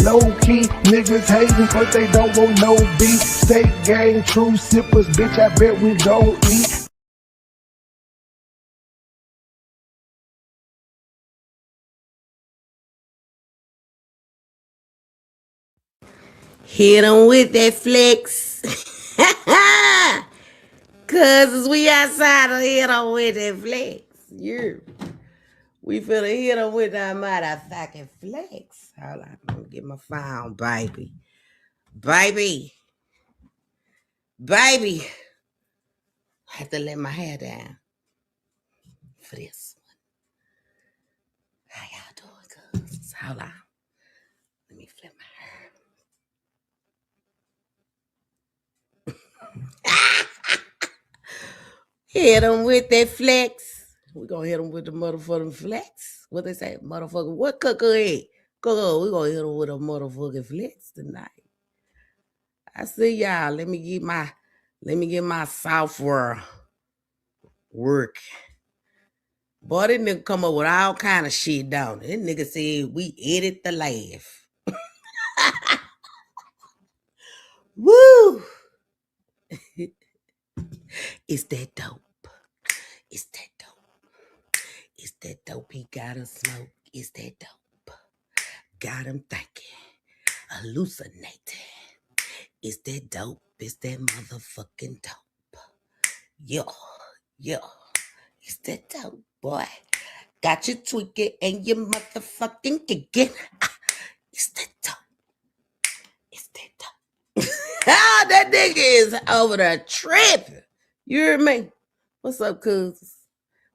Low key, niggas hating but they don't want no beef. State gang, true sippers, bitch, I bet we gon' eat. Hit 'em with that flex. Cause we outside to hit 'em with that flex. Yeah. We finna hit 'em with that motherfucking flex. Hold on, I'm gonna get my phone, baby. Baby. Baby. I have to let my hair down for this one. How y'all doing, cuz? Hold on. Let me flip my hair. Hit 'em with that flex. We gonna hit 'em with the motherfucking flex. What they say? Motherfucking what cooker is? Cooker, we gonna hit 'em with a motherfucking flex tonight. I see y'all. Let me get my software work. Boy, this nigga come up with all kind of shit, don't it? This nigga said we edit the laugh. Woo! It's that dope. It's that dope. It's that dope. He got him smoke. It's that dope. Got him thinking. Hallucinating. It's that dope. It's that motherfucking dope. Yeah. It's that dope, boy. Got you tweaking and you motherfucking kicking. It's that dope. It's that dope. That nigga is over there tripping. You hear me? What's up, cuz?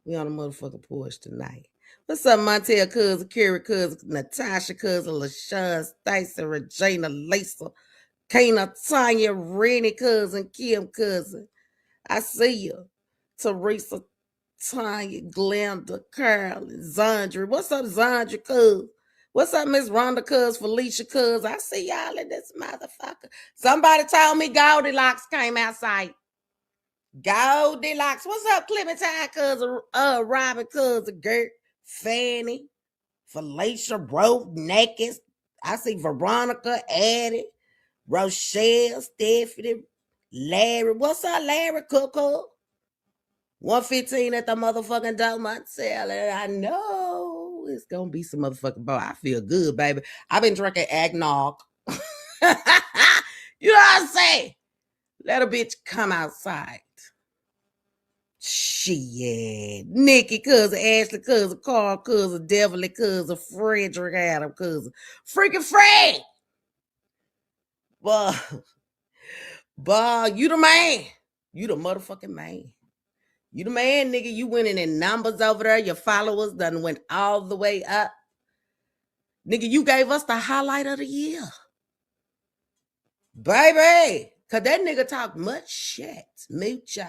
We on the motherfucking porch tonight. What's up, Montel, cousin, Carrie, cousin, Natasha, cousin, LaShawn, Stacy, Regina, Lisa, Kana, Tanya, Rennie, cousin, Kim, cousin. I see you. Teresa, Tanya, Glenda, Carol, Zandra. What's up, Zandra, cuz? What's up, Miss Rhonda, cuz? Felicia, cuz? I see y'all in this motherfucker. Somebody told me Goldilocks came outside. Goldilocks. What's up, Clementine, cousin? Robin, cousin, Gert, Fanny, Felicia, Rope, Naked. I see Veronica, Addie, Rochelle, Stephanie, Larry. What's up, Larry, Coco? 115 at the motherfucking Donut Salad. I know it's gonna be some motherfucking boy. I feel good, baby. I've been drinking eggnog. You know what I'm saying? Let a bitch come outside. Shit. Nikki, cousin Ashley, cousin Carl, cousin Devilly, cousin Frederick Adam, cousin freaking Fred. Boy, you the man. You the motherfucking man. You the man, nigga. You winning in numbers over there. Your followers done went all the way up. Nigga, you gave us the highlight of the year. Baby. Cause that nigga talked much shit. Mucho.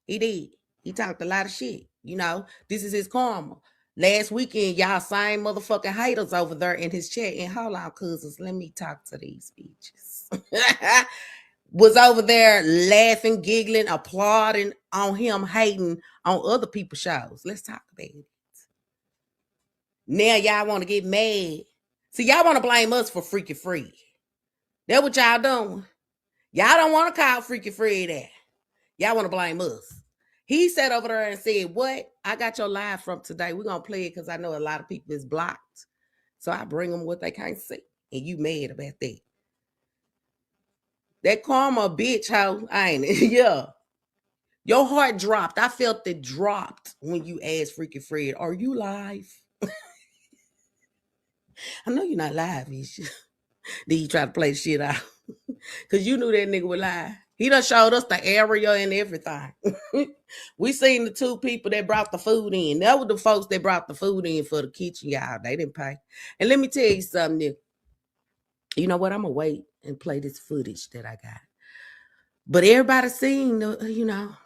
He did. He talked a lot of shit. You know, this is his karma. Last weekend, y'all same motherfucking haters over there in his chat. And hold on, cousins, let me talk to these bitches. Was over there laughing, giggling, applauding on him, hating on other people's shows. Let's talk about it. Now y'all want to get mad. See, y'all want to blame us for Freaky Fred. That's what y'all doing. Y'all don't want to call Freaky Fred that. Y'all want to blame us. He sat over there and said, what? I got your live from today. We're going to play it because I know a lot of people is blocked. So I bring them what they can't see. And you mad about that. That karma bitch, how ain't it? Yeah. Your heart dropped. I felt it dropped when you asked Freaky Fred, are you live? I know you're not live, is you? Then you try to play the shit out. Because you knew that nigga would lie. He done showed us the area and everything. We seen the two people that brought the food in. That were the folks that brought the food in for the kitchen, y'all. They didn't pay. And let me tell you something, nigga. You know what? I'm going to wait and play this footage that I got. But everybody seen, you know,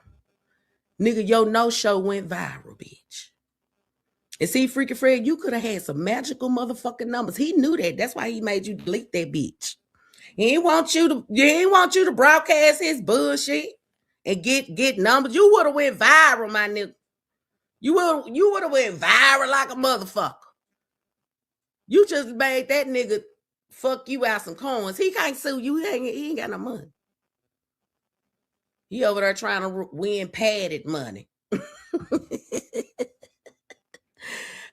nigga, your no-show went viral, bitch. And see, Freaky Fred, you could have had some magical motherfucking numbers. He knew that. That's why he made you delete that bitch. He ain't want you to broadcast his bullshit and get numbers. You would have went viral, my nigga. You would have went viral like a motherfucker. You just made that nigga fuck you out some coins. He can't sue you. He ain't got no money. He over there trying to win padded money.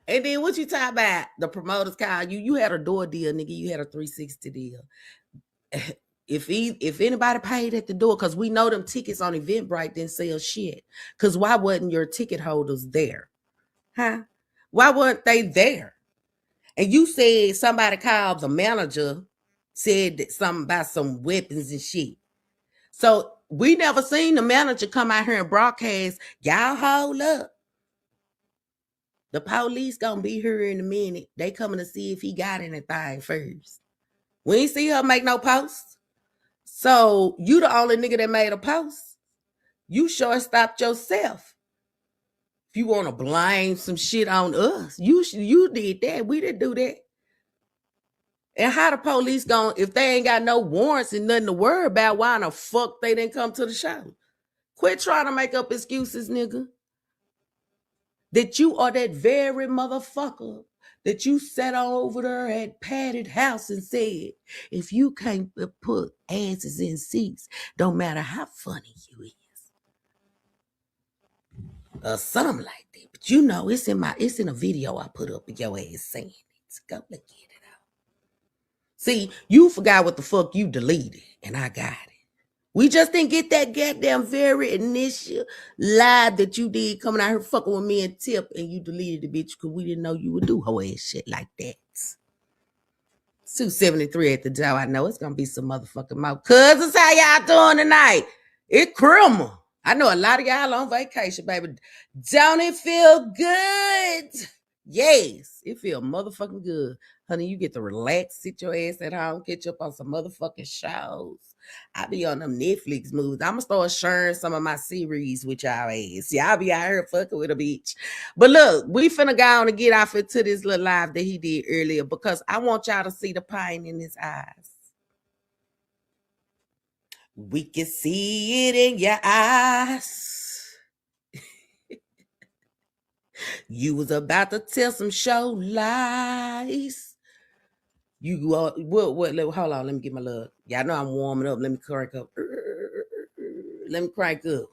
And then what you talk about? The promoters call you. You had a door deal, nigga. You had a 360 deal. If anybody paid at the door, because we know them tickets on Eventbrite didn't sell shit. Because why wasn't your ticket holders there? Huh? Why weren't they there? And you said somebody called the manager, said that something about some weapons and shit. So we never seen the manager come out here and broadcast, y'all hold up. The police gonna be here in a minute. They coming to see if he got anything first. We ain't see her make no posts. So you the only nigga that made a post. You sure stopped yourself. If you want to blame some shit on us, you did that. We didn't do that. And how the police going, if they ain't got no warrants and nothing to worry about, why in the fuck they didn't come to the show? Quit trying to make up excuses, nigga. That you are that very motherfucker that you sat on over there at Padded House and said, if you can't put asses in seats, don't matter how funny you is. Or something like that. But you know, it's in a video I put up of your ass saying it. Go look at it out. See, you forgot what the fuck you deleted, and I got it. We just didn't get that goddamn very initial live that you did coming out here fucking with me and Tip, and you deleted the bitch because we didn't know you would do hoe ass shit like that. 273 at the door. I know it's gonna be some motherfucking mouth. Cousins, how y'all doing tonight? It's criminal. I know a lot of y'all on vacation, baby. Don't it feel good? Yes, it feel motherfucking good. Honey, you get to relax, sit your ass at home, catch up on some motherfucking shows. I be on them Netflix movies. I'm gonna start sharing some of my series with y'all ass. Y'all be out here fucking with a bitch. But look, we finna go on and get off into this little live that he did earlier because I want y'all to see the pain in his eyes. We can see it in your eyes. You was about to tell some show lies. You what? Hold on, let me get my love. Y'all know I'm warming up. Let me crank up. Let me crank up.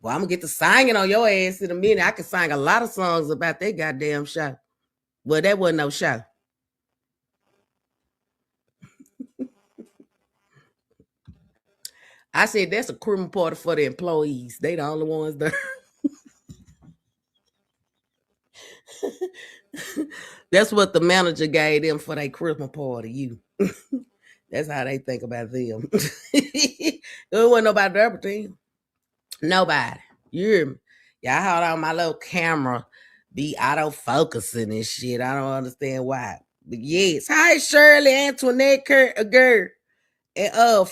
Well, I'm gonna get to singing on your ass in a minute. I can sing a lot of songs about that goddamn show. Well, that wasn't no show. I said that's a criminal party for the employees. They the only ones there. That's what the manager gave them for their Christmas party. You. That's how they think about them. There wasn't nobody there but them. Nobody. You hear me? Y'all hold on, my little camera be auto focusing and shit. I don't understand why. But yes. Hi, Shirley, Antoinette, girl. And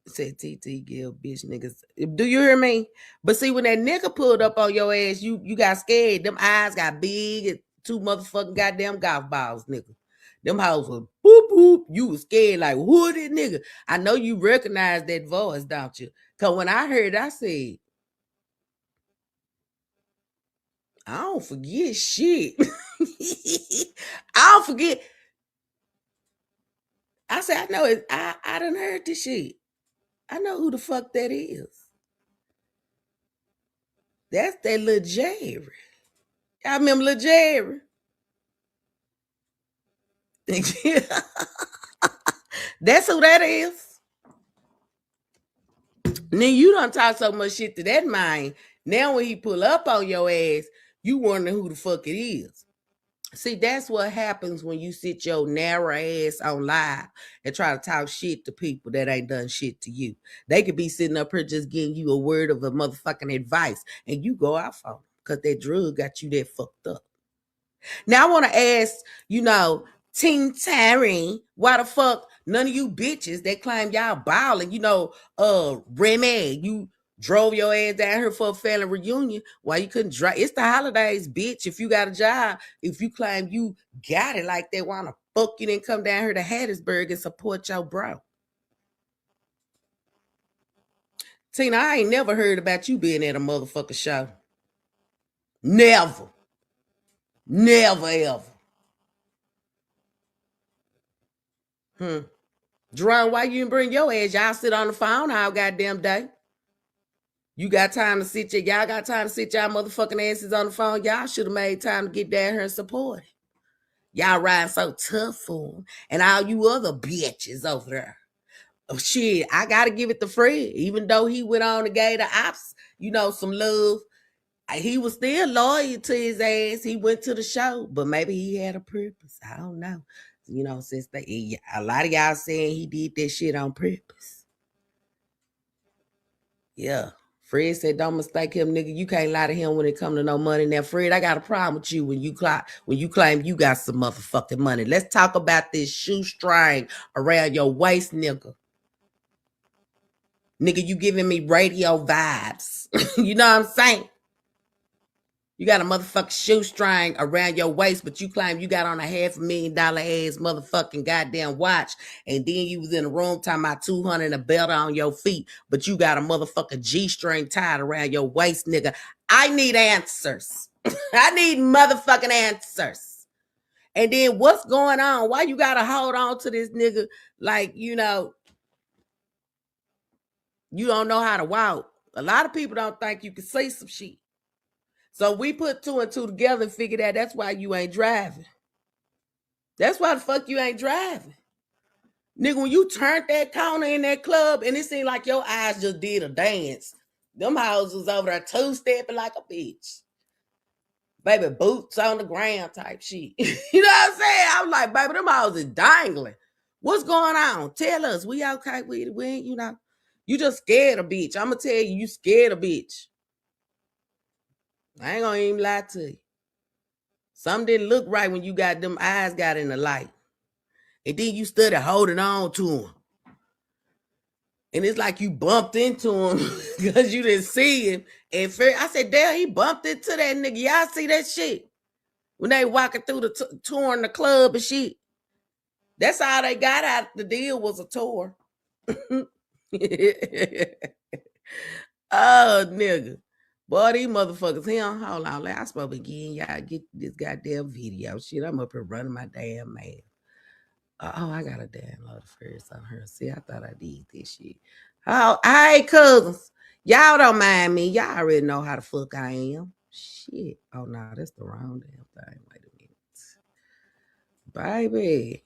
said TT Gill, bitch niggas. Do you hear me? But see, when that nigga pulled up on your ass, you got scared. Them eyes got big and 2 motherfucking goddamn golf balls, nigga. Them hoes was boop boop. You was scared like, who this nigga? I know you recognize that voice, don't you? Cause when I heard it, I said, I don't forget shit. I don't forget. I said, I know it. I done heard this shit. I know who the fuck that is. That's that little Jerry. I remember little Jerry. That's who that is. Now you done talk so much shit to that man. Now when he pull up on your ass, you wonder who the fuck it is. See, that's what happens when you sit your narrow ass on live and try to talk shit to people that ain't done shit to you. They could be sitting up here just giving you a word of a motherfucking advice and you go off on them because that drug got you that fucked up. Now I want to ask, Team Terry, why the fuck none of you bitches that claim y'all balling, Remy, you drove your ass down here for a family reunion. Why you couldn't drive? It's the holidays, bitch. If you got a job, if you claim you got it like that, why the fuck you didn't come down here to Hattiesburg and support your bro? Tina, I ain't never heard about you being at a motherfucker show. Never. Never, ever. Jerome, why you didn't bring your ass? Y'all sit on the phone all goddamn day. You got time to sit y'all got time to sit y'all motherfucking asses on the phone. Y'all should have made time to get down here and support it. Y'all riding so tough for him. And all you other bitches over there. Oh, shit, I got to give it to Fred. Even though he went on and gave the ops, some love, he was still loyal to his ass. He went to the show, but maybe he had a purpose. I don't know. Since a lot of y'all saying he did that shit on purpose. Yeah. Fred said, don't mistake him, nigga. You can't lie to him when it come to no money. Now, Fred, I got a problem with you when you claim you got some motherfucking money. Let's talk about this shoestring around your waist, nigga. Nigga, you giving me radio vibes. You know what I'm saying? You got a motherfucking shoestring around your waist, but you claim you got on a $500,000 ass motherfucking goddamn watch. And then you was in the room talking about 200 and a belt on your feet, but you got a motherfucking G-string tied around your waist, nigga. I need answers. I need motherfucking answers. And then what's going on? Why you gotta hold on to this nigga like, you don't know how to walk? A lot of people don't think you can say some shit. So we put 2 and 2 together and figured out that's why you ain't driving. That's why the fuck you ain't driving. Nigga, when you turned that corner in that club and it seemed like your eyes just did a dance, them houses was over there two-stepping like a bitch. Baby, boots on the ground type shit. You know what I'm saying? I was like, baby, them houses dangling. What's going on? Tell us. We okay with it? We ain't, you just scared a bitch. I'm going to tell you scared a bitch. I ain't gonna even lie to you. Something didn't look right when you got them eyes got in the light. And then you started holding on to him. And it's like you bumped into him because you didn't see him. And I said, damn, he bumped into that nigga. Y'all see that shit? When they walking through the touring the club and shit. That's all they got out the deal was a tour. Oh, nigga. Boy, these motherfuckers here. Hold on. I supposed to be getting y'all get this goddamn video. Shit, I'm up here running my damn mouth. I gotta download it first on her. See, I thought I did this shit. Oh, hey, cousins. Y'all don't mind me. Y'all already know how the fuck I am. Shit. Oh, no, that's the wrong damn thing. Wait a minute. Baby.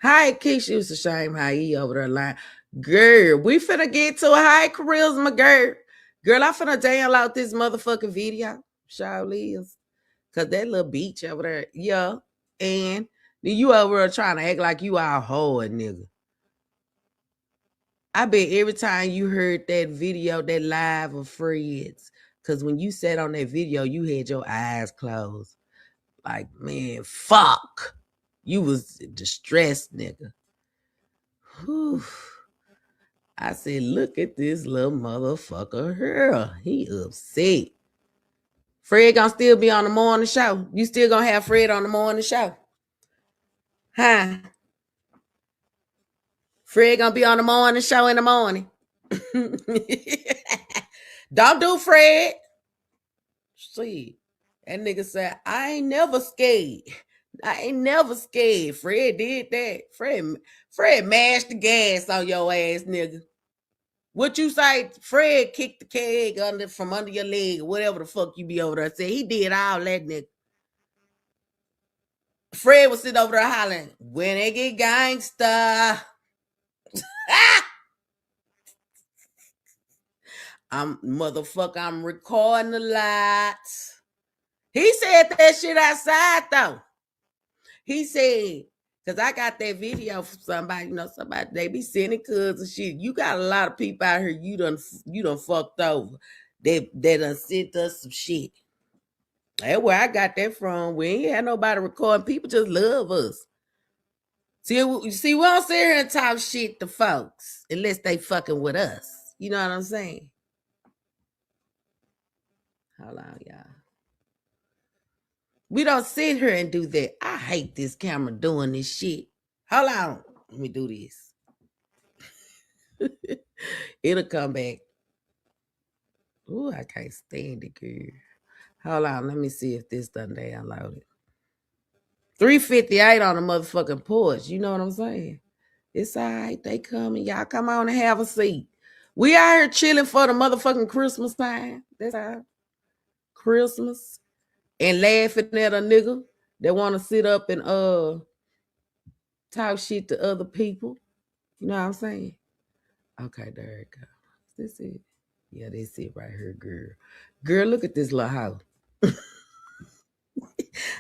Hi, Keisha. It's a shame how he over there lying. Girl, we finna get to a high charisma, girl. Girl, I finna download this motherfucking video. Surely is. Cause that little beach over there, yeah. And then you over there trying to act like you all hard, nigga. I bet every time you heard that video, that live of Fred's, cause when you sat on that video, you had your eyes closed. Like, man, fuck. You was distressed, nigga. Whew. I said, look at this little motherfucker here. He upset. Fred gonna still be on the morning show. You still gonna have Fred on the morning show? Huh? Fred gonna be on the morning show in the morning. Don't do Fred. See, that nigga said, I ain't never scared. I ain't never scared. Fred did that. Fred mashed the gas on your ass, nigga. What you say? Fred kicked the keg from under your leg or whatever the fuck you be over there saying. He did all that, nigga. Fred was sitting over there hollering, when they get gangsta. I'm recording a lot. He said that shit outside though. He said, because I got that video from somebody, somebody, they be sending cuz and shit. You got a lot of people out here you done fucked over. They done sent us some shit. That's where I got that from. We ain't had nobody recording. People just love us. See, we don't sit here and talk shit to folks unless they fucking with us. You know what I'm saying? Hold on, y'all. We don't sit here and do that. I hate this camera doing this shit. Hold on. Let me do this. It'll come back. Ooh, I can't stand it, girl. Hold on. Let me see if this done downloaded. 358 on the motherfucking porch. You know what I'm saying? It's all right. They coming. Y'all come on and have a seat. We out here chilling for the motherfucking Christmas time. That's all. Christmas. And laughing at a nigga that want to sit up and talk shit to other people. You know what I'm saying? Okay, there it goes. This it. Yeah, that's it right here, girl. Girl, look at this little house.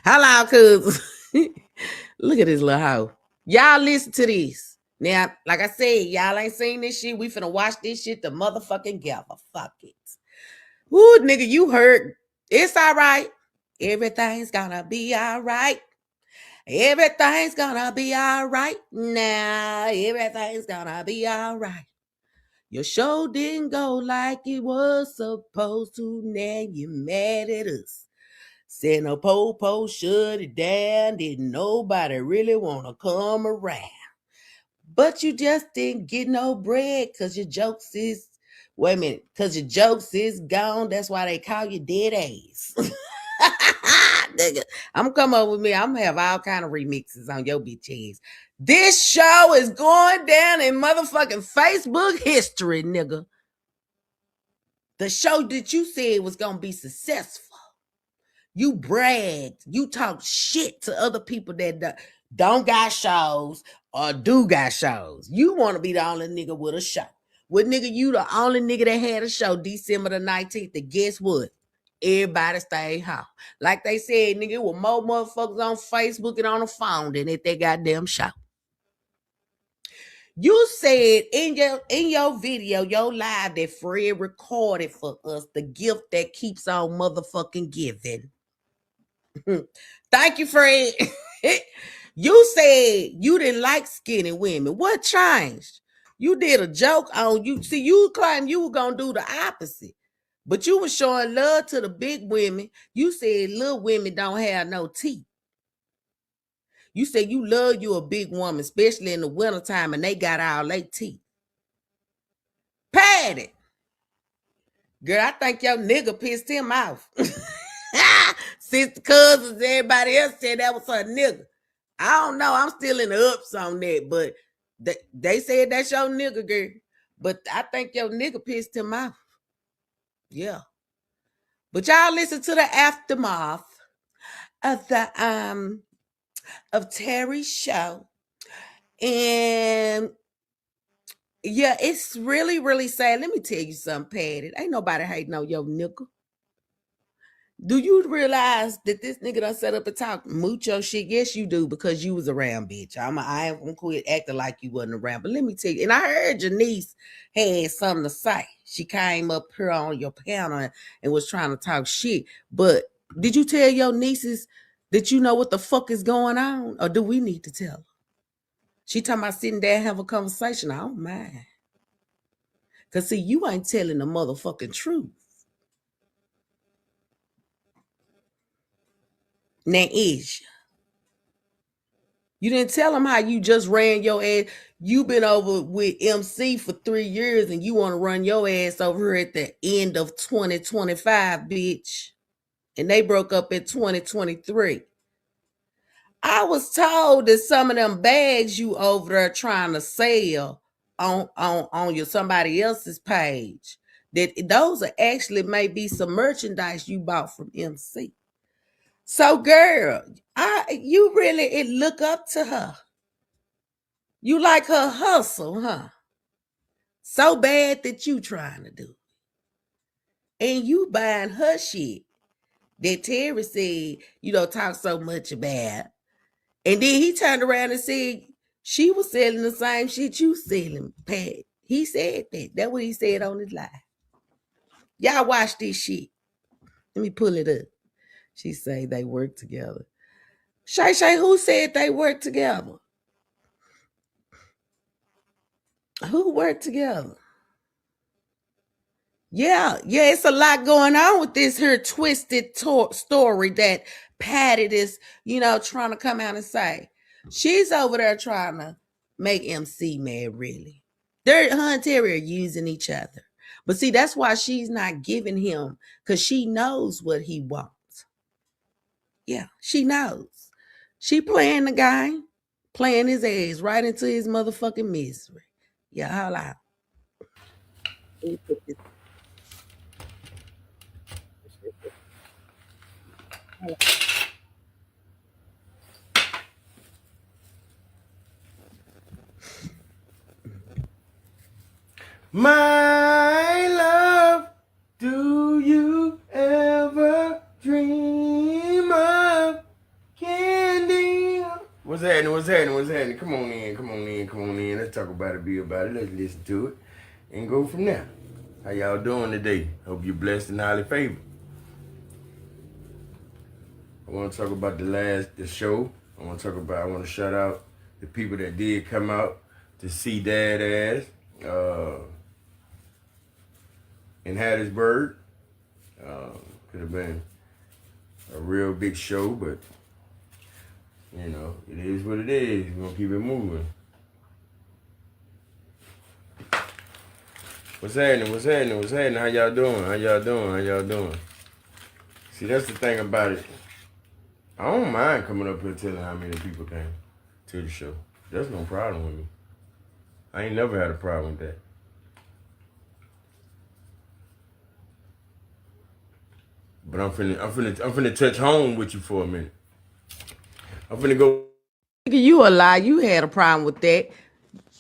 Hello, cuz. Look at this little house. Y'all listen to this. Now, like I said, y'all ain't seen this shit. We finna watch this shit the motherfucking gather. Fuck it. Woo, nigga, you heard. It's all right. Everything's gonna be all right. Everything's gonna be all right now. Everything's gonna be all right. Your show didn't go like it was supposed to. Now you mad at us. Said no po shut it down. Didn't nobody really want to come around. But you just didn't get no bread because your jokes is, wait a minute, because your jokes is gone. That's why they call you dead ass. Nigga, I'm come up with me. I'm gonna have all kind of remixes on your bitch ass. This show is going down in motherfucking Facebook history, nigga. The show that you said was gonna be successful. You bragged. You talk shit to other people that don't got shows or do got shows. You want to be the only nigga with a show. Well, nigga, you the only nigga that had a show December the 19th. And guess what? Everybody stayed home. Like they said, nigga, it was more motherfuckers on Facebook and on the phone than at that goddamn show. You said in your video, your live that Fred recorded for us, the gift that keeps on motherfucking giving. Thank you, Fred. You said you didn't like skinny women. What changed? You did a joke on you. See, you claimed you were gonna do the opposite, but you were showing love to the big women. You said little women don't have no teeth. You said you love you a big woman, especially in the wintertime, and they got all their teeth. Patty. Girl, I think your nigga pissed him off. Since the cousins, everybody else said that was her nigga. I don't know. I'm still in the ups on that, but they said that's your nigga, girl. But I think your nigga pissed him off. Yeah. But y'all listen to the aftermath of the of Terry's show. And yeah, it's really, really sad. Let me tell you something, Patty. Ain't nobody hating on your nigga. Do you realize that this nigga done set up and talk mucho shit? Yes, you do, because you was around, bitch. I ain't gonna quit acting like you wasn't around. But let me tell you, and I heard your niece had something to say. She came up here on your panel and was trying to talk shit. But did you tell your nieces that you know what the fuck is going on? Or do we need to tell her? She talking about sitting there and have a conversation. I don't mind. Because, see, you ain't telling the motherfucking truth. Now, is you didn't tell them how you just ran your ass. You been over with MC for 3 years and you want to run your ass over here at the end of 2025, bitch. And they broke up in 2023. I was told that some of them bags you over there trying to sell on your somebody else's page, that those are actually maybe some merchandise you bought from MC. So, girl, you really look up to her. You like her hustle, huh? So bad that you trying to do. And you buying her shit that Terry said you don't talk so much about. And then he turned around and said she was selling the same shit you selling, Pat. He said that. That's what he said on his live. Y'all watch this shit. Let me pull it up. She say they work together. Shay, who said they work together? Who worked together? Yeah, it's a lot going on with this here twisted story that Patty is, trying to come out and say. She's over there trying to make MC mad, really. Her and Terry are using each other. But see, that's why she's not giving him, because she knows what he wants. Yeah, she knows. She playing the game. Playing his ass right into his motherfucking misery. Yeah, hold on. Let me put this. My love, do you ever dream of candy? What's happening? What's happening? What's happening? Come on in, come on in, come on in. Let's talk about it, be about it. Let's listen to it and go from there. How y'all doing today? Hope you're blessed and highly favored. I want to talk about the show. I want to shout out the people that did come out to see Dad ass in Hattiesburg. Could have been a real big show, but you know, it is what it is. We're gonna keep it moving. What's happening? What's happening? What's happening? How y'all doing? How y'all doing? How y'all doing? See, that's the thing about it. I don't mind coming up here telling how many people came to the show. That's no problem with me. I ain't never had a problem with that. But I'm finna touch home with you for a minute. I'm finna go. You a lie. You had a problem with that.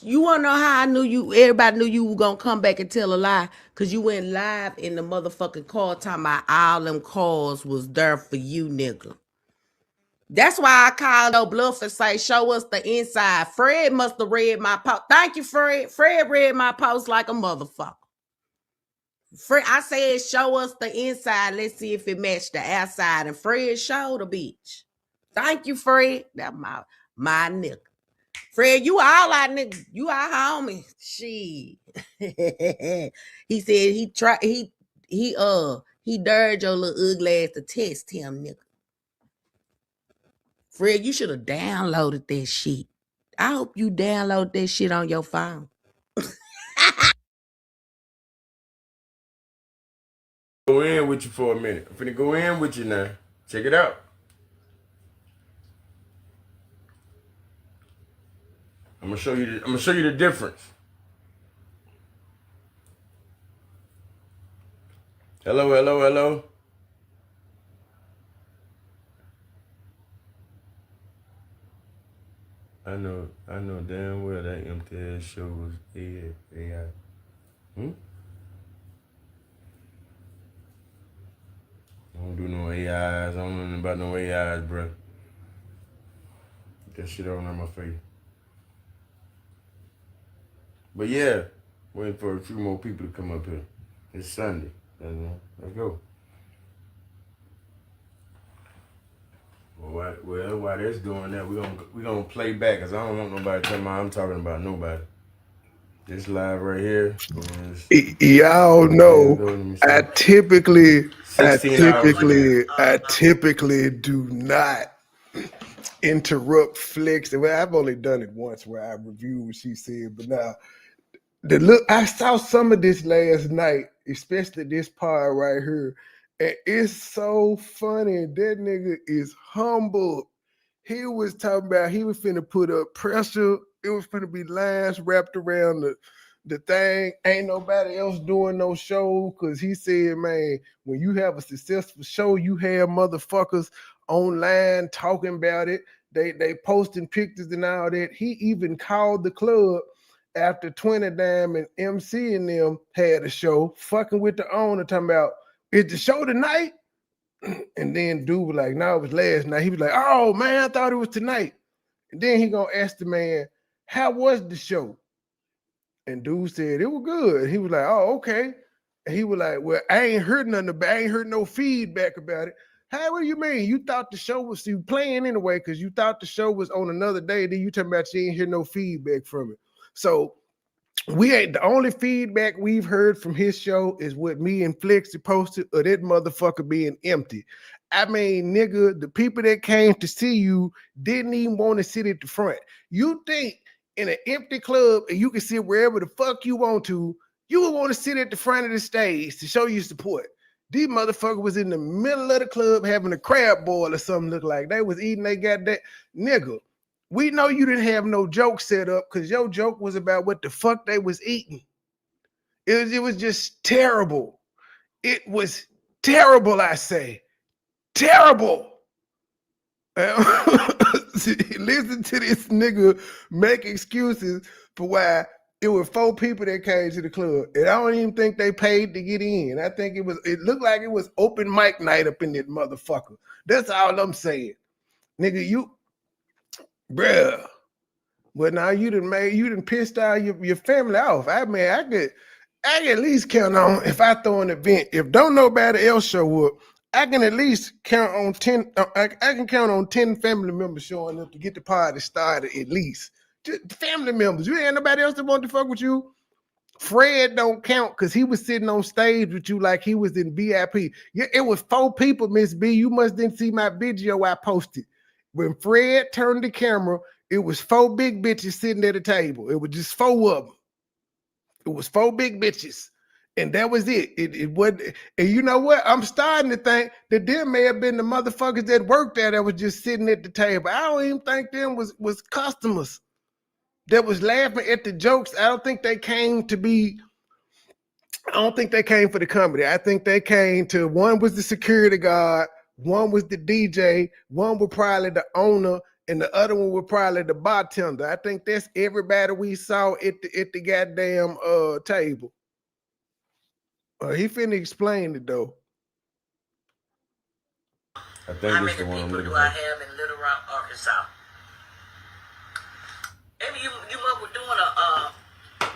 You wanna know how I knew you? Everybody knew you were gonna come back and tell a lie, cause you went live in the motherfucking call talking about all them calls was there for you, nigga. That's why I called no bluff and say, show us the inside. Fred must have read my post. Thank you, Fred. Fred read my post like a motherfucker. Fred, I said, show us the inside. Let's see if it matched the outside. And Fred showed the bitch. Thank you, Fred. That's my nigga. Fred, you all our niggas. You our homie. Shit. He said he dared your little ugly ass to test him, nigga. Fred, you should have downloaded that shit. I hope you download that shit on your phone. Go in with you for a minute. I'm finna go in with you now. Check it out. I'm gonna show you the difference. Hello, hello, hello. I know damn well that empty ass show was AI. I don't do no AIs. I don't know nothing about no AIs, bro. Get that shit on my face. But yeah, waiting for a few more people to come up here. It's Sunday. Let's go. Well, while that's doing that, we gonna play back, cause I don't want nobody telling me I'm talking about nobody. This live right here is, Y'all know I typically do not interrupt Flex. Well, I've only done it once where I reviewed what she said, but now I saw some of this last night, especially this part right here, and it's so funny. That nigga is humble. He was talking about he was finna put up pressure. It was finna be lines wrapped around the thing. Ain't nobody else doing no show, because he said, man, when you have a successful show, you have motherfuckers online talking about it. They posting pictures and all that. He even called the club after 20 Dime and MC and them had a show, fucking with the owner, talking about, is the show tonight? And then dude was like, no, it was last night. He was like, oh man, I thought it was tonight. And then he gonna ask the man, how was the show? And dude said, it was good. He was like, oh, okay. And he was like, well, I ain't heard nothing about it. I ain't heard no feedback about it. Hey, what do you mean? You thought the show was playing anyway, because you thought the show was on another day. Then you talking about you ain't hear no feedback from it. So we ain't, the only feedback we've heard from his show is what me and Flexi posted of that motherfucker being empty. I mean, nigga, the people that came to see you didn't even want to sit at the front. You think in an empty club and you can sit wherever the fuck you want to, you would want to sit at the front of the stage to show you support. These motherfuckers was in the middle of the club having a crab boil or something look like. They was eating, they got that. Nigga, We know you didn't have no joke set up because your joke was about what the fuck they was eating. It was just terrible. It was terrible, I say. Terrible. Listen to this nigga make excuses for why it was 4 people that came to the club. And I don't even think they paid to get in. I think it looked like it was open mic night up in that motherfucker. That's all I'm saying. Nigga, bruh. Well, now you done pissed out your family off. I mean, I can at least count on if I throw an event. If don't nobody else show up, I can at least count on 10. I can count on 10 family members showing up to get the party started. At least just family members. You ain't nobody else that want to fuck with you. Fred don't count because he was sitting on stage with you like he was in VIP. Yeah, it was 4 people, Miss B. You must didn't see my video I posted. When Fred turned the camera, it was 4 big bitches sitting at the table. It was just 4 of them. It was 4 big bitches. And that was it. It wasn't. And you know what? I'm starting to think that them may have been the motherfuckers that worked there that was just sitting at the table. I don't even think them was customers that was laughing at the jokes. I don't think they came for the comedy. I think they came to, one was the security guard, one was the DJ, one was probably the owner, and the other one was probably the bartender. I think that's everybody we saw at the goddamn table. He finna explain it though. I think How it's many the one I'm people looking do I have in Little Rock, Arkansas? Maybe you were doing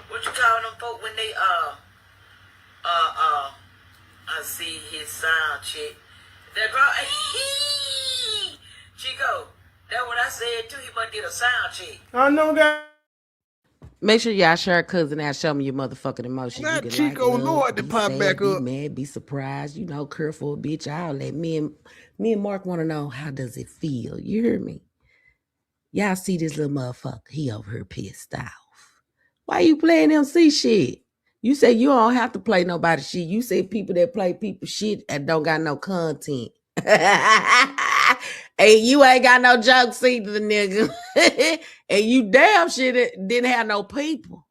what you call them folk when they I see his sound check. That girl, Chico, that's what I said too. He must did a sound check. I know that. Make sure y'all share cousin out. Show me your motherfucking emotions. Not You can Chico like, Lord to be pop sad, back be up. mad, be surprised. You know, care for a bitch. I'll let me and Mark want to know, how does it feel? You hear me? Y'all see this little motherfucker? He over here pissed off. Why you playing MC shit? You say you don't have to play nobody shit. You say people that play people shit and don't got no content. And you ain't got no jokes either, nigga. And you damn shit didn't have no people.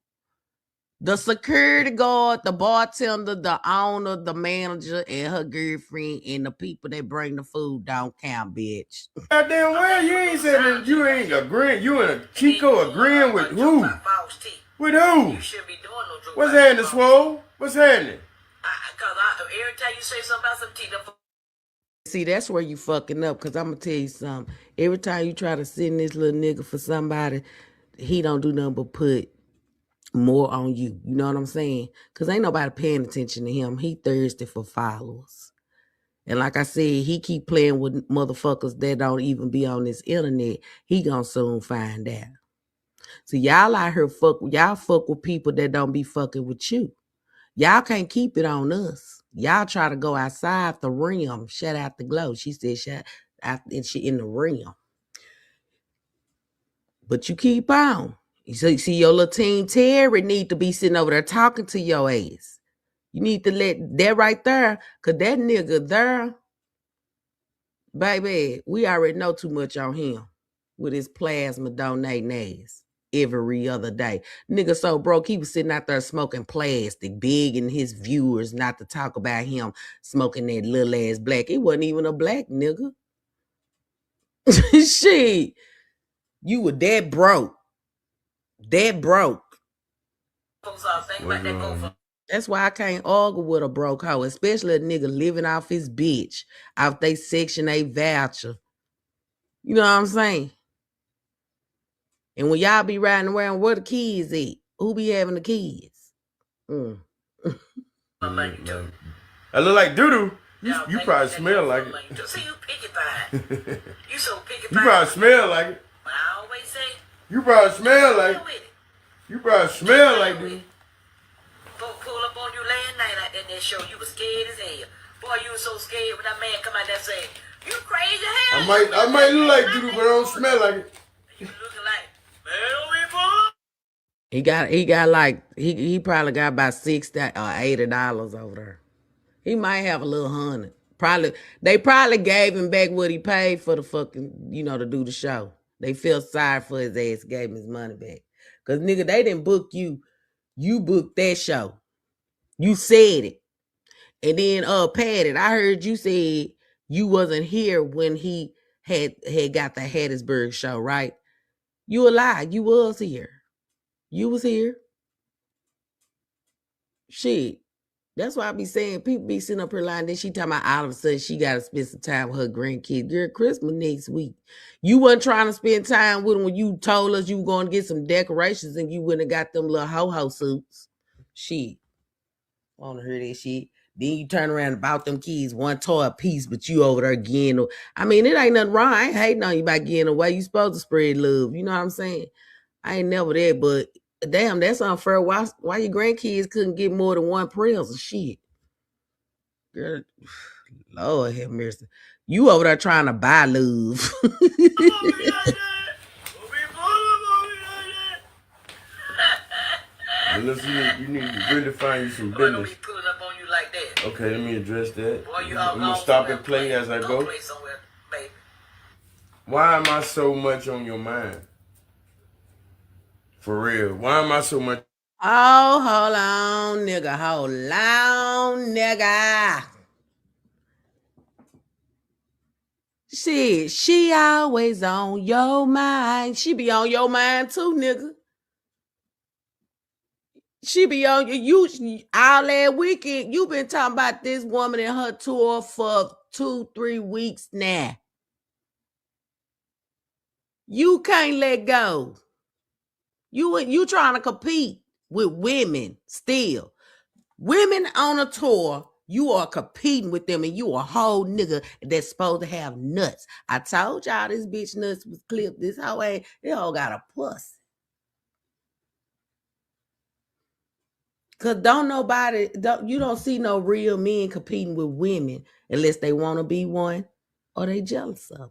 The security guard, the bartender, the owner, the manager, and her girlfriend, and the people that bring the food don't count, bitch. Goddamn well, you ain't said that you ain't agreeing. You and Chico agreeing with who? With who? You shouldn't be doing no joke. What's happening, Swole? What's happening? Because every time you say something about some tea, see, that's where you fucking up, because I'm going to tell you something. Every time you try to send this little nigga for somebody, he don't do nothing but put more on you. You know what I'm saying? Because ain't nobody paying attention to him. He thirsty for followers. And like I said, he keep playing with motherfuckers that don't even be on this internet. He gonna soon find out. So y'all out here fuck with people that don't be fucking with you. Y'all can't keep it on us. Y'all try to go outside the rim. Shut out the glow. She said shut out, and she in the rim. But you keep on. So you see your little team Terry need to be sitting over there talking to your ass. You need to let that right there, because that nigga there, baby, we already know too much on him with his plasma donating ass every other day. Nigga so broke, he was sitting out there smoking plastic, begging his viewers not to talk about him smoking that little ass black. It wasn't even a black nigga. Shit, you were that broke. That broke. That's why I can't argue with a broke hoe, especially a nigga living off his bitch, off they Section 8 voucher. You know what I'm saying? And when y'all be riding around, where the kids at? Who be having the kids? I look like doo-doo. You probably smell like it. See, you picky fine. You so picky fine. You probably smell like it. I always say. You probably smell like it. You probably smell like it. Pull up on you last night like that show. You was scared as hell. Boy, you was so scared when that man come out there saying, you crazy hell. I might look like doo-doo, but I don't smell like it. You looking like, he got like, he probably got about $60 or $80 over there. He might have a little $100. They probably gave him back what he paid for the fucking, to do the show. They felt sorry for his ass, gave him his money back. Cause nigga, they didn't book you. You booked that show. You said it. And then Patty, I heard you said you wasn't here when he had got the Hattiesburg show, right? You a lie. You was here. You was here. Shit. That's why I be saying people be sitting up here lying. Then she talking about all of a sudden she got to spend some time with her grandkids. Girl, Christmas next week. You wasn't trying to spend time with them when you told us you were going to get some decorations and you wouldn't have got them little ho-ho suits. Shit. I want to hear that shit. Then you turn around and bought them kids one toy a piece, but you over there getting. I mean, it ain't nothing wrong. I ain't hating on you by getting away. You supposed to spread love. You know what I'm saying? I ain't never that, but damn, that's unfair. Why your grandkids couldn't get more than one present? Shit. Girl, Lord have mercy. You over there trying to buy love. Listen, you need to really find you some business. Don't be pulling up on you like that. Okay, let me address that. Boy, I'm gonna stop and play as I go. Play somewhere, baby. Why am I so much on your mind? For real. Why am I so much? Oh, hold on, nigga. Hold on, nigga. Shit, she always on your mind. She be on your mind too, nigga. She be on you all that weekend. You been talking about this woman and her tour for 2-3 weeks now. You can't let go. You trying to compete with women still. Women on a tour, you are competing with them and you a whole nigga that's supposed to have nuts. I told y'all this bitch nuts was clipped. This whole ain't, they all got a puss. Cause you don't see no real men competing with women unless they want to be one or they jealous of them.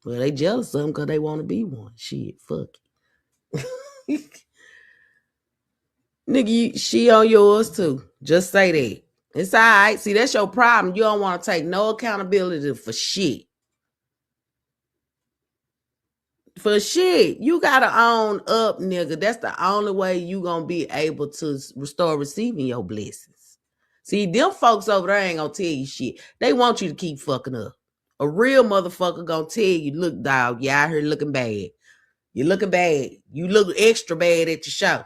Well, they jealous of them because they want to be one. Shit, fuck it. Nigga, she on yours too. Just say that. It's all right. See, that's your problem. You don't want to take no accountability for shit. For shit. You got to own up, nigga. That's the only way you going to be able to restore receiving your blessings. See, them folks over there ain't going to tell you shit. They want you to keep fucking up. A real motherfucker going to tell you, look, dog, you out here looking bad. You looking bad. You look extra bad at your show.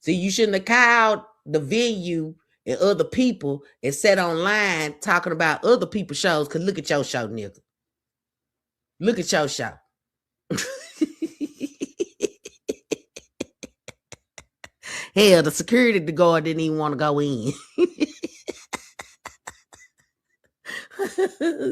See, you shouldn't have called the venue and other people and sat online talking about other people's shows, because look at your show, nigga. Look at your show. Hell, the security guard didn't even want to go in.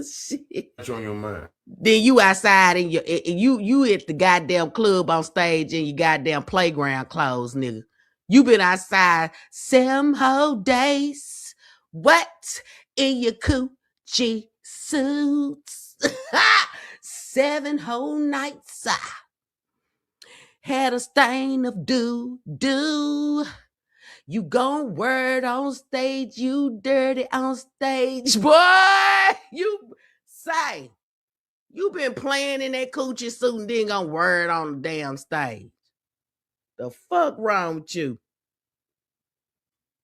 Shit. What's on your mind? Then you outside and you at the goddamn club on stage in your goddamn playground clothes, nigga. You been outside some whole days. What? In your Gucci suits. 7 whole nights. Had a stain of doo-doo. You gon' word on stage. You dirty on stage. Boy, you say. You been playing in that Gucci suit and then gonna word on the damn stage. The fuck wrong with you?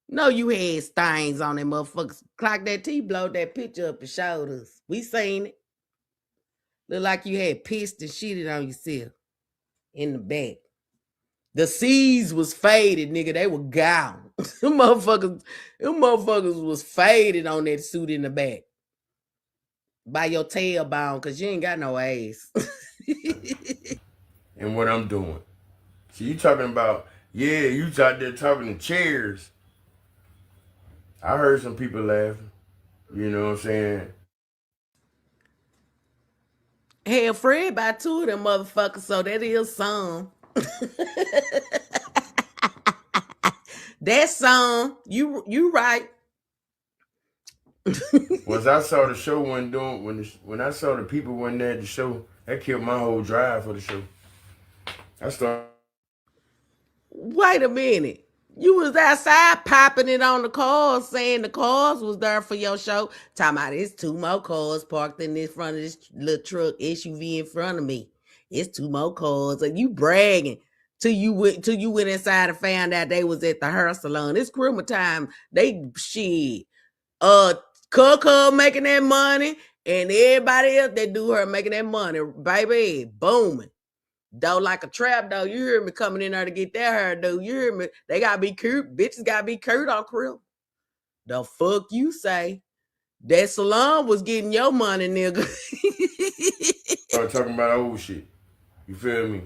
No, you had stains on them motherfuckers. Clock that T blowed that picture up and showed us. We seen it. Look like you had pissed and shitted on yourself in the back. The C's was faded, nigga. They were gone. them motherfuckers was faded on that suit in the back. By your tailbone, because you ain't got no ass. And what I'm doing. So you talking about, yeah, you out there talking to chairs. I heard some people laughing. You know what I'm saying? Hell, Fred by 2 of them motherfuckers, so that is some. That song, you right. Once I saw the show wasn't doing, when I saw the people wasn't there at the show, that killed my whole drive for the show. I started. Wait a minute. You was outside popping it on the cars, saying the cars was there for your show. Talking about it's 2 more cars parked in this front of this little truck SUV in front of me. It's 2 more cars. And you bragging till you went inside and found out they was at the hair salon. It's Christmas time. They shit. Coco making that money and everybody else that do her making that money. Baby, booming. Though like a trap though, you hear me coming in there to get their hair though. You hear me? They gotta be cute. Bitches gotta be cute on crib. The fuck you say? That salon was getting your money, nigga. Start talking about old shit. You feel me?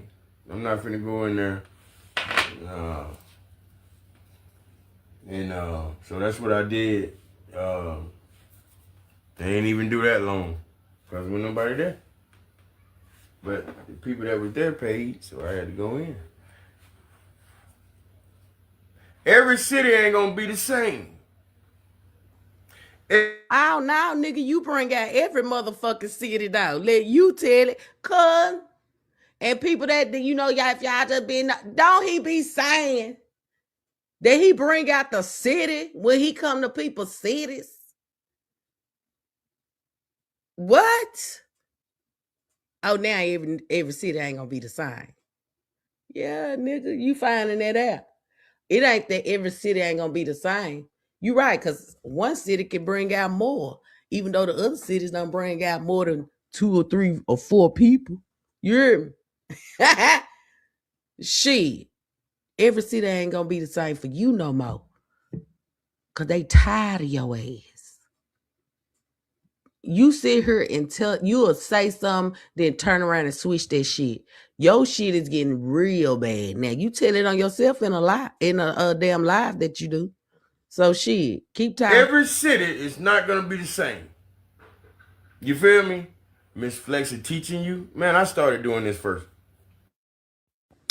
I'm not finna go in there. And so that's what I did. They ain't even do that long. Because there was nobody there. But the people that was there paid, so I had to go in. Every city ain't gonna be the same. I don't know, nigga. You bring out every motherfucking city though. Let you tell it, cuz. And people that you know, y'all, if y'all just been, don't he be saying that he bring out the city when he come to people's cities? What? Oh, now every city ain't gonna be the same. Yeah, nigga, you finding that out. It ain't that every city ain't gonna be the same. You right, because one city can bring out more, even though the other cities don't bring out more than 2 or 3 or 4 people. You hear me? Shit. Every city ain't gonna be the same for you no more. Cause they tired of your ass. You sit here and you'll say something, then turn around and switch that shit. Your shit is getting real bad. Now you tell it on yourself in a damn live that you do. So shit, keep talking. Every city is not gonna be the same. You feel me? Miss Flex is teaching you. Man, I started doing this first.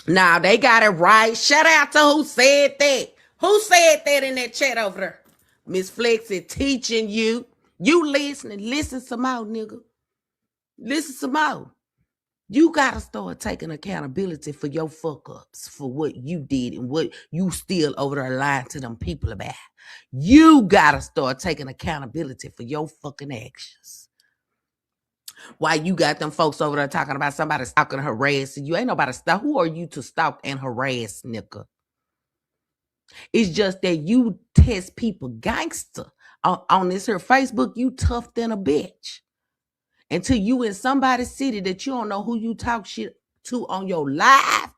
Now they got it right. Shout out to who said that. Who said that in that chat over there? Miss Flex is teaching you. You listening. Listen some more, nigga. Listen some more. You gotta start taking accountability for your fuck ups, for what you did and what you still over there lying to them people about. You gotta start taking accountability for your fucking actions. Why you got them folks over there talking about somebody stalking and harassing you? Ain't nobody stalk. Who are you to stalk and harass, nigga? It's just that you test people gangster. On this here Facebook, you tough than a bitch. Until you in somebody's city that you don't know who you talk shit to on your live,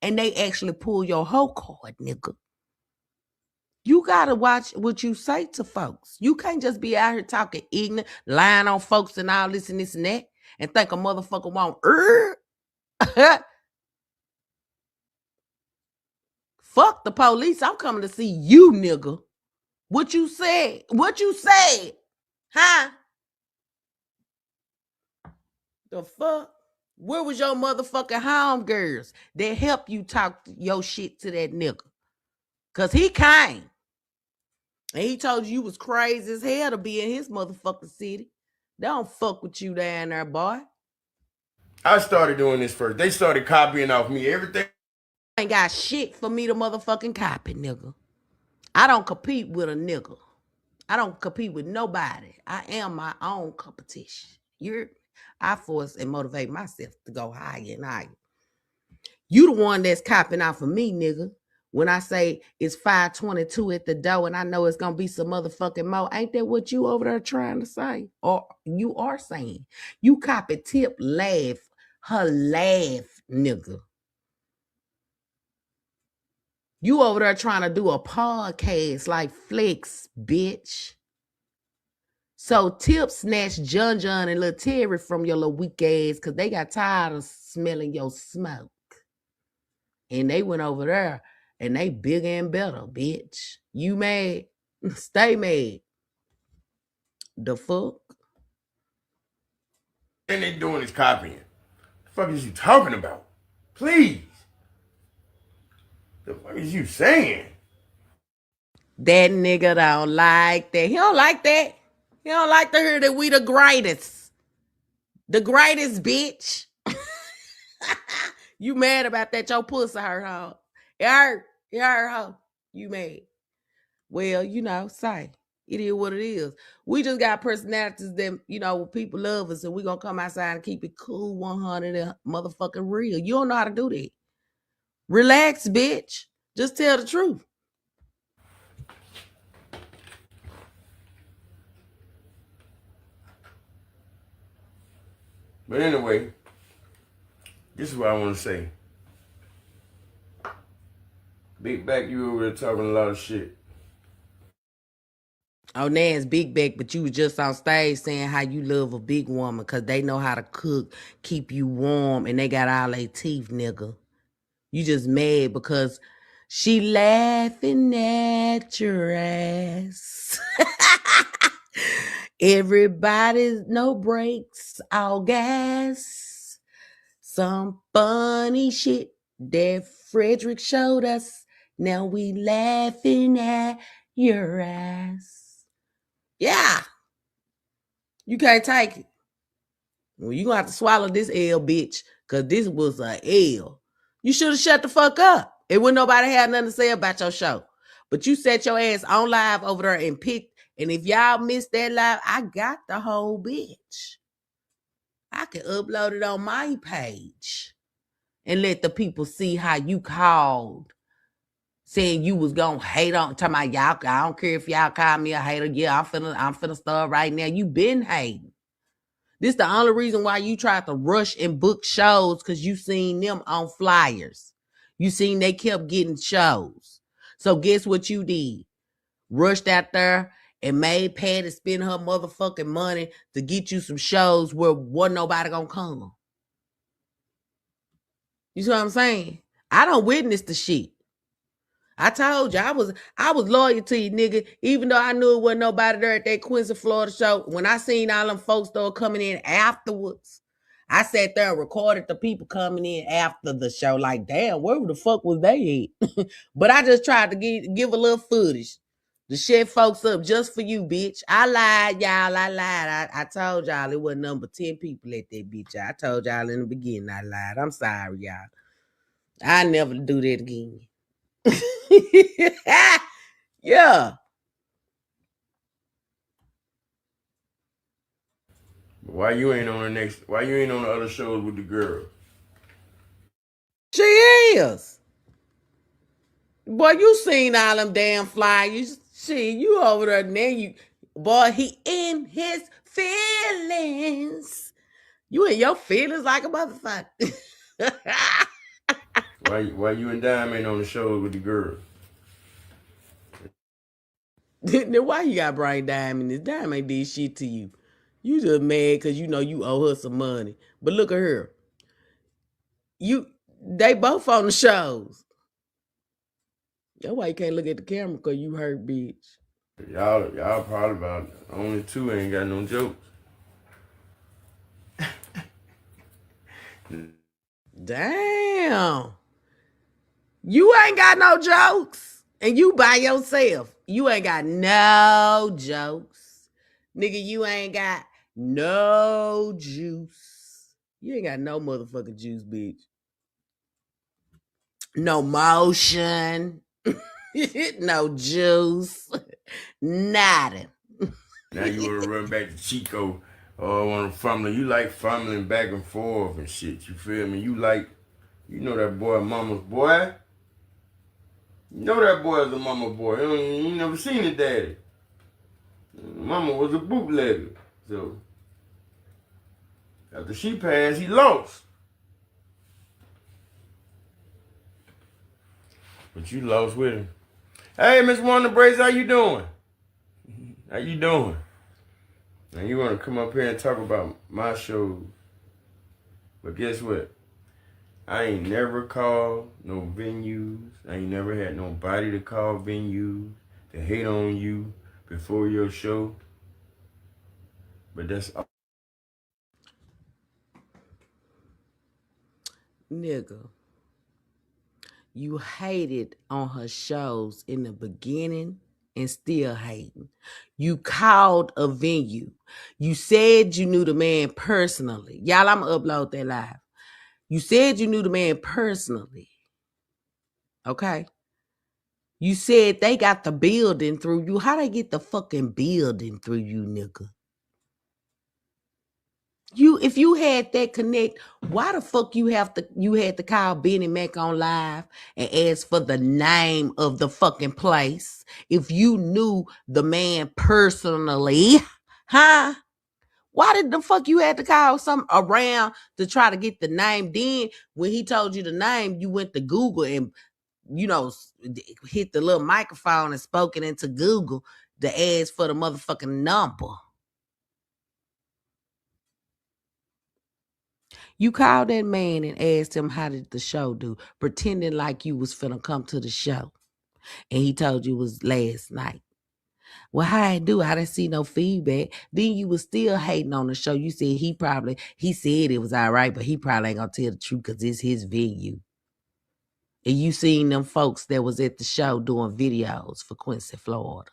and they actually pull your whole card, nigga. You gotta watch what you say to folks. You can't just be out here talking ignorant, lying on folks and all this and this and that, and think a motherfucker won't. Fuck the police. I'm coming to see you, nigga. What you said? What you said? Huh? The fuck? Where was your motherfucking home girls that help you talk your shit to that nigga? Cause he came. And he told you was crazy as hell to be in his motherfucking city. They don't fuck with you down there, boy. I started doing this first. They started copying off me everything. Ain't got shit for me to motherfucking copy, nigga. I don't compete with a nigga. I don't compete with nobody. I am my own competition. I force and motivate myself to go higher and higher. You the one that's copying out for me, nigga. When I say it's 522 at the door and I know it's gonna be some motherfucking more, ain't that what you over there trying to say? Or you are saying? You copy Tip laugh, her laugh, nigga. You over there trying to do a podcast like Flex, bitch. So Tip snatched John and Lil Terry from your little weak ass because they got tired of smelling your smoke. And they went over there and they bigger and better, bitch. You mad? Stay mad. The fuck? And they doing is copying. The fuck is you talking about? Please. The fuck is you saying? That nigga don't like that. He don't like that. He don't like to hear that we the greatest. The greatest, bitch. You mad about that? Your pussy hurt, huh? It hurt. It hurt, huh? You mad? Well, say. It is what it is. We just got personalities that, people love us and we gonna come outside and keep it cool 100 and motherfucking real. You don't know how to do that. Relax, bitch. Just tell the truth. But anyway, this is what I want to say. Big Back, you over there talking a lot of shit. Oh, Nan's big back, but you was just on stage saying how you love a big woman because they know how to cook, keep you warm, and they got all their teeth, nigga. You just mad because she laughing at your ass. Everybody's no breaks, all gas. Some funny shit that Frederick showed us. Now we laughing at your ass. Yeah. You can't take it. Well, you gonna have to swallow this L, bitch, because this was a L. You should have shut the fuck up. It wouldn't nobody have nothing to say about your show. But you set your ass on live over there and picked. And if y'all missed that live, I got the whole bitch. I can upload it on my page and let the people see how you called, saying you was gonna hate on, talking about y'all. I don't care if y'all call me a hater. Yeah, I'm finna start right now. You been hating. This the only reason why you tried to rush and book shows, because you seen them on flyers. You seen they kept getting shows. So guess what you did? Rushed out there and made Patty spend her motherfucking money to get you some shows where wasn't nobody gonna come. You see what I'm saying? I don't witness the shit. I told you I was loyal to you, nigga, even though I knew it wasn't nobody there at that Quincy, Florida show. When I seen all them folks start coming in afterwards, I sat there and recorded the people coming in after the show. Like, damn, where the fuck was they at? But I just tried to give a little footage to shut folks up just for you, bitch. I lied, y'all. I lied. I told y'all it wasn't number 10 people at that bitch. I told y'all in the beginning I lied. I'm sorry, y'all. I never do that again. Yeah. Why you ain't on the other shows with the girl? She is. Boy, you seen all them damn flyers. You over there now. Boy, he in his feelings. You in your feelings like a motherfucker. Why you and Dime ain't on the shows with the girl? Then why you got Brian Diamond? This Diamond ain't did shit to you. You just mad because you know you owe her some money. But look at her. They both on the shows. That's why you can't look at the camera, because you hurt, bitch. Y'all probably about only two ain't got no jokes. Damn. You ain't got no jokes. And you by yourself. You ain't got no jokes. Nigga, you ain't got no juice. You ain't got no motherfucking juice, bitch. No motion. No juice. Nothing. Now you want to run back to Chico. Oh, want to fumble. You like fumbling back and forth and shit. You feel me? You know that boy, mama's boy. You know that boy is a mama boy. You never seen his daddy. Mama was a bootlegger. So, after she passed, he lost. But you lost with him. Hey, Miss Wonder Brace, how you doing? How you doing? Now you want to come up here and talk about my shows. But guess what? I ain't never called no venues. I ain't never had nobody to call venues to hate on you before your show. But that's all. Nigga, you hated on her shows in the beginning and still hating. You called a venue. You said you knew the man personally. Y'all, I'm going to upload that live. You said you knew the man personally. Okay? You said they got the building through you. How they get the fucking building through you, nigga? If you had that connect, why the fuck you had to call Benny Mac on live and ask for the name of the fucking place if you knew the man personally? Huh? Why did the fuck you had to call some around to try to get the name? Then when he told you the name, you went to Google and hit the little microphone and spoke it into Google to ask for the motherfucking number. You called that man and asked him how did the show do, pretending like you was finna come to the show. And he told you it was last night. Well, how I do? I didn't see no feedback. Then you was still hating on the show. You said he said it was all right, but he probably ain't gonna tell the truth because it's his venue. And you seen them folks that was at the show doing videos for Quincy, Florida.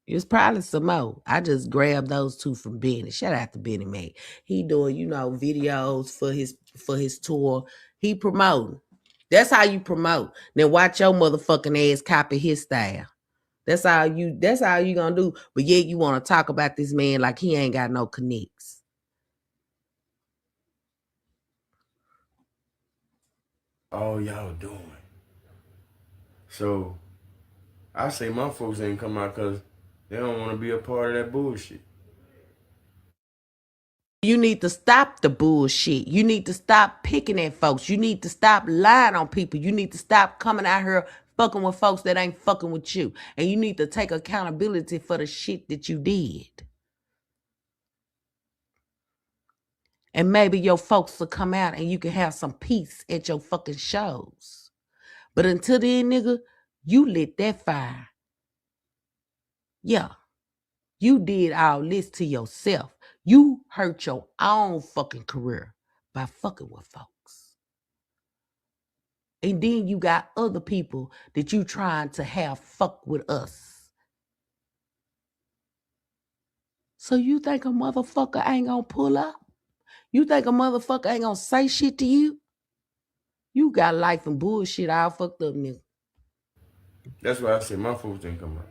It's probably some more. I just grabbed those two from Benny. Shout out to Benny Mac. He doing, videos for his tour. He promoting. That's how you promote. Now watch your motherfucking ass copy his style. That's how you gonna do. But yet you want to talk about this man like he ain't got no connects. All y'all doing. So I say my folks ain't come out because they don't want to be a part of that bullshit. You need to stop the bullshit. You need to stop picking at folks. You need to stop lying on people. You need to stop coming out here fucking with folks that ain't fucking with you. And you need to take accountability for the shit that you did. And maybe your folks will come out and you can have some peace at your fucking shows. But until then, nigga, you lit that fire. Yeah. You did all this to yourself. You hurt your own fucking career by fucking with folks. And then you got other people that you trying to have fuck with us. So you think a motherfucker ain't gonna pull up? You think a motherfucker ain't gonna say shit to you? You got life and bullshit all fucked up, nigga. That's why I said my folks didn't come out.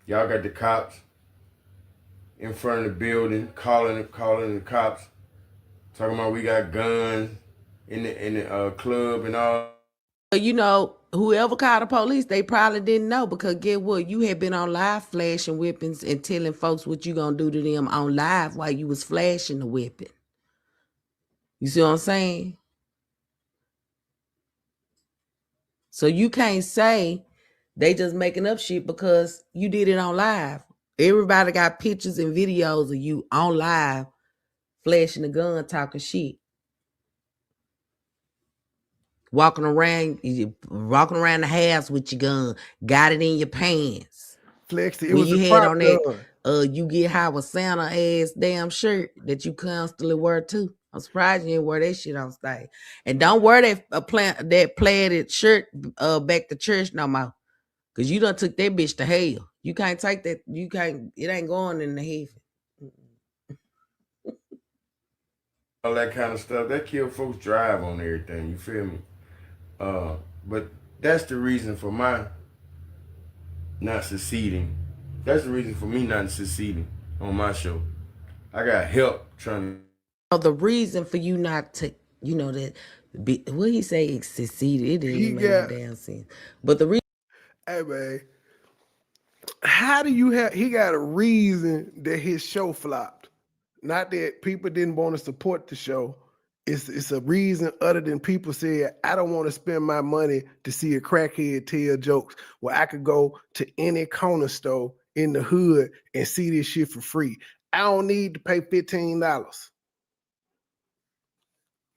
Y'all got the cops in front of the building, calling the cops, talking about we got guns in the club and all. Whoever called the police, they probably didn't know because get what? You had been on live flashing weapons and telling folks what you gonna do to them on live while you was flashing the weapon. You see what I'm saying? So you can't say they just making up shit because you did it on live. Everybody got pictures and videos of you on live flashing the gun, talking shit. Walking around the house with your gun, got it in your pants. Flexed it. It When was you a had prop on gun. that, you get high with Santa ass damn shirt that you constantly wear too. I'm surprised you didn't wear that shit on stage. And don't wear that plaid shirt back to church no more. Cause you done took that bitch to hell. You can't take that. It ain't going in the heaven. All that kind of stuff. That kill folks drive on everything. You feel me? But that's the reason for my not succeeding. That's the reason for me not succeeding on my show. I got help trying to. The reason for you not to, what he say succeeded, it didn't even make no damn sense. But the reason. Hey man, how do you have? He got a reason that his show flopped. Not that people didn't want to support the show. It's a reason other than people said, I don't want to spend my money to see a crackhead tell jokes where I could go to any corner store in the hood and see this shit for free. I don't need to pay $15.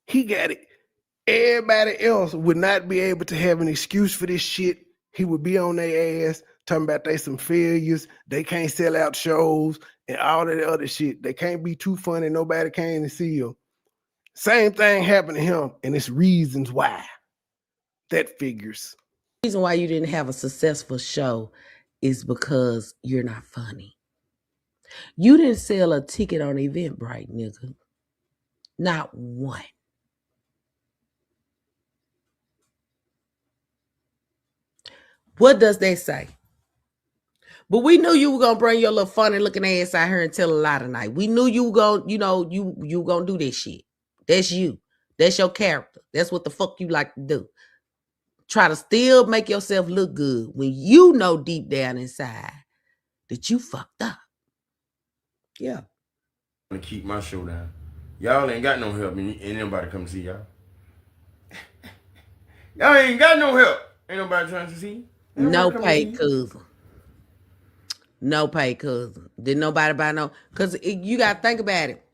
He got it. Everybody else would not be able to have an excuse for this shit. He would be on their ass talking about they some failures. They can't sell out shows and all that other shit. They can't be too funny. Nobody came to see them. Same thing happened to him, and it's reasons why. That figures. The reason why you didn't have a successful show is because you're not funny. You didn't sell a ticket on Eventbrite, nigga. Not one. What does that say? But we knew you were gonna bring your little funny looking ass out here and tell a lie tonight. We knew you were gonna, you gonna do this shit. That's you. That's your character. That's what the fuck you like to do. Try to still make yourself look good when you know deep down inside that you fucked up. Yeah. To keep my show down. Y'all ain't got no help, and ain't nobody come to see y'all. Y'all ain't got no help. Ain't nobody trying to see you. No pay, cousin. No pay, cousin. Did nobody buy no? Because you got to think about it.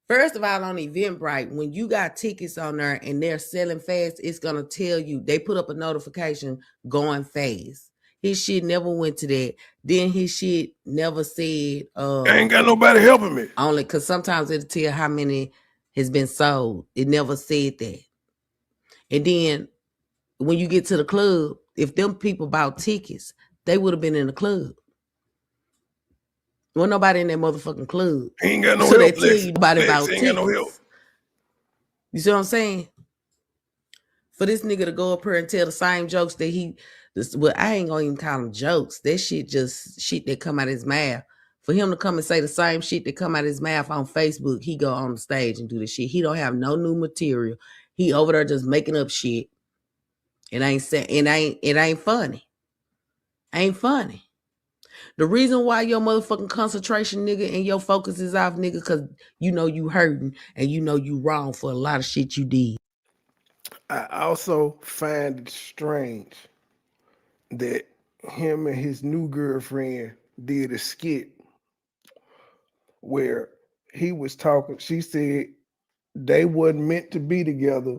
First of all, on Eventbrite, when you got tickets on there and they're selling fast, it's going to tell you. They put up a notification going fast. His shit never went to that. Then his shit never said. I ain't got nobody helping me. Only because sometimes it'll tell how many has been sold. It never said that. And then when you get to the club, if them people bought tickets, they would have been in the club. Well, nobody in that motherfucking club. Ain't got no so help. They tell you nobody about ain't tickets. Got no help. You see what I'm saying? For this nigga to go up here and tell the same jokes that I ain't gonna even call them jokes. That shit just shit that come out of his mouth. For him to come and say the same shit that come out of his mouth on Facebook, he go on the stage and do the shit. He don't have no new material. He over there just making up shit. It ain't funny. Ain't funny. The reason why your motherfucking concentration, nigga, and your focus is off, nigga, because you know you hurting and you know you wrong for a lot of shit you did. I also find it strange that him and his new girlfriend did a skit where he was talking. She said they wasn't meant to be together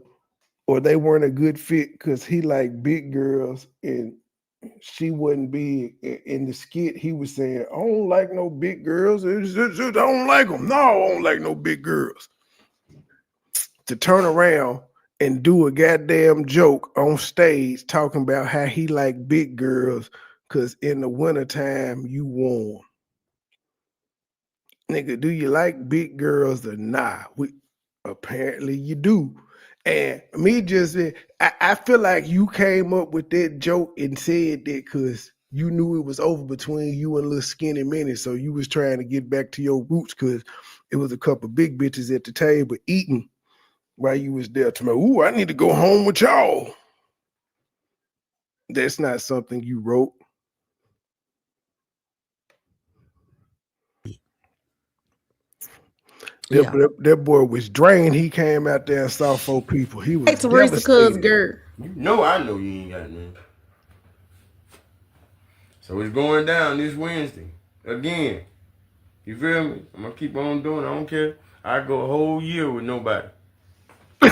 or they weren't a good fit because he liked big girls and she wouldn't be in the skit. He was saying, I don't like no big girls. I don't like them. No, I don't like no big girls. To turn around and do a goddamn joke on stage talking about how he like big girls because in the wintertime you warm. Nigga, do you like big girls or not? Apparently you do. And me just, I feel like you came up with that joke and said that because you knew it was over between you and little skinny Minnie. So you was trying to get back to your roots because it was a couple big bitches at the table eating while you was there. To me, ooh, I need to go home with y'all. That's not something you wrote. Yeah. That boy was drained. He came out there and saw 4 people. He was Teresa Cuz girl. You know I know you ain't got none. So it's going down this Wednesday. Again. You feel me? I'm gonna keep on doing it. I don't care. I go a whole year with nobody. I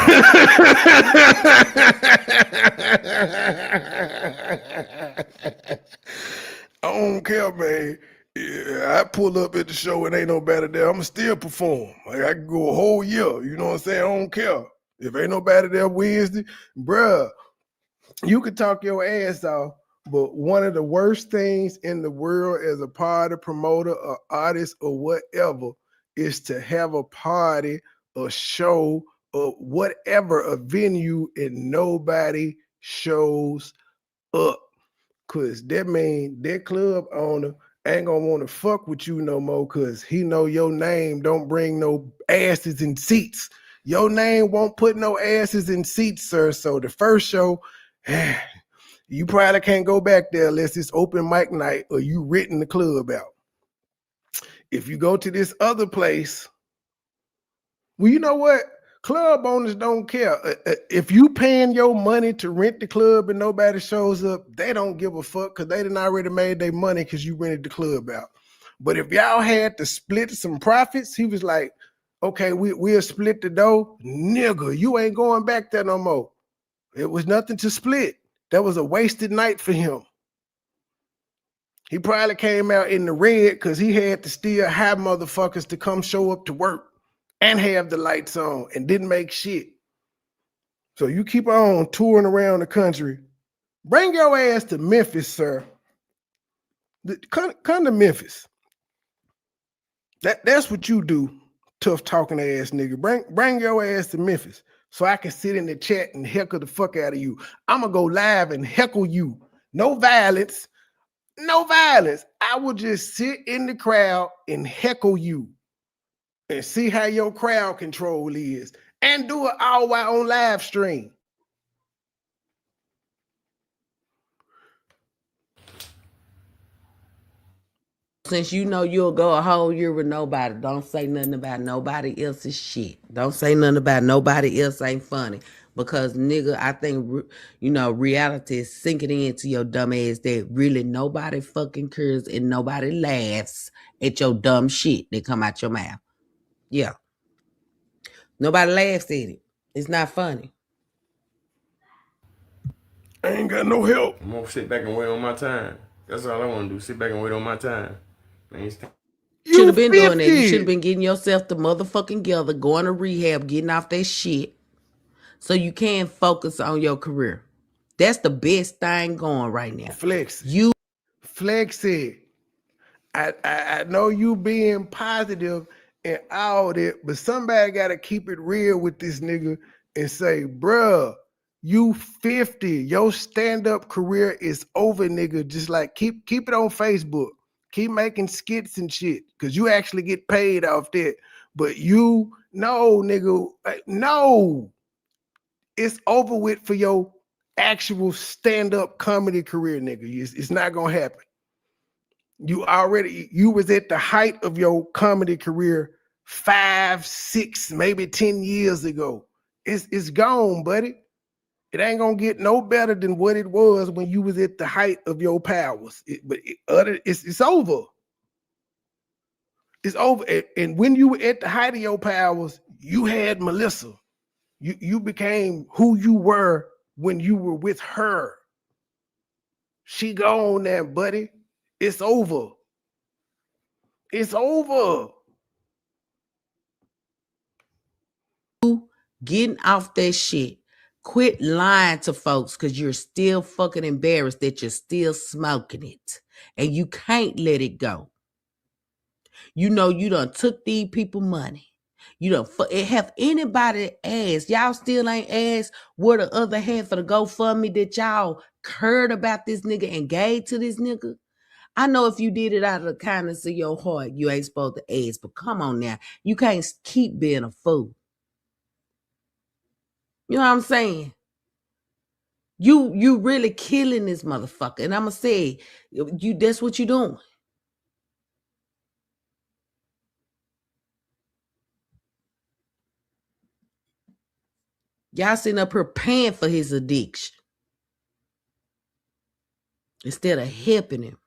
don't care, man. Yeah, I pull up at the show and ain't nobody there. I'ma still perform. Like I can go a whole year. You know what I'm saying? I don't care. If ain't nobody there Wednesday, bruh, you can talk your ass off. But one of the worst things in the world as a party promoter or artist or whatever is to have a party, a show, or whatever, a venue, and nobody shows up. Cause that mean that club owner ain't gonna want to fuck with you no more cause he know your name don't bring no asses in seats. Your name won't put no asses in seats, sir. So the first show, you probably can't go back there unless it's open mic night or you written the club out. If you go to this other place, well, you know what? Club owners don't care. If you paying your money to rent the club and nobody shows up, they don't give a fuck because they done already made their money because you rented the club out. But if y'all had to split some profits, he was like, okay, we'll split the dough. Nigga, you ain't going back there no more. It was nothing to split. That was a wasted night for him. He probably came out in the red because he had to still have motherfuckers to come show up to work and have the lights on and didn't make shit. So you keep on touring around the country. Bring your ass to Memphis, sir. Come to Memphis. That's what you do, tough talking ass nigga. Bring your ass to Memphis so I can sit in the chat and heckle the fuck out of you. I'm gonna go live and heckle you No violence. No violence. I will just sit in the crowd and heckle you and see how your crowd control is and do it all while on live stream. Since you know you'll go a whole year with nobody, don't say nothing about nobody else's shit. Don't say nothing about nobody else ain't funny. Because nigga, I think reality is sinking into your dumb ass that really nobody fucking cares and nobody laughs at your dumb shit that come out your mouth. Yeah. Nobody laughs at it. It's not funny. I ain't got no help. I'm gonna sit back and wait on my time. That's all I want to do. Sit back and wait on my time. Should have been doing that. You 50. should have been getting yourself the motherfucking together, going to rehab, getting off that shit, so you can focus on your career. That's the best thing going right now. Flex. You Flex it. I know you being positive and all that, but somebody gotta keep it real with this nigga and say, bruh, you 50. Your stand-up career is over, nigga. Just like keep it on Facebook. Keep making skits and shit. Cause you actually get paid off that. But no, nigga, no. It's over with for your actual stand-up comedy career, nigga. It's not gonna happen. You was at the height of your comedy career 5, 6, maybe 10 years ago. It's gone, buddy. It ain't gonna get no better than what it was when you was at the height of your powers. It's over. It's over. And when you were at the height of your powers, you had Melissa. You became who you were when you were with her. She gone now, buddy. It's over. It's over. getting off that shit. Quit lying to folks because you're still fucking embarrassed that you're still smoking it. And you can't let it go. You know you done took these people money. You done have anybody asked? Y'all still ain't asked where the other half of the GoFundMe that y'all heard about this nigga and gave to this nigga? I know if you did it out of the kindness of your heart, you ain't supposed to ask, but come on now. You can't keep being a fool. You know what I'm saying? You really killing this motherfucker. And I'ma say, that's what you doing. Y'all sitting up here paying for his addiction instead of helping him.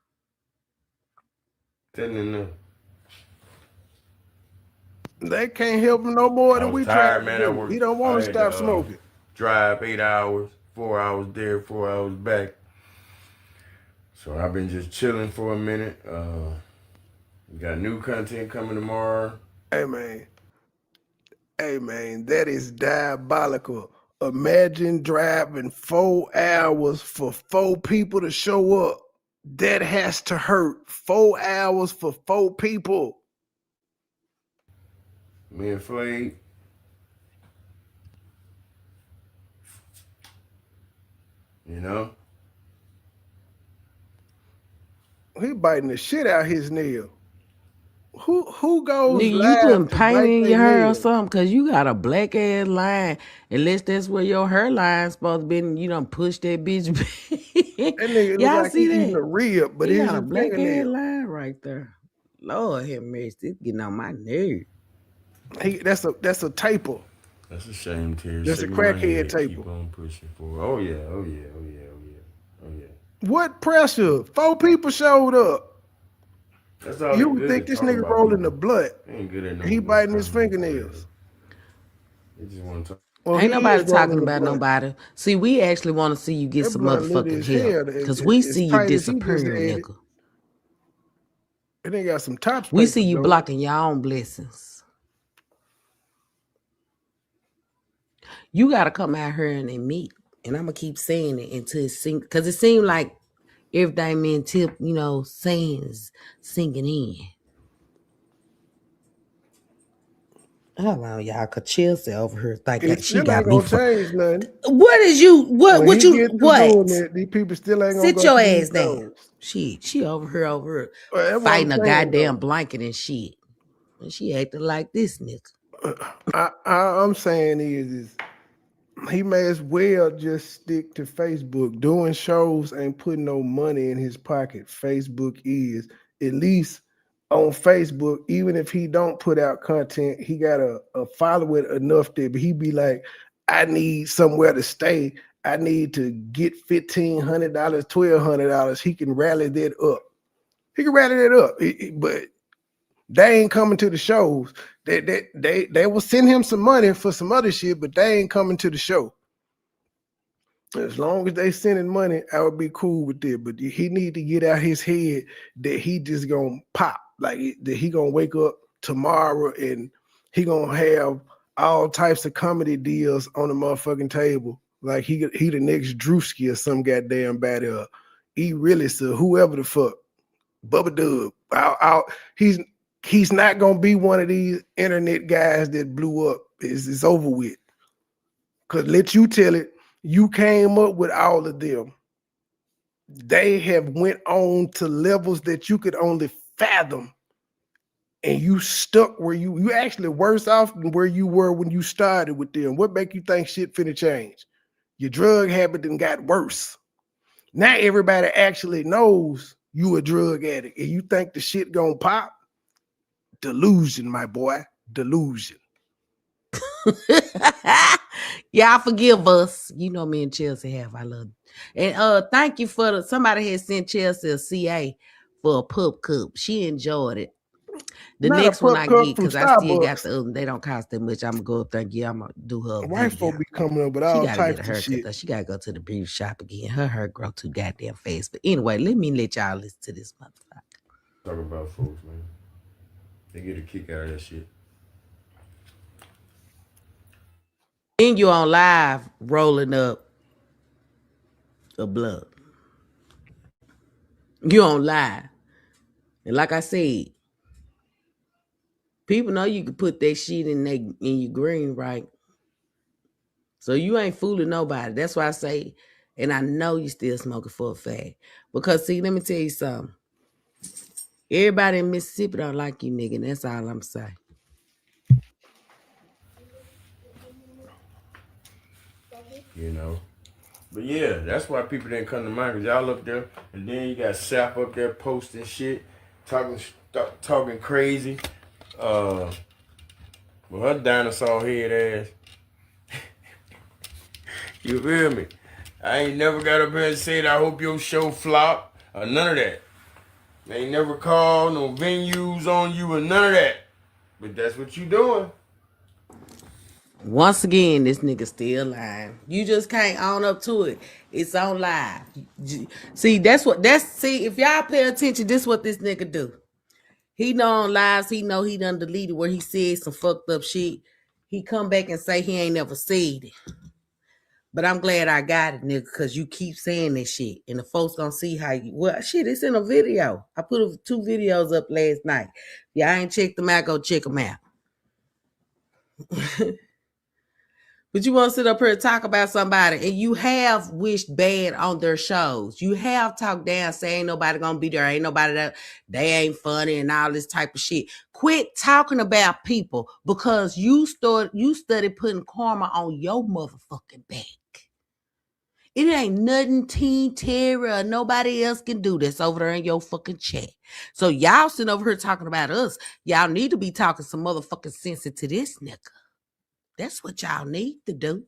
They can't help him no more than we try to do. He don't want to stop smoking. Drive 8 hours, 4 hours there, 4 hours back. So I've been just chilling for a minute. We got new content coming tomorrow. Hey man, that is diabolical. Imagine driving 4 hours for 4 people to show up. That has to hurt. 4 hours for 4 people. Me and Flay. You know? He biting the shit out his nail. Who goes Nigga, live you putting to paint bite in their your hair nail? or something? Because you got a black ass line. Unless that's where your hairline's supposed to be, you done push that bitch back. That nigga look Y'all like see he that? eating a rib, but he it's got a his black ass fingernail. line right there. Lord have mercy. It's getting on my nerve. That's a taper. That's a shame, Tears. That's a crackhead taper. Keep on pushing forward. Oh yeah. What pressure? 4 people showed up. That's all. You would think this nigga rolling the blunt. Ain't good at no. He biting his fingernails. They just want to. Well, Ain't nobody talking the about blunt. nobody. See, we actually want to see you get That some blunt lit motherfucking as hell. help. Because we It's see you tight as he just disappearing, had it. nigga. And they got some tops. We see you blocking your own blessings. You got to come out here and admit. And I'm going to keep saying it until it sinks. Because it seemed like everything me and Tip, saying is sinking in. Hold on, y'all, cause Chelsea over here It thinking she still ain't got me gonna for. change nothing. What is you? When he get through What? doing that, these people still ain't gonna Sit go your to these ass down. shows. She over here Well, that's what I'm fighting a saying, goddamn though. blanket and shit. And she acting like this nigga. I'm saying is he may as well just stick to Facebook. Doing shows ain't putting no money in his pocket. Facebook is, at least on Facebook, even if he don't put out content, he got a following enough that he be like, I need somewhere to stay. I need to get $1,500, $1,200. He can rally that up. But they ain't coming to the shows. They will send him some money for some other shit, but they ain't coming to the show. As long as they sending money, I would be cool with it. But he need to get out his head that he just gonna pop, like that he gonna wake up tomorrow and he gonna have all types of comedy deals on the motherfucking table. Like he the next Drewski or some goddamn body or he really so whoever the fuck. Bubba Dub. He's not gonna be one of these internet guys that blew up. It's over with. Cause let you tell it, you came up with all of them. They have went on to levels that you could only fathom. And you stuck where you actually worse off than where you were when you started with them. What make you think shit finna change? Your drug habit then got worse. Now everybody actually knows you a drug addict and you think the shit gonna pop. Delusion, my boy. Delusion. Y'all forgive us. You know me and Chelsea have I love. And thank you for somebody had sent Chelsea a CA for a pup cup. She enjoyed it. The Not a next one pup I cup get, from because I still got Starbucks. the other, they don't cost that much. I'm gonna go up there and I'm gonna do her a White video. folk be coming up with She all gotta get a types of haircut shit. though. She gotta go to the beauty shop again. Her hair grow too goddamn fast. But anyway, let y'all listen to this motherfucker. Talk about folks, man. They get a kick out of that shit. Then you on live rolling up a blunt. You on live. And like I said, people know you can put that shit in your green, right? So you ain't fooling nobody. That's why I say, and I know you still smoking for a fact. Because see, let me tell you something. Everybody in Mississippi don't like you, nigga. And that's all I'm saying. You know. But yeah, that's why people didn't come to mind, because y'all up there and then you got Sap up there posting shit, talking crazy. With her dinosaur head ass. You feel me? I ain't never got up here and said I hope your show flop or none of that. They ain't never called no venues on you or none of that. But that's what you doing. Once again, this nigga still lying. You just can't own up to it. It's on live. See, if y'all pay attention, this what this nigga do. He know on lives, he know he done deleted where he said some fucked up shit. He come back and say he ain't never said it. But I'm glad I got it, nigga, because you keep saying this shit. And the folks gonna see how you... Well, shit, it's in a video. I put 2 videos up last night. Y'all ain't checked them out, go check them out. But you want to sit up here and talk about somebody, and you have wished bad on their shows. You have talked down, saying ain't nobody gonna be there, ain't nobody that they ain't funny and all this type of shit. Quit talking about people because you studied putting karma on your motherfucking back. It ain't nothing Teen Terry or nobody else can do that's over there in your fucking chat. So y'all sitting over here talking about us. Y'all need to be talking some motherfucking sense to this nigga. That's what y'all need to do.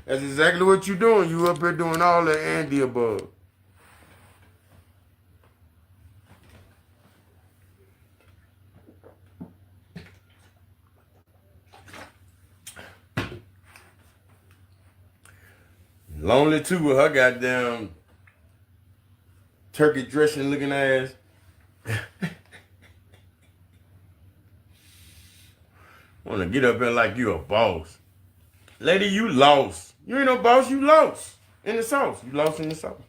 That's exactly what you doing. You up here doing all that and the above. Lonely too with her goddamn turkey dressing looking ass. Wanna get up here like you a boss. Lady, you lost. You ain't no boss, you lost. In the sauce. You lost in the sauce.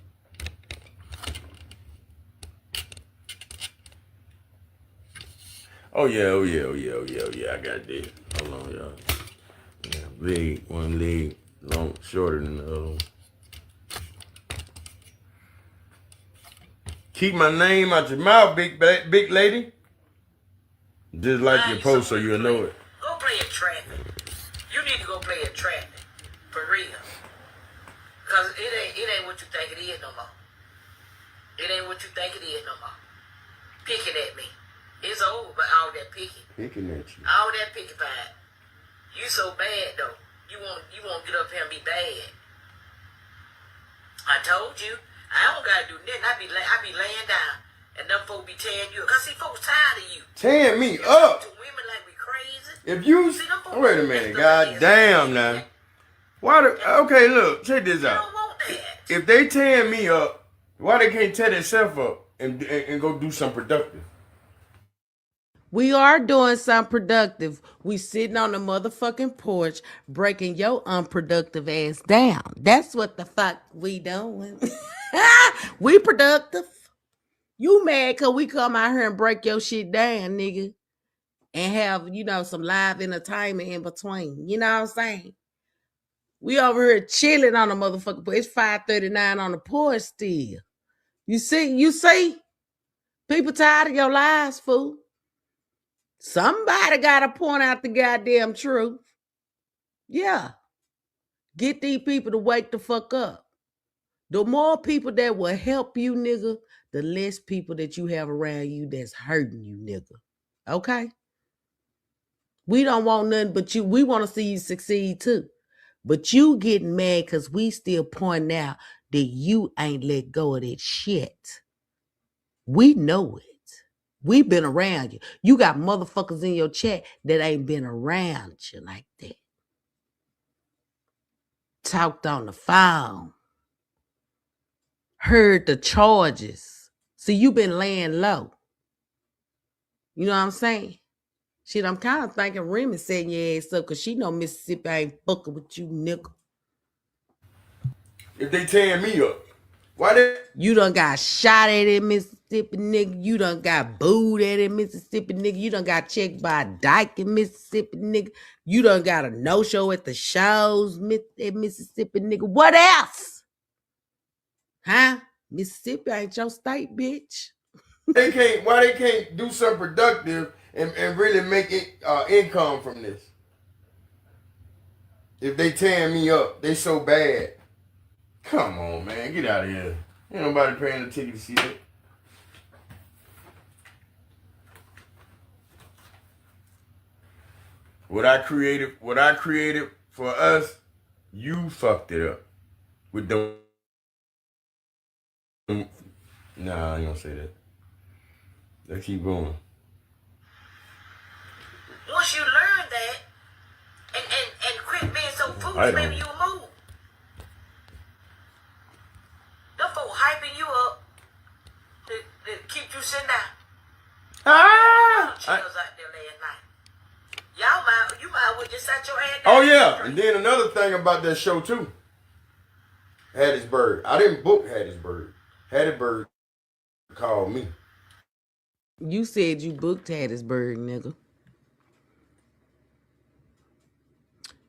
Oh yeah. I got this. Hold on, y'all. Yeah, one leg, long, shorter than the other one. Keep my name out your mouth, big lady. Just like your post so you'll know it. Go play at traffic. You need to go play at traffic. For real. Cause it ain't what you think it is no more. It ain't what you think it is no more. Picking at me. It's over, but all that picking. Picking at you. All that picking fight. You so bad though. You won't get up here and be bad. I told you. I don't gotta do nothing. I be laying down. And them folks be tearing you up. Cause see, folks tired of you. Tearing me up. To women like we crazy. If you see, wait a minute, god damn now. Okay, look, check this out. Don't want that. If they tearing me up, why they can't tear themselves up and go do something productive? We are doing something productive. We sitting on the motherfucking porch breaking your unproductive ass down. That's what the fuck we doing. We productive. You mad cause we come out here and break your shit down, nigga. And have, some live entertainment in between. You know what I'm saying? We over here chilling on the motherfucker, but it's 5:39 on the porch still. You see? People tired of your lies, fool. Somebody gotta point out the goddamn truth. Yeah. Get these people to wake the fuck up. The more people that will help you, nigga, the less people that you have around you that's hurting you, nigga. Okay? We don't want nothing but you. We want to see you succeed too. But you getting mad because we still pointing out that you ain't let go of that shit. We know it. We've been around you. You got motherfuckers in your chat that ain't been around you like that. Talked on the phone. Heard the charges. See, you been laying low. You know what I'm saying? Shit, I'm kind of thinking Remy setting your ass up because she know Mississippi ain't fucking with you, nigga. If they tearing me up, why they? You done got shot at in Mississippi, nigga. You done got booed at in Mississippi, nigga. You done got checked by a dyke in Mississippi, nigga. You done got a no-show at the shows at Mississippi, nigga. What else? Huh? Mississippi ain't your state, bitch. Why they can't do something productive and really make it income from this? If they tearing me up, they so bad. Come on, man, get out of here. Ain't nobody paying attention to see that. What I created for us, you fucked it up with the. Nah, I ain't gonna say that. Let's keep going. Once you learn that and quit being so foolish, maybe you'll move. Them folks hyping you up to keep you sitting down. Chills out there last night. You might well just sat your head down. Oh yeah, and then another thing about that show too. Hattiesburg. I didn't book Hattiesburg. Hattiesburg called me. You said you booked Hattiesburg, nigga.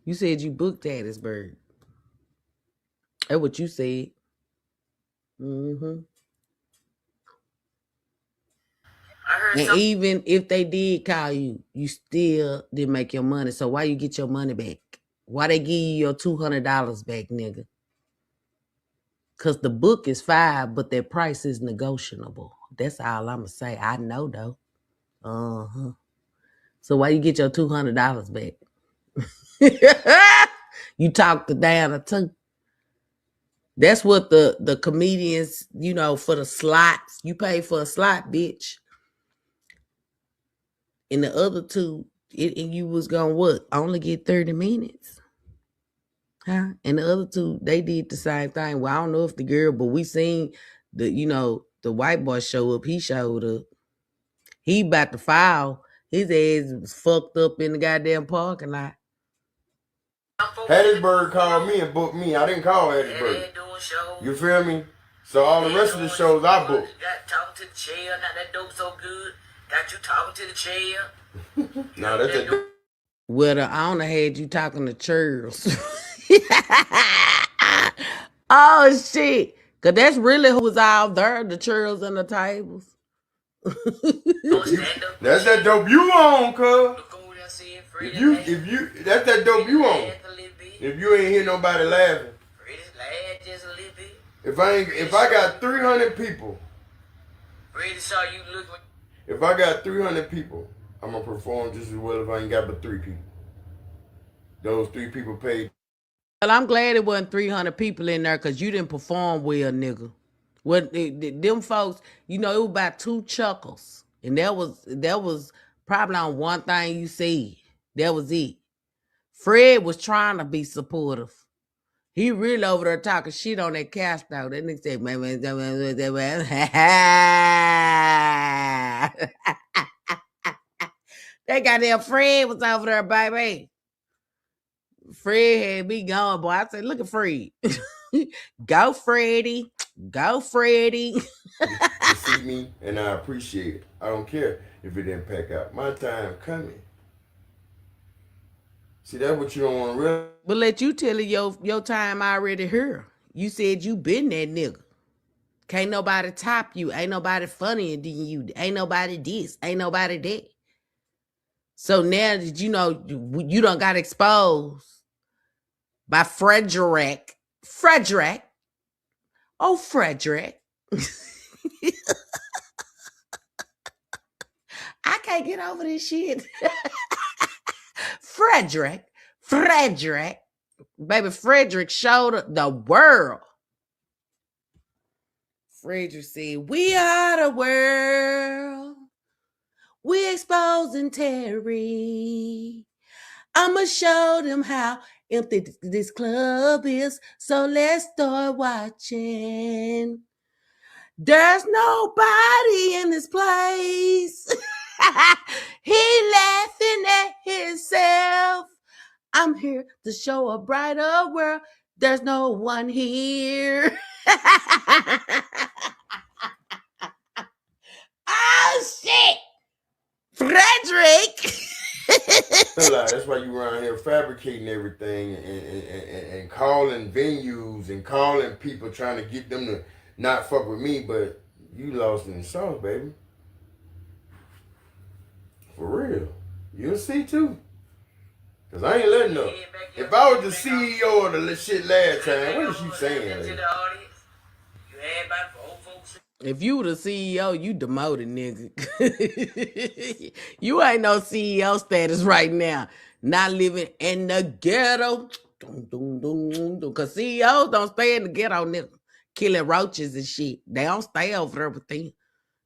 You said you booked Hattiesburg. That's what you said. Mm-hmm. And even if they did call you, you still didn't make your money. So why you get your money back? Why they give you your $200 back, nigga? Because the book is $5, but their price is negotiable. That's all I'm going to say. I know, though. Uh-huh. So why you get your $200 back? You talked it down or two. That's what the comedians, for the slots. You pay for a slot, bitch. And the other two, and you was going to what? Only get 30 minutes. Huh? And the other two, they did the same thing. Well, I don't know if the girl, but we seen the white boy show up. He showed up. He about to file. His ass was fucked up in the goddamn parking lot. Hattiesburg called me and booked me. I didn't call Hattiesburg. You feel me? So all the rest of the shows I booked. Got talking to the chair. Now that dope so good. Got you talking to the chair. No, that's a. Well, the owner had you talking to Charles. Oh shit! Cause that's really who was out there, the churls and the tables. That's that dope you on, cuz. If you, that's that dope you on. If you ain't hear nobody laughing. If I got 300 people. If I got 300 people, I'm gonna perform just as well if I ain't got but 3 people. Those 3 people paid. Well, I'm glad it wasn't 300 people in there because you didn't perform well, nigga. What them folks, you know, it was about 2 chuckles, and that was probably on one thing you said. That was it. Fred was trying to be supportive. He really over there talking shit on that couch though. That nigga said, man. That goddamn Fred was over there, baby. Fred had me going, boy. I said, look at Fred. Go, Freddie. Go, Freddie. You see me, and I appreciate it. I don't care if it didn't pack out. My time coming. See, that's what you don't want to realize. But let you tell it your time already here. You said you been that nigga. Can't nobody top you. Ain't nobody funnier than you. Ain't nobody this. Ain't nobody that. So now that you know you done got exposed by Frederick. Frederick. Oh, Frederick. I can't get over this shit. Frederick. Baby, Frederick showed the world. Frederick said, we are the world. We exposing Terry. I'ma show them how empty this club is. So let's start watching. There's nobody in this place. He laughing at himself. I'm here to show a brighter world. There's no one here. Oh, shit. Frederick. That's why you around here fabricating everything and calling venues and calling people trying to get them to not fuck with me, but you lost in the sauce, baby. For real. You'll see too. Cause I ain't letting up. If I was the CEO of the shit last time, what is you saying, lady? If you were the CEO, you demoted, nigga. You ain't no CEO status right now. Not living in the ghetto. Because CEOs don't stay in the ghetto, nigga. Killing roaches and shit. They don't stay over there with them.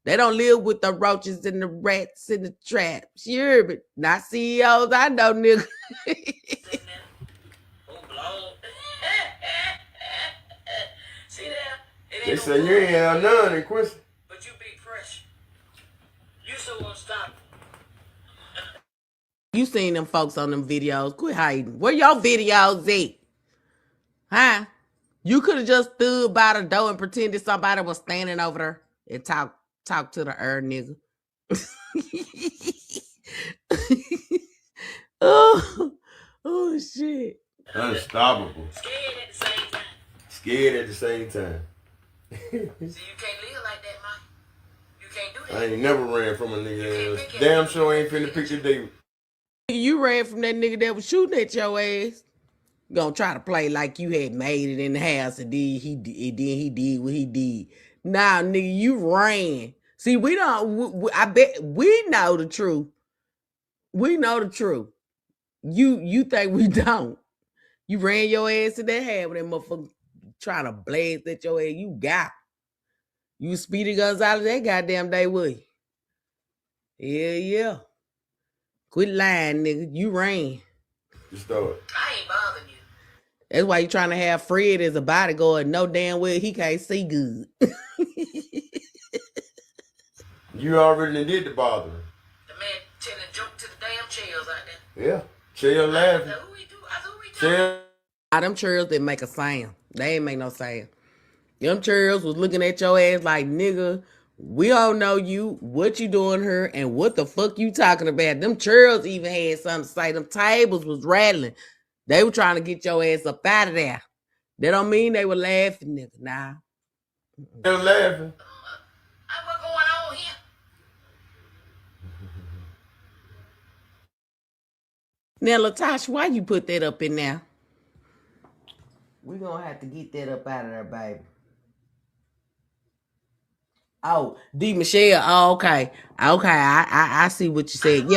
They don't live with the roaches and the rats and the traps. Sure, but not CEOs I know, nigga. They say you ain't have none in Quincy. But you be fresh. You so unstoppable. You seen them folks on them videos. Quit hiding. Where your videos at? Huh? You could have just stood by the door and pretended somebody was standing over there and talk to the nigga. Oh shit. Unstoppable. Scared at the same time. See, you can't live like that, man. You can't do that. I ain't never ran from a nigga ass. Damn sure ain't finna pick the day. You ran from that nigga that was shooting at your ass. Gonna try to play like you had made it in the house and then he did what he did. Nah, nigga, you ran. See, we don't. I bet we know the truth. We know the truth. You think we don't? You ran your ass in that house with that motherfucker trying to blast at your ass. You got. You Speedy Gonzalez that goddamn day, would you? Yeah. Quit lying, nigga. You ran. You start. I ain't bothering you. That's why you trying to have Fred as a bodyguard. No damn well he can't see good. You already did the bothering. The man telling a joke to the damn chairs out there. Yeah. Chair laughing. Who we do? Chair. Them chairs didn't make a sound. They ain't make no sound. Them chairs was looking at your ass like, nigga, We don't know you, what you doing here, and what the fuck you talking about. Them churls even had something to say. Them tables was rattling. They were trying to get your ass up out of there. That don't mean they were laughing, nigga. Nah. They were laughing. What's going on here? Now, Latasha, why you put that up in there? We gonna have to get that up out of there, baby. Oh, D. Michelle. Oh, okay. Okay, I see what you said.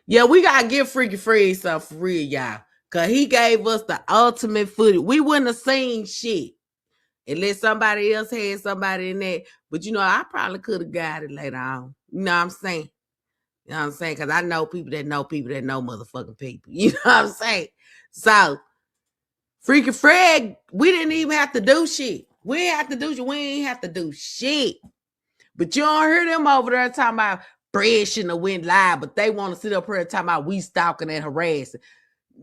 Yeah, we gotta give Freaky Fred something for real, y'all. Cause he gave us the ultimate footage. We wouldn't have seen shit unless somebody else had somebody in there. But I probably could have got it later on. You know what I'm saying? You know what I'm saying? Because I know people that know motherfucking people. You know what I'm saying? So, Freaky Fred, we didn't even have to do shit. We ain't have to do shit. We ain't have to do shit. But you don't hear them over there talking about Fred shouldn't have went live, but they want to sit up here and talk about we stalking and harassing.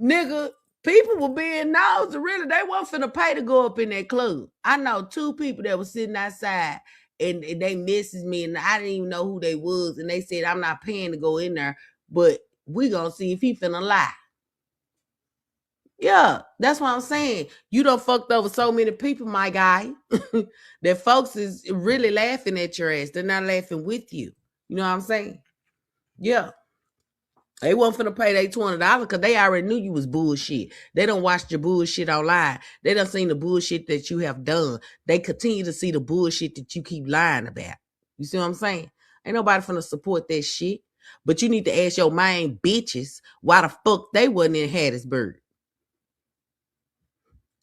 Nigga, people were being nosy, really. They wasn't finna pay to go up in that club. I know 2 people that were sitting outside and they messaged me and I didn't even know who they was. And they said, I'm not paying to go in there, but we gonna see if he finna lie. Yeah, that's what I'm saying. You done fucked over so many people, my guy, that folks is really laughing at your ass. They're not laughing with you. You know what I'm saying? Yeah. They wasn't finna pay their $20 because they already knew you was bullshit. They done watched your bullshit online. They done seen the bullshit that you have done. They continue to see the bullshit that you keep lying about. You see what I'm saying? Ain't nobody finna support that shit. But you need to ask your main bitches why the fuck they wasn't in Hattiesburg.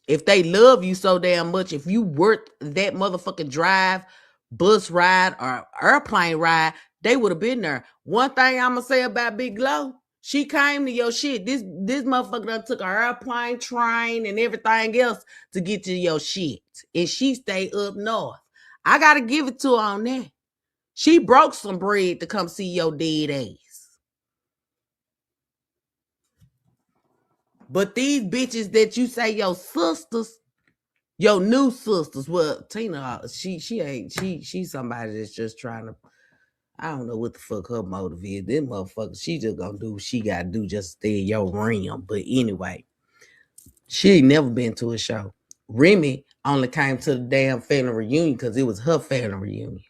If they love you so damn much, if you worth that motherfucking drive, bus ride, or airplane ride, they would have been there. One thing I'm gonna say about Big Glow, she came to your shit. This motherfucker done took her airplane, train, and everything else to get to your shit. And she stayed up north. I gotta give it to her on that. She broke some bread to come see your dead ass. But these bitches that you say your sisters, your new sisters, well, Tina, she's somebody that's just trying to, I don't know what the fuck her motive is. This motherfucker, she just gonna do what she gotta do just to stay in your realm. But anyway, she ain't never been to a show. Remy only came to the damn family reunion because it was her family reunion.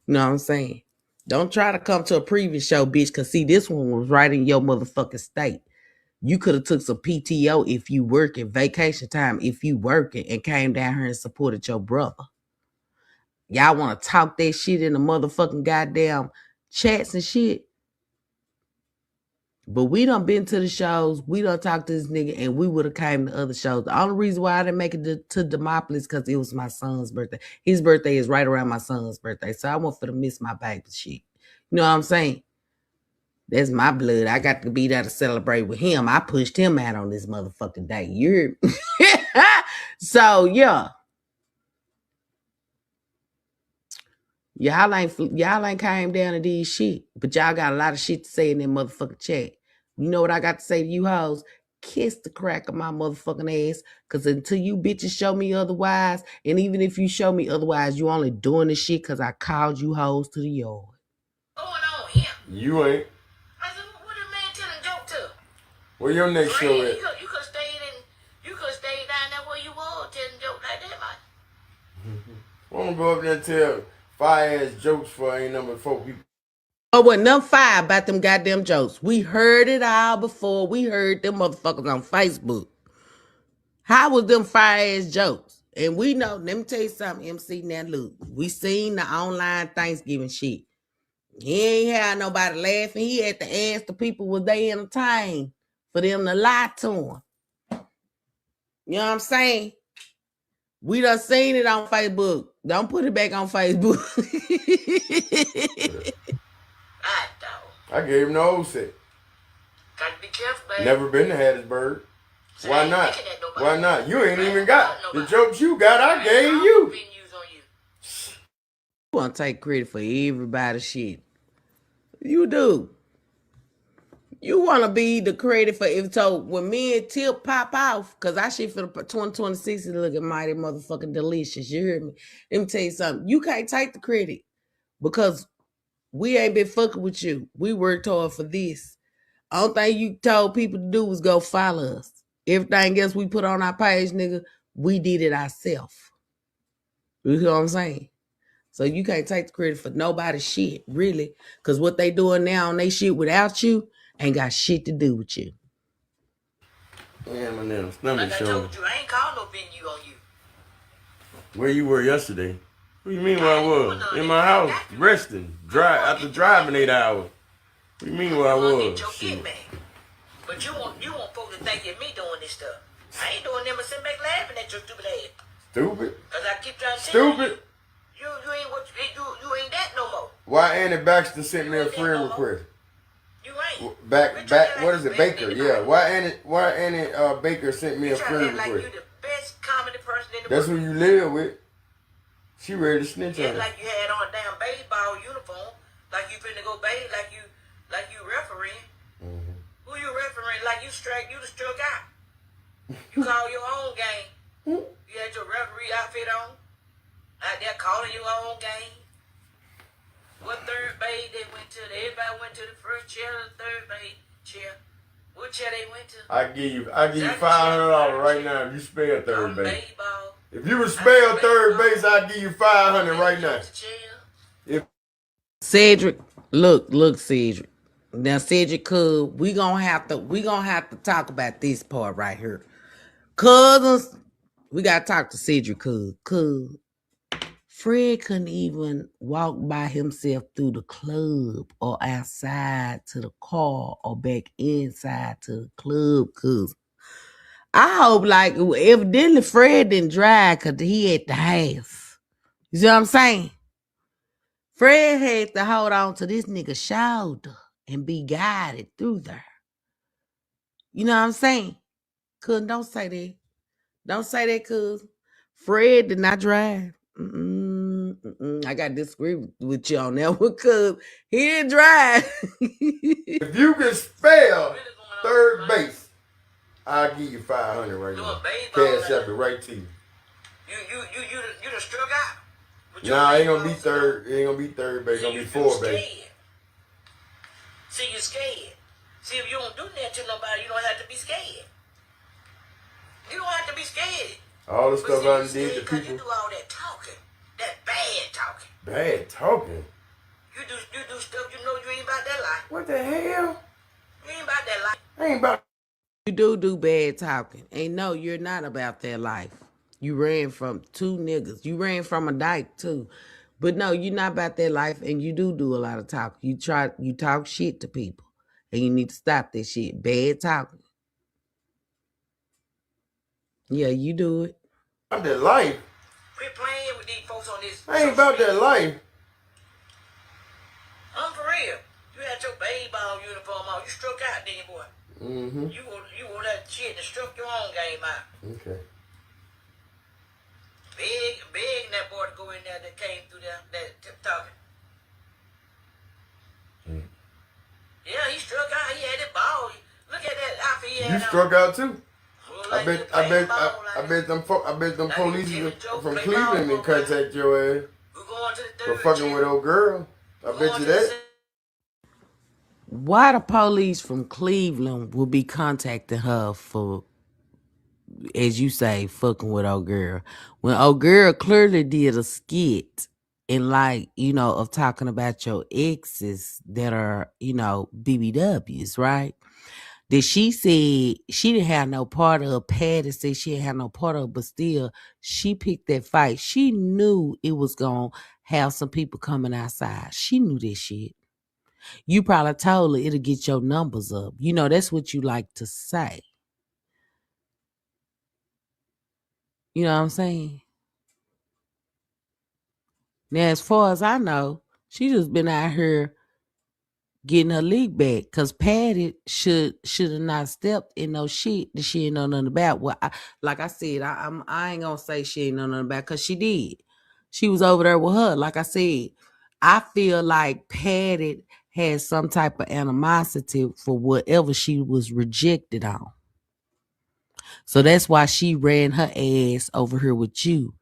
You know what I'm saying? Don't try to come to a previous show, bitch, because see, this one was right in your motherfucking state. You could have took some PTO if you working, vacation time if you working, and came down here and supported your brother. Y'all want to talk that shit in the motherfucking goddamn chats and shit. But we done been to the shows. We done talked to this nigga, and we would have came to other shows. The only reason why I didn't make it to Demopolis because it was my son's birthday. His birthday is right around my son's birthday, so I want for to miss my baby shit. You know what I'm saying? That's my blood. I got to be there to celebrate with him. I pushed him out on this motherfucking day. You heard me? So, yeah. Y'all ain't came down to these shit. But y'all got a lot of shit to say in that motherfucking chat. You know what I got to say to you hoes? Kiss the crack of my motherfucking ass. Because until you bitches show me otherwise, and even if you show me otherwise, you only doing this shit because I called you hoes to the yard. Going on here? You ain't. I said, what a man telling joke to? Where your next show at? You could stay down there where you were telling joke like that, man. I want to go up there and tell fire-ass jokes for ain't number 4 people. Oh, well, none fire about them goddamn jokes. We heard it all before. We heard them motherfuckers on Facebook. How was them fire-ass jokes? And we know, let me tell you something, MC, now look. We seen the online Thanksgiving shit. He ain't had nobody laughing. He had to ask the people, was they entertained for them to lie to him? You know what I'm saying? We done seen it on Facebook. Don't put it back on Facebook. I gave him the old set. Gotta be careful, baby. Never been to Hattiesburg. Why not? Why not? You ain't even got the jokes you got. I gave you. You want to take credit for everybody's shit. You do. You want to be the credit for it. So when me and Tip pop off, because I shit for the 2026 is looking mighty motherfucking delicious. You hear me? Let me tell you something. You can't take the credit. because we ain't been fucking with you. We worked hard for this. Only thing you told people to do was go follow us. Everything else we put on our page, nigga, we did it ourselves. You know what I'm saying? So you can't take the credit for nobody's shit, really. Because what they doing now on they shit without you ain't got shit to do with you. Man, my damn stomach like showing. I told you, I ain't called no venue on you. Where you were yesterday? What do you mean where I was? In my house, resting, after driving 8 hours. What do you mean where I was? Shit. But you want folks to think it's me doing this stuff. I ain't doing them but sitting back laughing at your stupid ass. Stupid? Cause I keep trying to tell you. Stupid? You ain't that no more. Why Annie Baxter sent me a friend request? You ain't. Back, what is it, Baker? Yeah. Why Annie Baker sent me a friend request? Like you the best comedy person in the That's world. who you live with. She ready to snitch on Yeah, you. like you had on a damn baseball uniform, like you finna go bathe, like you refereeing. Mm-hmm. Who you refereeing? Like you the struck out. You call your own game. You had your referee outfit on, out there calling your own game. What third base they went to? Everybody went to the first chair or the third base chair. What chair they went to? I give you $500 right now if you spell third base. Baseball. If you would spell third base, I'll give you $500 right now. If Cedric, look, Cedric. Now, Cedric, could we gonna have to talk about this part right here. Cousins, we gotta talk to Cedric, cause Fred couldn't even walk by himself through the club or outside to the car or back inside to the club, cause I hope, like, evidently Fred didn't drive because he at the house. You see what I'm saying? Fred had to hold on to this nigga's shoulder and be guided through there. You know what I'm saying? Cuz, don't say that. Don't say that, cuz. Fred did not drive. I got to disagree with you on that one, cuz he didn't drive. if you can spell third base, I'll give you $500 right now. Cash up it right to you. You done struck out. Nah, it ain't gonna be third. It ain't gonna be third base. It's gonna be fourth base. See, you're scared. See, if you don't do that to nobody, you don't have to be scared. You don't have to be scared. All the stuff I done did to people. You do all that talking, that bad talking. Bad talking. You do stuff you know you ain't about that life. What the hell? You ain't about that life. I ain't about. You do bad talking. And no, you're not about that life. You ran from two niggas. You ran from a dyke too. But no, you're not about that life, and you do a lot of talk. You talk shit to people. And you need to stop that shit. Bad talking. Yeah, you do it. I'm that life. Quit playing with these folks on this. I ain't about that life. I'm for real. You had your baseball uniform on. You struck out then, boy. Mm-hmm. You wore that shit and struck your own game out. Okay. Big that boy to go in there that came through that tip talking. Mm. Yeah, he struck out. He had it ball. Look at that outfit he had. You struck out too. I bet them police from Cleveland didn't contact your ass for fucking with old girl. I bet you that. Why the police from Cleveland will be contacting her for, as you say, fucking with old girl, when old girl clearly did a skit and of talking about your exes that are, BBWs, right? That she said she didn't have no part of. Patty said she didn't have no part of, but still, she picked that fight. She knew it was going to have some people coming outside. She knew this shit. You probably told her it'll get your numbers up. That's what you like to say. You know what I'm saying? Now, as far as I know, she just been out here getting her league back, because Patty should have not stepped in no shit that she ain't know nothing about. Well, like I said, I ain't gonna say she ain't know nothing about, because she did. She was over there with her. Like I said, I feel like Patty had some type of animosity for whatever she was rejected on. So that's why she ran her ass over here with you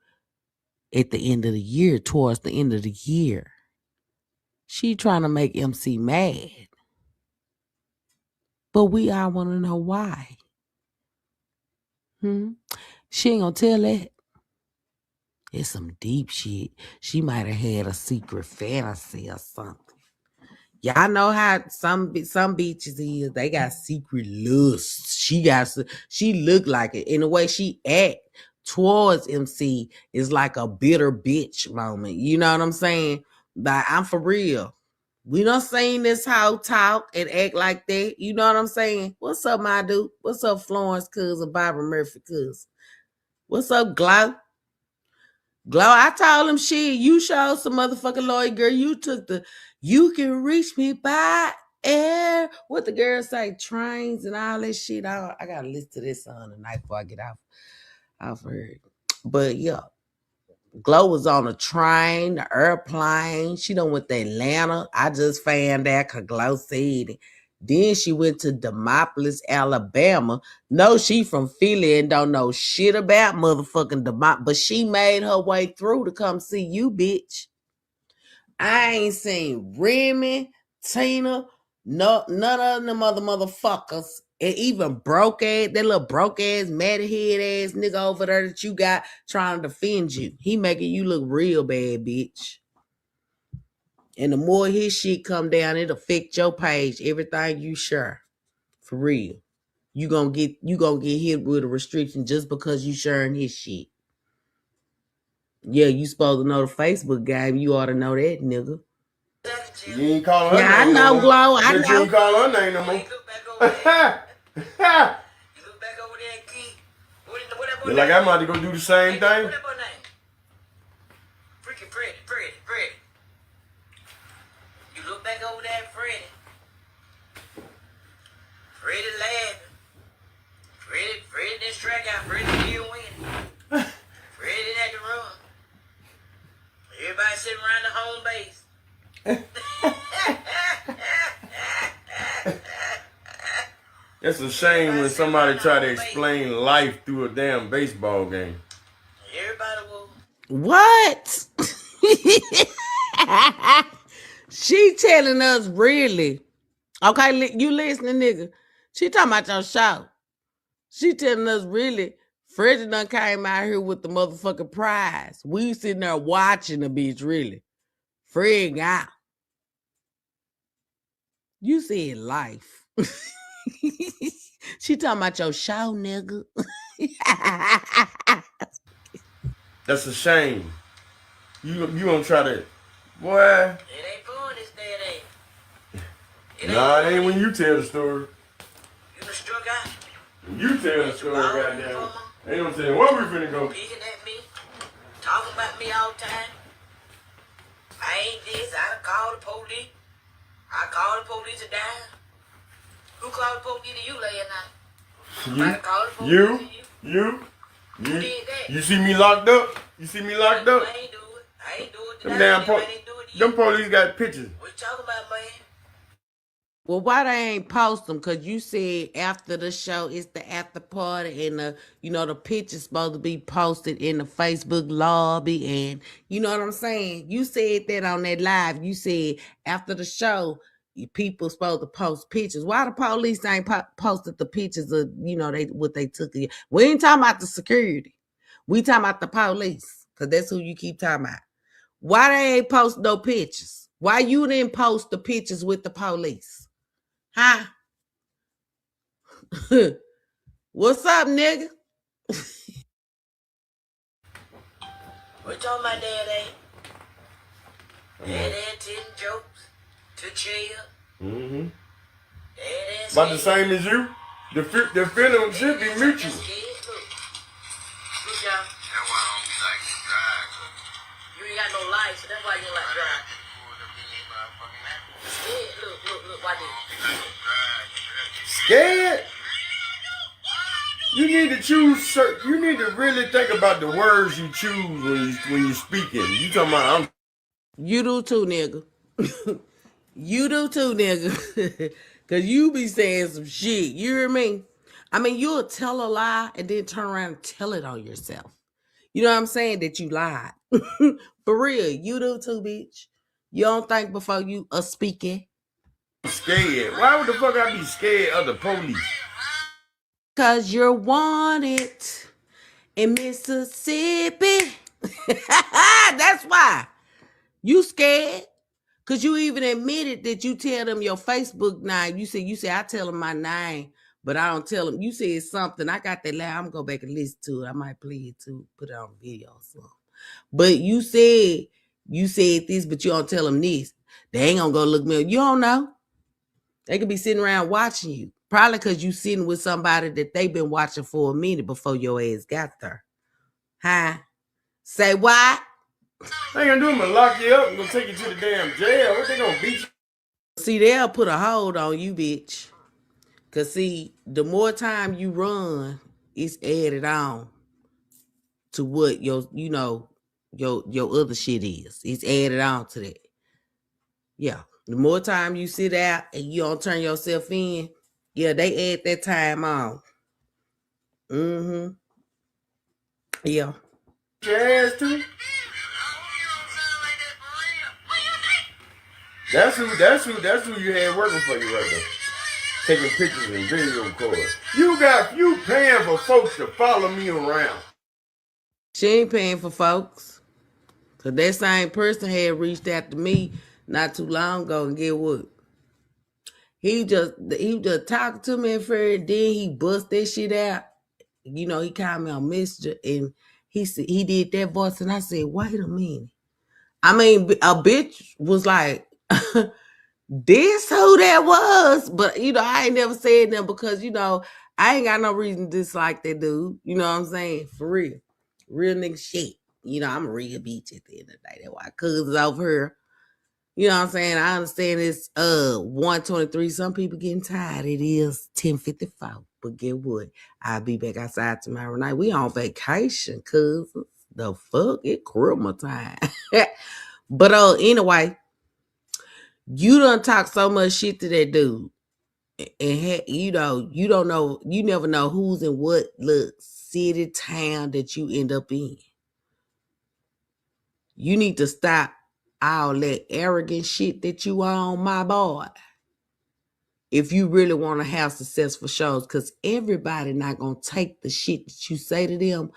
at the end of the year, towards the end of the year. She trying to make MC mad. But we all want to know why. She ain't gonna tell that. It's some deep shit. She might have had a secret fantasy or something. Y'all know how some bitches is. They got secret lusts. She look like it. In the way she act towards MC is like a bitter bitch moment. You know what I'm saying? Like, I'm for real. We done seen this hoe talk and act like that. You know what I'm saying? What's up, my dude? What's up, Florence cuz or Barbara Murphy cuz? What's up, Glow? Glow, I told him, shit, you showed some motherfucking lawyer, girl. You took you can reach me by air. What the girl say, trains and all that shit. I gotta listen to this song tonight before I get off her. But yeah, Glow was on a train, the airplane. She done went to Atlanta. I just found out because Glow said it. Then she went to Demopolis, Alabama. No, she from Philly and don't know shit about motherfucking Demopolis. But she made her way through to come see you, bitch. I ain't seen Remy, Tina, none of them other motherfuckers. And even that little broke ass, mad head ass nigga over there that you got trying to defend you. He making you look real bad, bitch. And the more his shit come down, it affect your page, everything you share. For real. You gonna get hit with a restriction just because you sharing his shit. Yeah, you supposed to know the Facebook game. You ought to know that, nigga. You ain't calling her name. Yeah, I know, no more. Glow. I know. You ain't calling her name no more. You look back over there, Key. You're like, I'm about to go do the same thing. Freaking Freddie. You look back over there, Freddie. Freddie laughing. Freddie didn't strike out. Freddie still winning. Freddie didn't have to run. Everybody sitting around the home base. It's a shame when somebody try to explain life through a damn baseball game. Everybody will. What? She telling us really. Okay, you listening, nigga. She talking about your show. She telling us really. Freddie done came out here with the motherfucking prize. We sitting there watching the bitch, really. Fred out. You said life. She talking about your show, nigga. That's a shame. You gonna try to, boy. It ain't fun this day and age. Nah, it ain't when you tell the story. You done struck out. When you tell the story, goddamn. Ain't no saying where we finna go. Picking at me, talking about me all the time. I ain't this. I done called the police. I called the police to die. Who called the police to you last night? You see me locked up? You see me locked up? I ain't do it. I ain't do it. Them police got pictures. What you talking about, man? Well, why they ain't post them? Because you said after the show, it's the after party, and the picture's supposed to be posted in the Facebook lobby, and you know what I'm saying? You said that on that live. You said after the show, people supposed to post pictures. Why the police ain't posted the pictures of, what they took? We ain't talking about the security. We talking about the police, because that's who you keep talking about. Why they ain't post no pictures? Why you didn't post the pictures with the police? Huh? What's up, nigga? What you talking about, Daddy? Daddy telling jokes to chill. Mm-hmm. About the same as you. The feeling should be mutual. Look, y'all. That's why I don't like to drive. You ain't got no lights, so that's why you don't like drive. Scared? Look, why did scared? You need to choose. You need to really think about the words you choose when you speaking. You talking about? You do too, nigga. You do too, nigga. Cause you be saying some shit. You hear me? I mean, you'll tell a lie and then turn around and tell it on yourself. You know what I'm saying? That you lied. For real. You do too, bitch. You don't think before you speaking? Scared. Why would the fuck I be scared of the police? Because you're wanted in Mississippi. That's why. You scared. Because you even admitted that you tell them your Facebook name. You say, I tell them my name, but I don't tell them. You said something. I got that loud. I'm going to go back and listen to it. I might play it too, put it on video or something. But you said this, but you don't tell them this. They ain't going to go look me up. You don't know. They could be sitting around watching you. Probably because you sitting with somebody that they've been watching for a minute before your ass got there. Huh? Say what? They ain't gonna do them to lock you up and gonna take you to the damn jail. What they gonna beat you? See, they'll put a hold on you, bitch. Cause see, the more time you run, it's added on to what your other shit is. It's added on to that. Yeah. The more time you sit out and you don't turn yourself in, yeah, they add that time on. Mm-hmm. Yeah. Your ass too. That's who you had working for you right there. Taking pictures and video recording. You paying for folks to follow me around. She ain't paying for folks. Cause that same person had reached out to me not too long ago, and get what? He just talking to me at first, then he bust that shit out. You know, he called me on Messenger, and he said he did that voice, and I said, wait a minute. I mean, a bitch was like, this who that was, but I ain't never said that because I ain't got no reason to dislike that dude. You know what I'm saying? For real nigga shit. I'm a real bitch at the end of the day. That's why cousins over here. You know what I'm saying? I understand it's 1:23. Some people getting tired. It is 10:54. But get what? I'll be back outside tomorrow night. We on vacation, cousins. The fuck? It Christmas time. But anyway, you done talk so much shit to that dude. And you don't know, you never know who's in what city, town that you end up in. You need to stop all that arrogant shit that you on, my boy. If you really want to have successful shows, because everybody not going to take the shit that you say to them,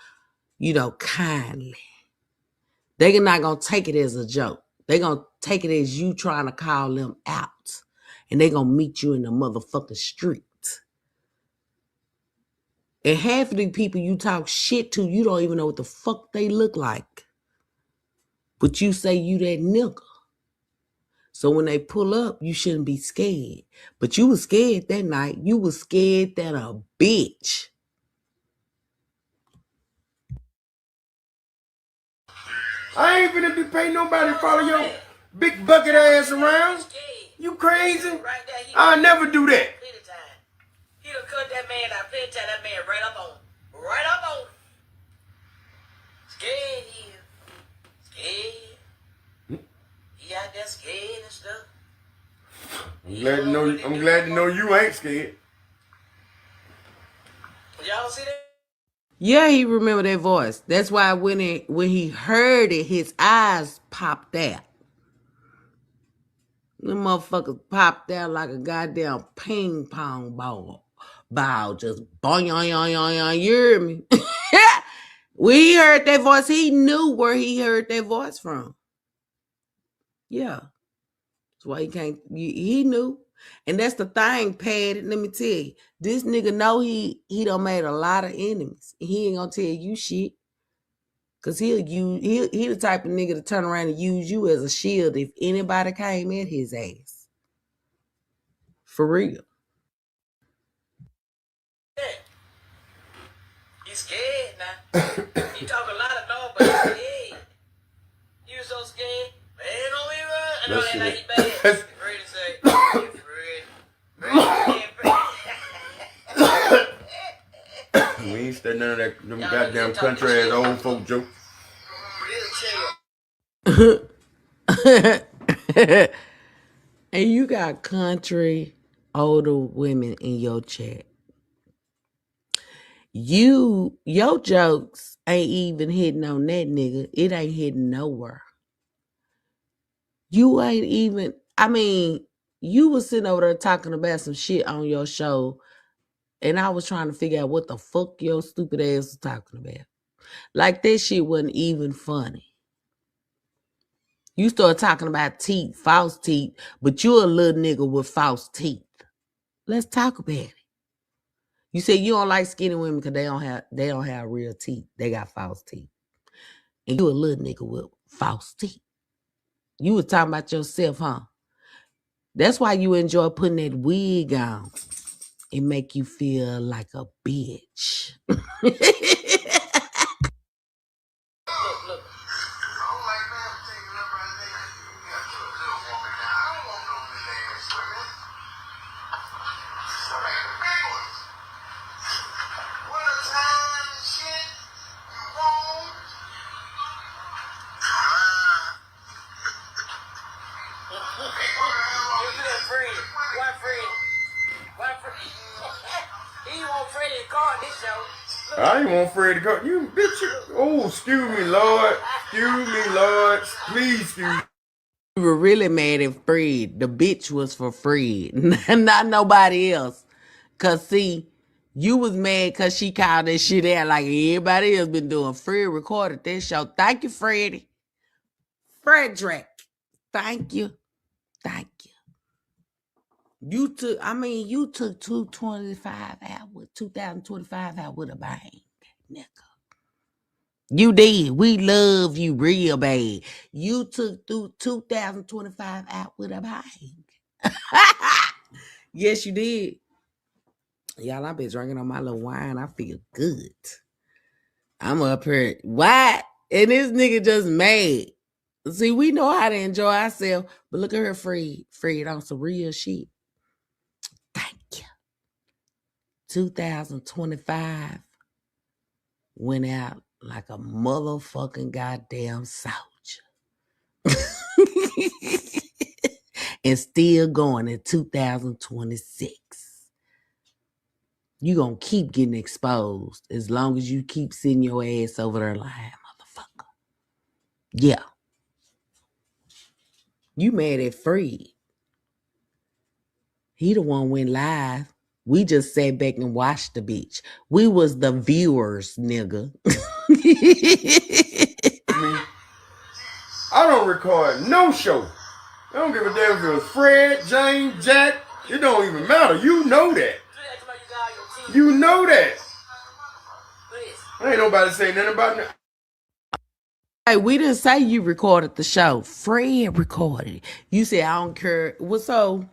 kindly. They're not going to take it as a joke. They're going to take it as you trying to call them out. And they're going to meet you in the motherfucking street. And half of the people you talk shit to, you don't even know what the fuck they look like. But you say you that nigga. So when they pull up, you shouldn't be scared. But you was scared that night. You was scared that a bitch. I ain't finna be paying nobody to follow your big bucket ass around. You crazy? I'll never do that. He done cut that man out, plenty time, that man right up on him. Right up on him. Scared he is. Scared. He out there scared and stuff. I'm glad to know you ain't scared. Y'all see that? Yeah, he remember that voice. That's why when he heard it, his eyes popped out. The motherfuckers popped out like a goddamn ping pong ball. Just boing, you hear me? When he heard that voice, he knew where he heard that voice from. Yeah. That's why he knew. And that's the thing, Patty. Let me tell you. This nigga know he done made a lot of enemies. He ain't gonna tell you shit. Cause he the type of nigga to turn around and use you as a shield if anybody came at his ass. For real. He's scared now. He talk a lot of noise, but he's scared. You so scared? Man, don't be run. I know that like he bad. Ready to say, We ain't studying none of that them goddamn country ass old folk joke. And you got country older women in your chat. Your jokes ain't even hitting on that nigga. It ain't hitting nowhere. You ain't even, I mean, you was sitting over there talking about some shit on your show, and I was trying to figure out what the fuck your stupid ass was talking about. Like, that shit wasn't even funny. You start talking about teeth, false teeth, but you a little nigga with false teeth. Let's talk about it. You say you don't like skinny women because they don't have real teeth. They got false teeth. And you a little nigga with false teeth. You was talking about yourself, huh? That's why you enjoy putting that wig on. It make you feel like a bitch. Look. I ain't want Fred to call you, bitch. Oh, excuse me, Lord. Excuse me, Lord. Please, excuse me. You were really mad at Fred. The bitch was for Fred, not nobody else. Cause see, you was mad cause she called that shit out like everybody else been doing. Fred recorded that show. Thank you, Freddie. Frederick. Thank you. Thank you. You took 225 out with 2025 out with a bang, nigga. You did. We love you real bad. You took through 2025 out with a bang. Yes, you did. Y'all, I've been drinking on my little wine. I feel good. I'm up here. What? And this nigga just mad. See, we know how to enjoy ourselves, but look at her, Fred. Fred on some real shit. Thank you. 2025 went out like a motherfucking goddamn soldier. And still going in 2026. You gonna keep getting exposed as long as you keep sitting your ass over there lying, motherfucker. Yeah. You mad at Fred. He the one went live. We just sat back and watched the bitch. We was the viewers, nigga. I don't record no show. I don't give a damn if it was Fred, James, Jack. It don't even matter. You know that. You know that. Ain't nobody saying nothing about that. Hey, we didn't say you recorded the show. Fred recorded it. You said, I don't care. Well, so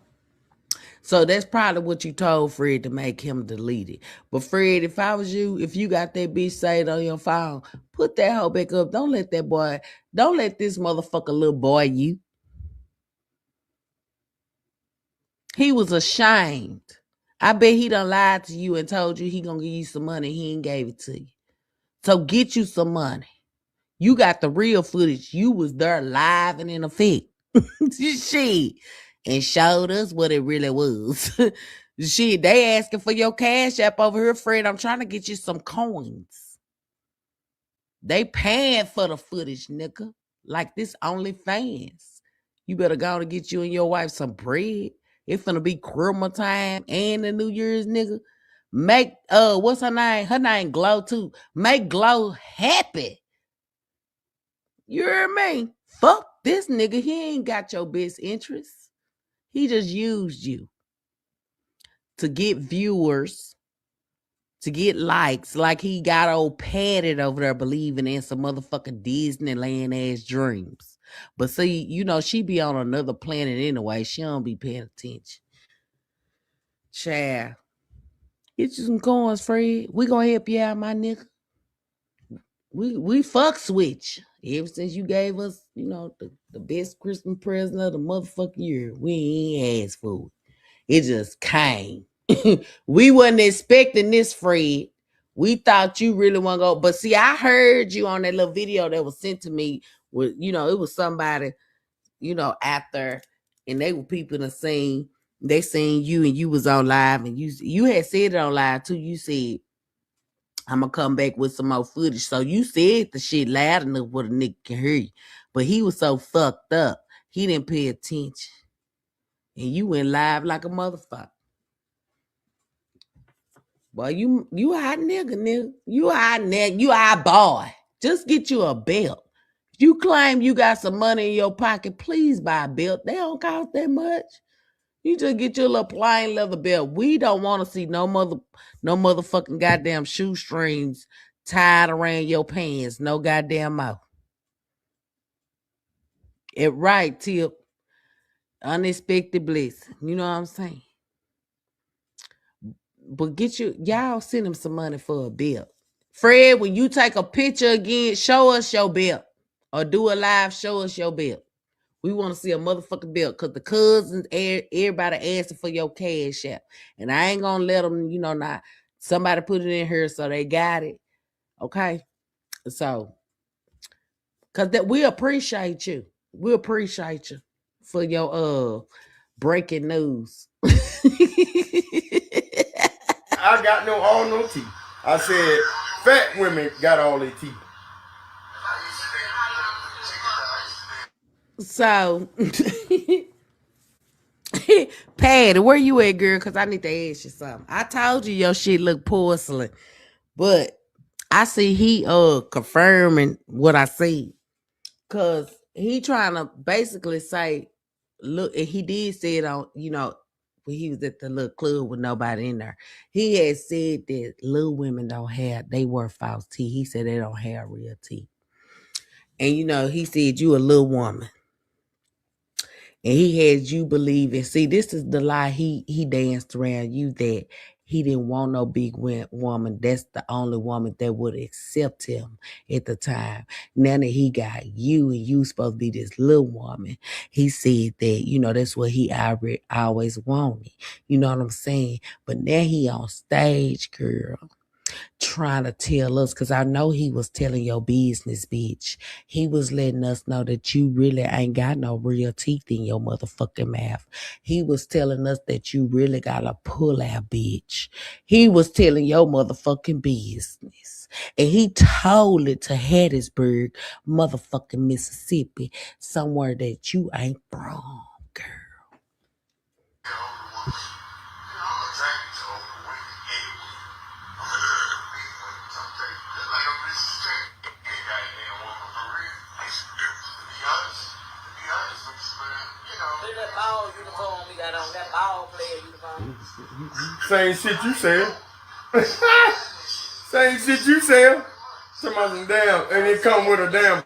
that's probably what you told Fred to make him delete it. But Fred, if I was you, if you got that bitch saved on your phone, put that hoe back up. Don't let this motherfucker little boy you. He was ashamed. I bet he done lied to you and told you he gonna give you some money. He ain't gave it to you. So get you some money. You got the real footage. You was there live and in effect. Shit. And showed us what it really was. Shit, they asking for your cash app over here, Fred. I'm trying to get you some coins. They paying for the footage, nigga. Like this OnlyFans. You better go and get you and your wife some bread. It's finna be Christmas time and the New Year's, nigga. Make what's her name? Her name Glow too. Make Glow happy. You hear me? Fuck this nigga. He ain't got your best interests. He just used you to get viewers, to get likes, like he got old padded over there believing in some motherfucking Disneyland ass dreams. But see, you know, she be on another planet anyway. She don't be paying attention. Child. Get you some coins, Fred. We gonna help you out, my nigga. We fuck switch. Ever since you gave us, you know, the best Christmas present of the motherfucking year, we ain't asked for it. It just came. We wasn't expecting this, Fred. We thought you really want to go. But see, I heard you on that little video that was sent to me with, you know, it was somebody, you know, after, and they were people in the scene. They seen you and you was on live, and you had said it on live too. You said, I'm gonna come back with some more footage. So you said the shit loud enough where the nigga can hear you. But he was so fucked up. He didn't pay attention. And you went live like a motherfucker. Boy, you a hot nigga. You a hot nigga. You a hot boy. Just get you a belt. If you claim you got some money in your pocket, please buy a belt. They don't cost that much. You just get your little plain leather belt. We don't want to see no motherfucking goddamn shoestrings tied around your pants. No goddamn mouth. It right, Tip. Unexpected blessing. You know what I'm saying? But y'all send him some money for a belt. Fred, when you take a picture again, show us your belt. Or do a live, show us your belt. We want to see a motherfucking belt because the cousins, everybody asking for your cash app. And I ain't going to let them, not somebody put it in here so they got it. Okay? So, because we appreciate you. We appreciate you for your breaking news. I got no teeth. I said fat women got all their teeth. So, Patty, where you at, girl? Because I need to ask you something. I told you your shit look porcelain, but I see he confirming what I see. Because he trying to basically say, look, and he did say it on, when he was at the little club with nobody in there. He had said that little women they wear false teeth. He said they don't have real teeth. And, he said you a little woman. And he had you believing. See, this is the lie he danced around you, that he didn't want no big woman. That's the only woman that would accept him at the time. Now that he got you and you supposed to be this little woman, he said that, that's what he always wanted. You know what I'm saying? But now he on stage, girl, trying to tell us, because I know he was telling your business, bitch. He was letting us know that you really ain't got no real teeth in your motherfucking mouth. He was telling us that you really got a pull out, bitch. He was telling your motherfucking business. And he told it to Hattiesburg, motherfucking Mississippi, somewhere that you ain't from, girl. Same shit you said. Same shit you said. Somebody damn, and it come with a damn.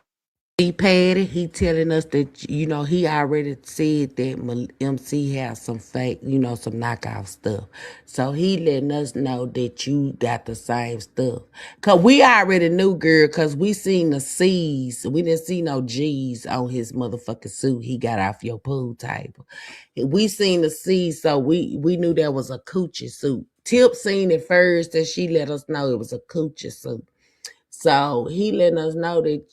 Patty, he telling us that, he already said that MC has some fake, some knockout stuff. So he letting us know that you got the same stuff. Because we already knew, girl, because we seen the C's. We didn't see no G's on his motherfucking suit he got off your pool table. We seen the C's, so we knew that was a coochie suit. Tip seen it first, and she let us know it was a coochie suit. So he letting us know that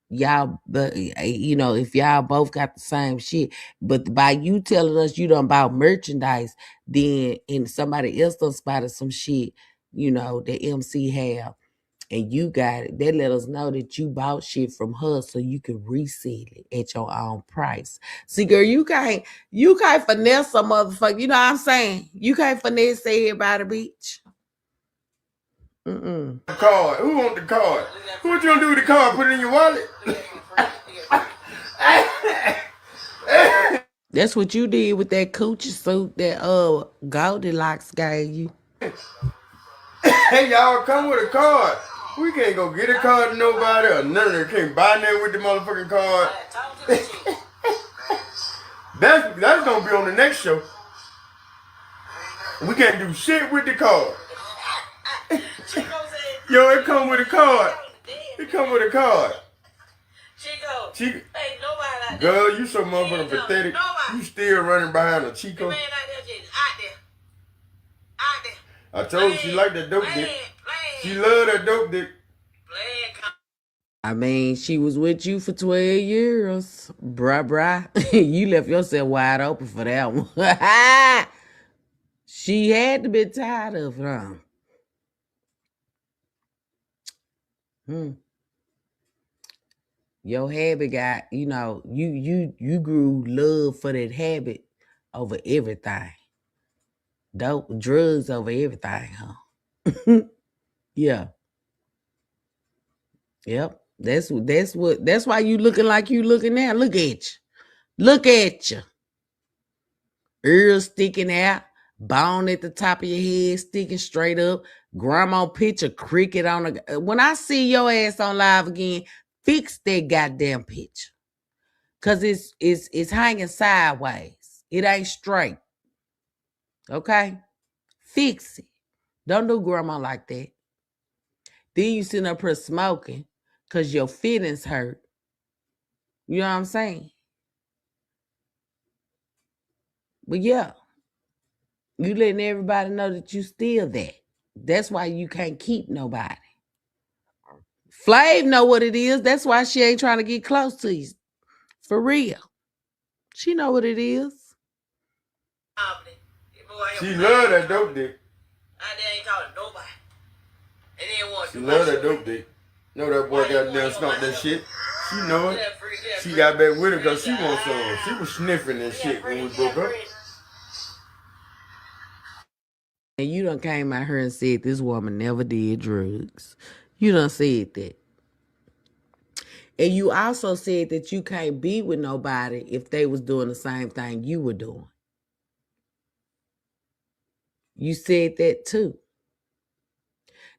y'all, if y'all both got the same shit, but by you telling us you done bought merchandise, then and somebody else done spotted some shit, that MC have, and you got it, they let us know that you bought shit from her so you can resell it at your own price. See, girl, you can't finesse a motherfucker. You know what I'm saying? You can't finesse everybody, bitch. Card. Who want the card? What you gonna do with the card? Put it in your wallet? That's what you did with that coochie suit that Goldilocks gave you. Hey, y'all, come with a card. We can't go get a card to nobody or none of them. Can't buy nothing with the motherfucking card. That's gonna be on the next show. We can't do shit with the card. Yo, it come with a card. It come with a card. Chico. Hey, nobody. Girl, you so motherfucking pathetic. You still running behind a Chico. Man out there. I told you she liked that dope dick. She loved that dope dick. I mean, she was with you for 12 years. Bruh. You left yourself wide open for that one. She had to be tired of it, huh? Your habit got, you grew love for that habit over everything. Dope, drugs over everything, huh? Yeah. Yep. That's why you looking like you looking now. Look at you. Look at you. Ears sticking out, bone at the top of your head sticking straight up. Grandma picture cricket on the. When I see your ass on live again, fix that goddamn picture. Cause it's hanging sideways. It ain't straight. Okay? Fix it. Don't do grandma like that. Then you sitting up here smoking because your feelings hurt. You know what I'm saying? But yeah, you letting everybody know that you still that. That's why you can't keep nobody. Flav know what it is. That's why she ain't trying to get close to you. For real. She know what it is. She love that dope dick. I ain't talking to nobody. She love that dope dick. Know that boy goddamn snuck that shit. She know it. She got back with her because she wants some. She was sniffing that shit when we broke up. And you done came out here and said this woman never did drugs. You done said that. And you also said that you can't be with nobody if they was doing the same thing you were doing. You said that too.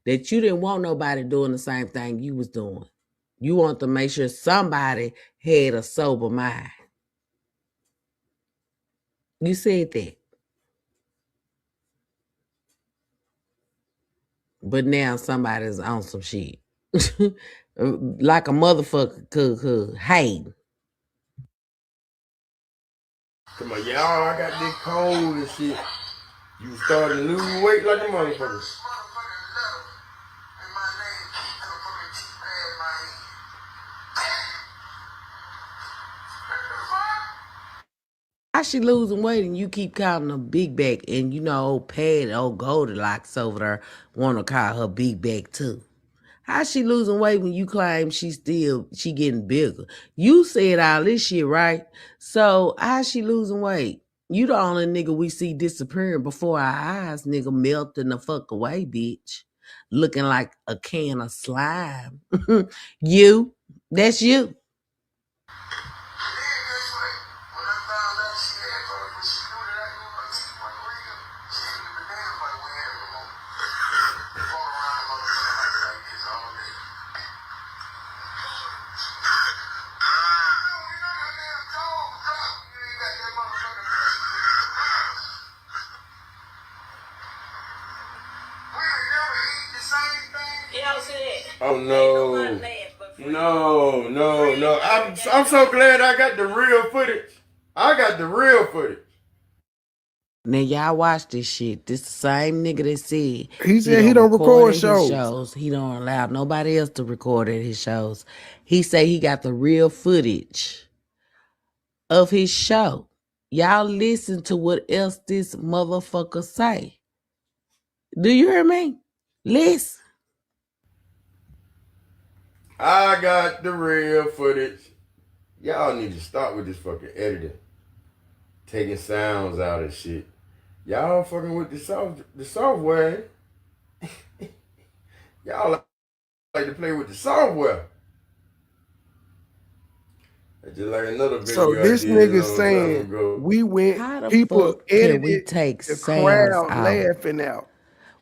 That you didn't want nobody doing the same thing you was doing. You want to make sure somebody had a sober mind. You said that. But now somebody's on some shit. Like a motherfucker could hate. Come on, y'all, I got this cold and shit. You started to lose weight like a motherfucker. How she losing weight and you keep calling her big back, and old Pat, old Goldilocks over there want to call her big back too? How she losing weight when you claim she getting bigger? You said all this shit, right? So how she losing weight? You the only nigga we see disappearing before our eyes, nigga, melting the fuck away, bitch. Looking like a can of slime. You, that's you. Oh no. No. I'm so glad I got the real footage. Now y'all watch this shit. This the same nigga that said He said he don't record shows. He don't allow nobody else to record at his shows. He say he got the real footage of his show. Y'all listen to what else this motherfucker say. Do you hear me? Listen. I got the real footage. Y'all need to start with this fucking editing. Taking sounds out of shit. Y'all fucking with the software. Y'all like to play with the software. It's just like another video. So this nigga saying we went, how the people fuck can we edited take the sounds crowd out? laughing out.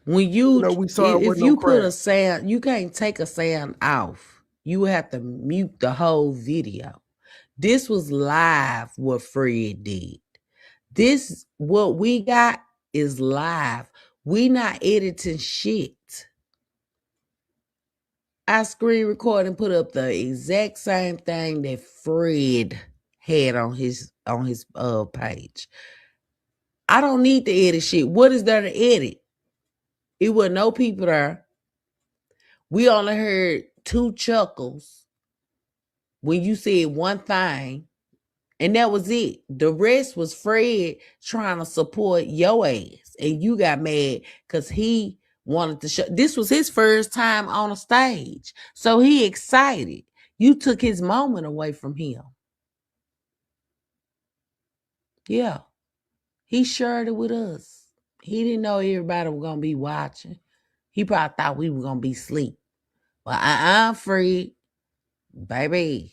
When you, we saw if you put a sound, you can't take a sound off. You have to mute the whole video. This was live what Fred did. This, what we got is live. We not editing shit. I screen record and put up the exact same thing that Fred had on his page. I don't need to edit shit. What is there to edit? It was no people there. We only heard 2 chuckles when you said one thing, and that was it. The rest was Fred trying to support your ass, and you got mad because he wanted to show. This was his first time on a stage, so he excited. You took his moment away from him. Yeah. He shared it with us. He didn't know everybody was gonna be watching. He probably thought we were gonna be asleep. Well, I'm free, baby.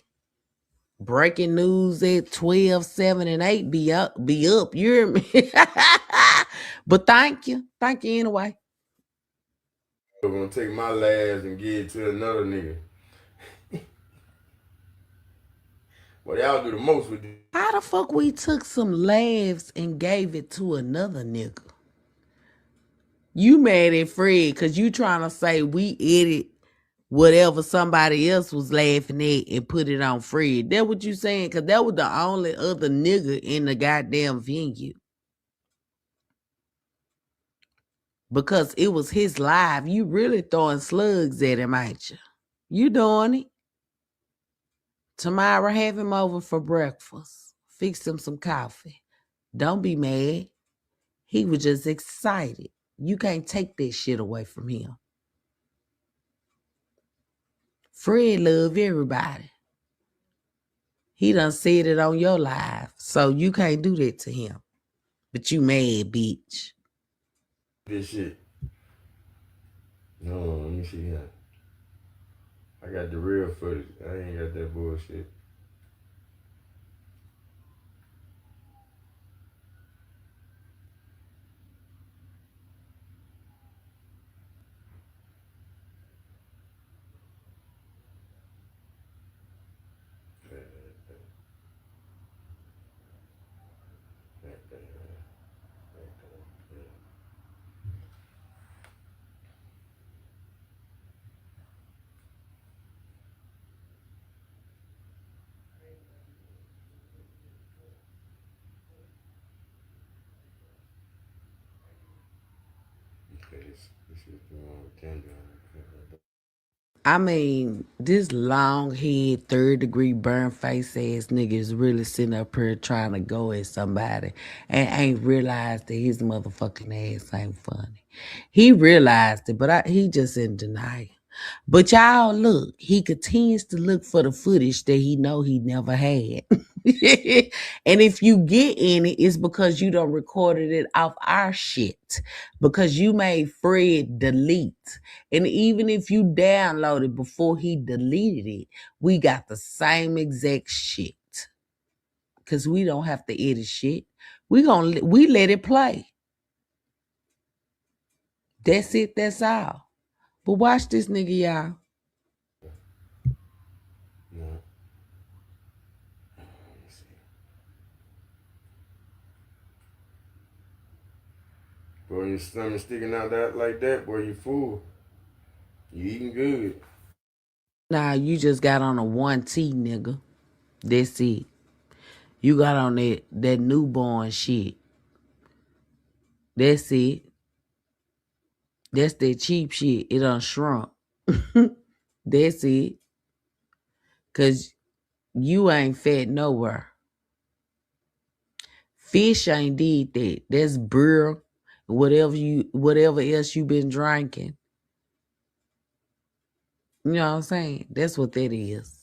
Breaking news at 12, 7, and 8 be up. You hear me? But thank you. Thank you anyway. I'm gonna take my laughs and give it to another nigga. What y'all do the most with this? How the fuck we took some laughs and gave it to another nigga? You mad at Fred because you trying to say we edit whatever somebody else was laughing at and put it on Fred. That what you saying? Because that was the only other nigga in the goddamn venue. Because it was his live. You really throwing slugs at him, ain't you? You doing it. Tomorrow, have him over for breakfast. Fix him some coffee. Don't be mad. He was just excited. You can't take that shit away from him. Fred love everybody. He done said it on your live, so you can't do that to him. But you mad, bitch. This shit. No, let me see that. I got the real footage. I ain't got that bullshit. This is the one with Kendra. I mean, this long head, third degree burn face ass nigga is really sitting up here trying to go at somebody and ain't realized that his motherfucking ass ain't funny. He realized it, but he just in denial. But y'all look, he continues to look for the footage that he know he never had. And if you get in it, it's because you done recorded it off our shit. Because you made Fred delete. And even if you downloaded before he deleted it, we got the same exact shit. Because we don't have to edit shit. We let it play. That's it, that's all. But watch this nigga, y'all. No. Let me see. Boy, your stomach sticking out that like that, boy, you fool. You eating good. Nah, you just got on a 1T, nigga. That's it. You got on that newborn shit. That's it. That's that cheap shit. It done shrunk. That's it. Cause you ain't fat nowhere. Fish ain't did that. That's beer. Whatever else you been drinking. You know what I'm saying? That's what that is.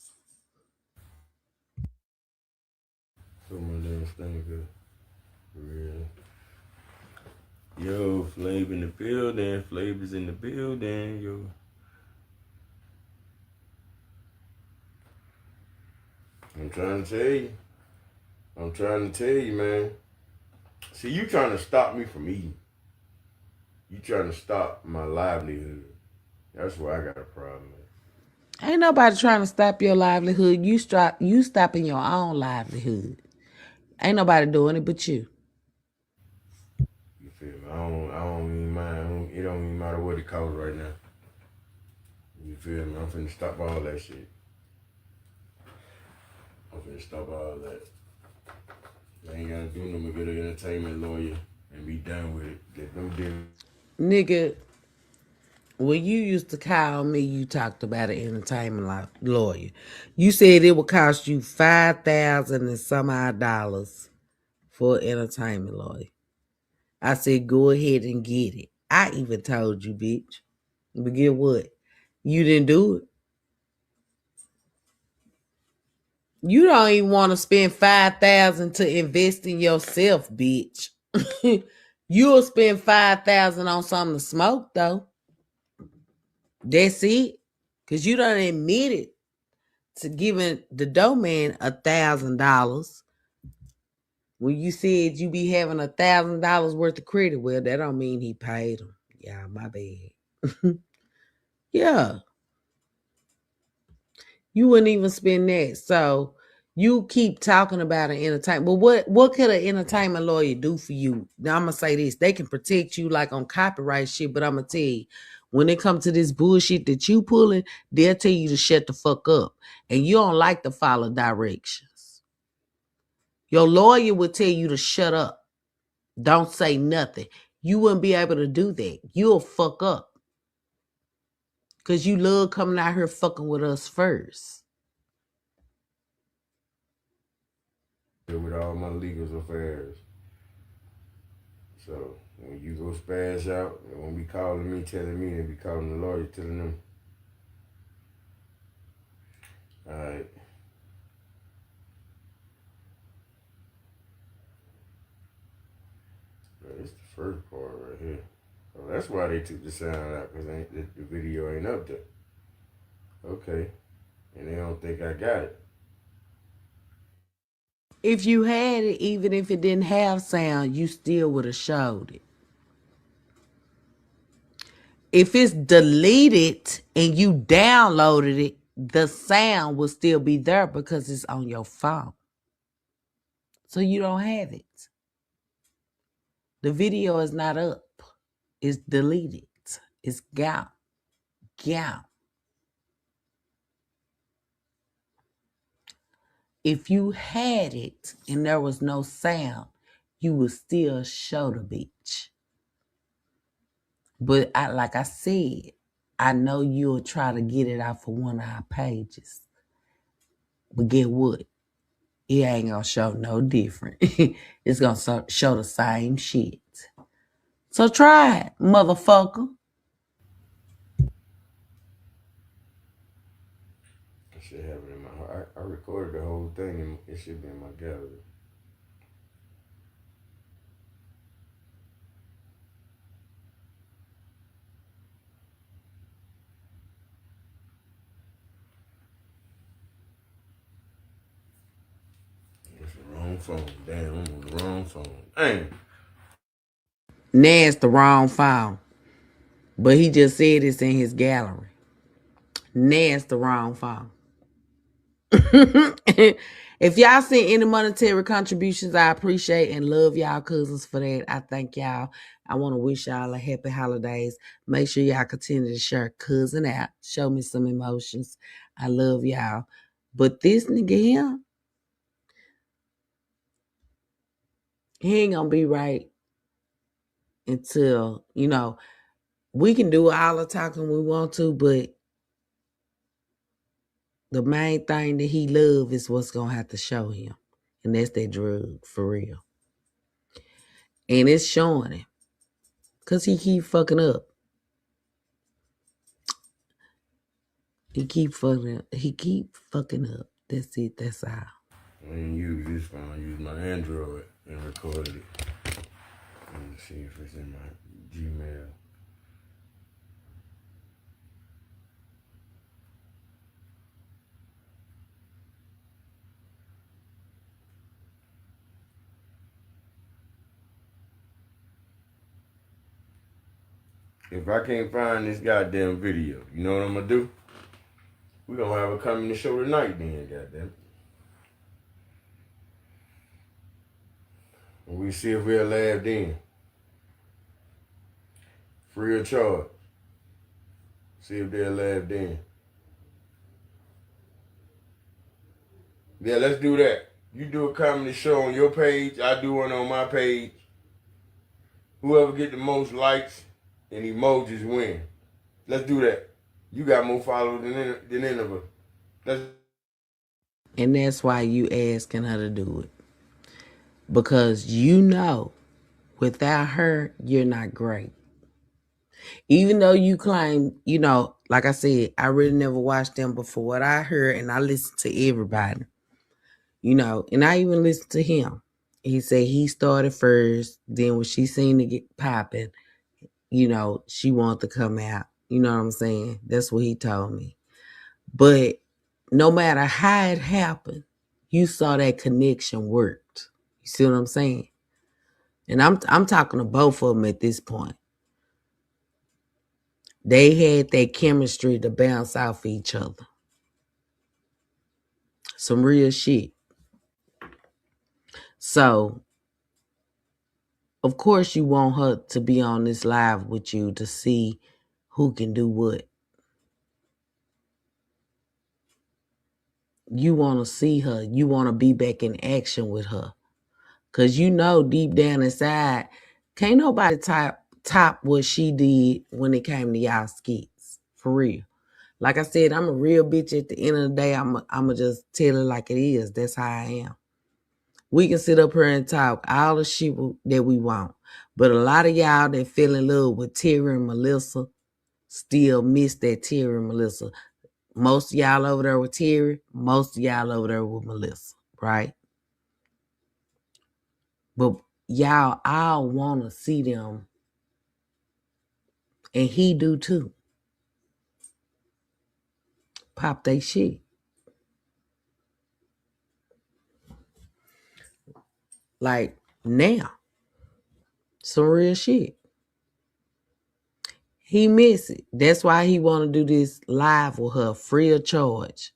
So my damn stomach good. For real. Yo, Flav in the building. Flav is in the building, yo. I'm trying to tell you, man. See, you trying to stop me from eating. You trying to stop my livelihood. That's where I got a problem with. Ain't nobody trying to stop your livelihood. You stopping your own livelihood. Ain't nobody doing it but you. You feel me? I don't even mind. It don't even matter what it costs right now. You feel me? I'm finna stop all that shit. I'm finna stop all that. I ain't gotta do no good entertainment lawyer and be done with it. Get no deal. Nigga, when you used to call me, you talked about an entertainment lawyer. You said it would cost you $5,000 and some odd dollars for an entertainment lawyer. I said, go ahead and get it. I even told you, bitch. But get what? You didn't do it. You don't even want to spend $5,000 to invest in yourself, bitch. You'll spend $5,000 on something to smoke, though. That's it. Cause you done admitted to giving the dough man $1,000 when you said you be having $1,000 worth of credit. Well, that don't mean he paid him. Yeah, my bad. Yeah, you wouldn't even spend that. So you keep talking about an entertainment. But what could an entertainment lawyer do for you? Now I'm gonna say this: they can protect you like on copyright shit. But I'm gonna tell you, when it comes to this bullshit that you pulling, they'll tell you to shut the fuck up, and you don't like to follow directions. Your lawyer will tell you to shut up. Don't say nothing. You wouldn't be able to do that. You'll fuck up. Because you love coming out here fucking with us first. With all my legal affairs. So when you go spaz out, they won't be calling me, telling me, they be calling the lawyer, telling them. Alright. It's the first part right here. Oh, that's why they took the sound out, because the video ain't up there. Okay. And they don't think I got it. If you had it, even if it didn't have sound, you still would have showed it. If it's deleted and you downloaded it, the sound will still be there because it's on your phone. So you don't have it. The video is not up. It's deleted. It's gone. Gone. If you had it and there was no sound, you would still show the bitch. But like I said, I know you'll try to get it out for one of our pages. But get what? It ain't gonna show no different. It's gonna show the same shit. So try it, motherfucker. I should have it in my heart. I recorded the whole thing and it should be in my gallery. It's the wrong phone. Damn, I'm on the wrong phone. Dang. Nah, it's the wrong phone. But he just said it's in his gallery. Nah, it's the wrong phone. If y'all send any monetary contributions, I appreciate and love y'all cousins for that. I thank y'all. I want to wish y'all a happy holidays. Make sure y'all continue to share cousin out. Show me some emotions. I love y'all. But this nigga here, he ain't gonna be right until, we can do all the talking we want to, but the main thing that he love is what's gonna have to show him. And that's that drug, for real. And it's showing him. Because he keep fucking up. He keep fucking up. That's it. That's all. I didn't use this phone. I used my Android and recorded it. Let me see if it's in my Gmail. If I can't find this goddamn video, you know what I'm gonna do? We're gonna have it coming to show tonight then, goddamn. And we see if we'll laugh then. Free of charge. See if they'll laugh then. Yeah, let's do that. You do a comedy show on your page, I do one on my page. Whoever get the most likes and emojis win. Let's do that. You got more followers than any of us. And that's why you asking her to do it. Because without her, you're not great. Even though you claim, like I said, I really never watched them before. What I heard, and I listened to everybody, And I even listened to him. He said he started first, then when she seen it get popping, she wanted to come out. You know what I'm saying? That's what he told me. But no matter how it happened, you saw that connection worked. You see what I'm saying? And I'm talking to both of them at this point. They had that chemistry to bounce off each other. Some real shit. So, of course, you want her to be on this live with you to see who can do what. You want to see her. You want to be back in action with her. Because deep down inside, can't nobody top what she did when it came to y'all skits. For real. Like I said, I'm a real bitch at the end of the day. I'm going to just tell it like it is. That's how I am. We can sit up here and talk all the shit that we want. But a lot of y'all that fell in love with Terry and Melissa still miss that Terry and Melissa. Most of y'all over there with Terry, most of y'all over there with Melissa, right? But y'all all want to see them. And he do too. Pop they shit. Like now. Some real shit. He miss it. That's why he want to do this live with her, free of charge.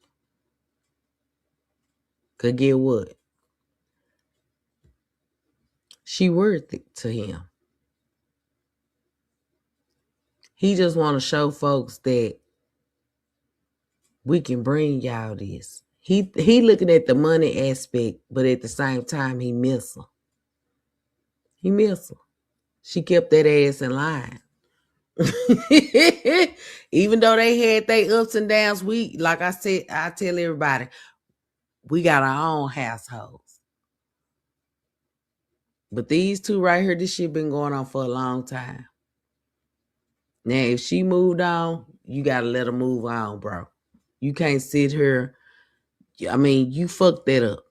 Could get what? She worth it to him. He just want to show folks that we can bring y'all this. He looking at the money aspect, but at the same time, he miss her. He miss her. She kept that ass in line. Even though they had their ups and downs, like I said, I tell everybody, we got our own households. But these two right here, this shit been going on for a long time. Now, if she moved on, you gotta let her move on, bro. You can't sit here. I mean, you fucked that up.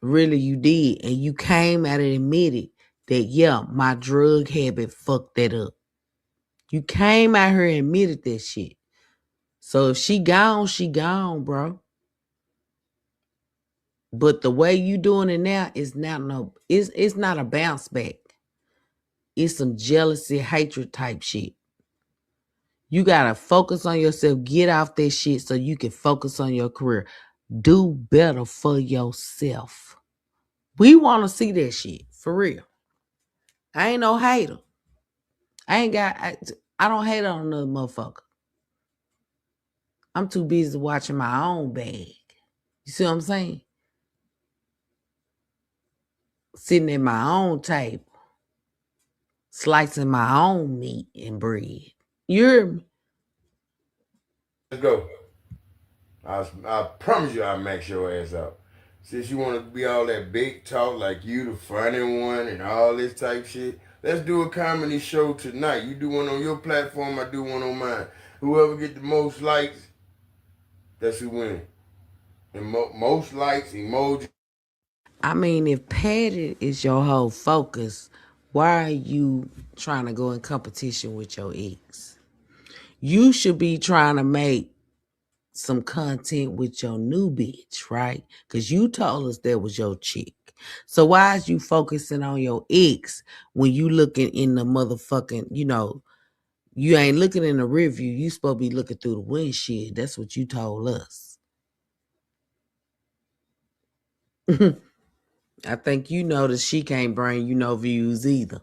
Really, you did. And you came out and admitted that, yeah, my drug habit fucked that up. You came out here and admitted that shit. So if she gone, bro. But the way you doing it now is it's not a bounce back. It's some jealousy, hatred type shit. You gotta focus on yourself. Get off that shit so you can focus on your career. Do better for yourself. We want to see that shit. For real. I ain't no hater. I don't hate on another motherfucker. I'm too busy watching my own bag. You see what I'm saying? Sitting at my own table. Slicing my own meat and bread. You hear me? Let's go. I promise you I'll max your ass out. Since you want to be all that big talk like you the funny one and all this type shit, let's do a comedy show tonight. You do one on your platform, I do one on mine. Whoever get the most likes, that's who wins. And most likes, emoji. I mean, if padded is your whole focus, why are you trying to go in competition with your ex? You should be trying to make some content with your new bitch, right? Because you told us that was your chick. So why is you focusing on your ex when you looking in the motherfucking, you ain't looking in the rear view. You supposed to be looking through the windshield. That's what you told us. I think you know that she can't bring you no views either.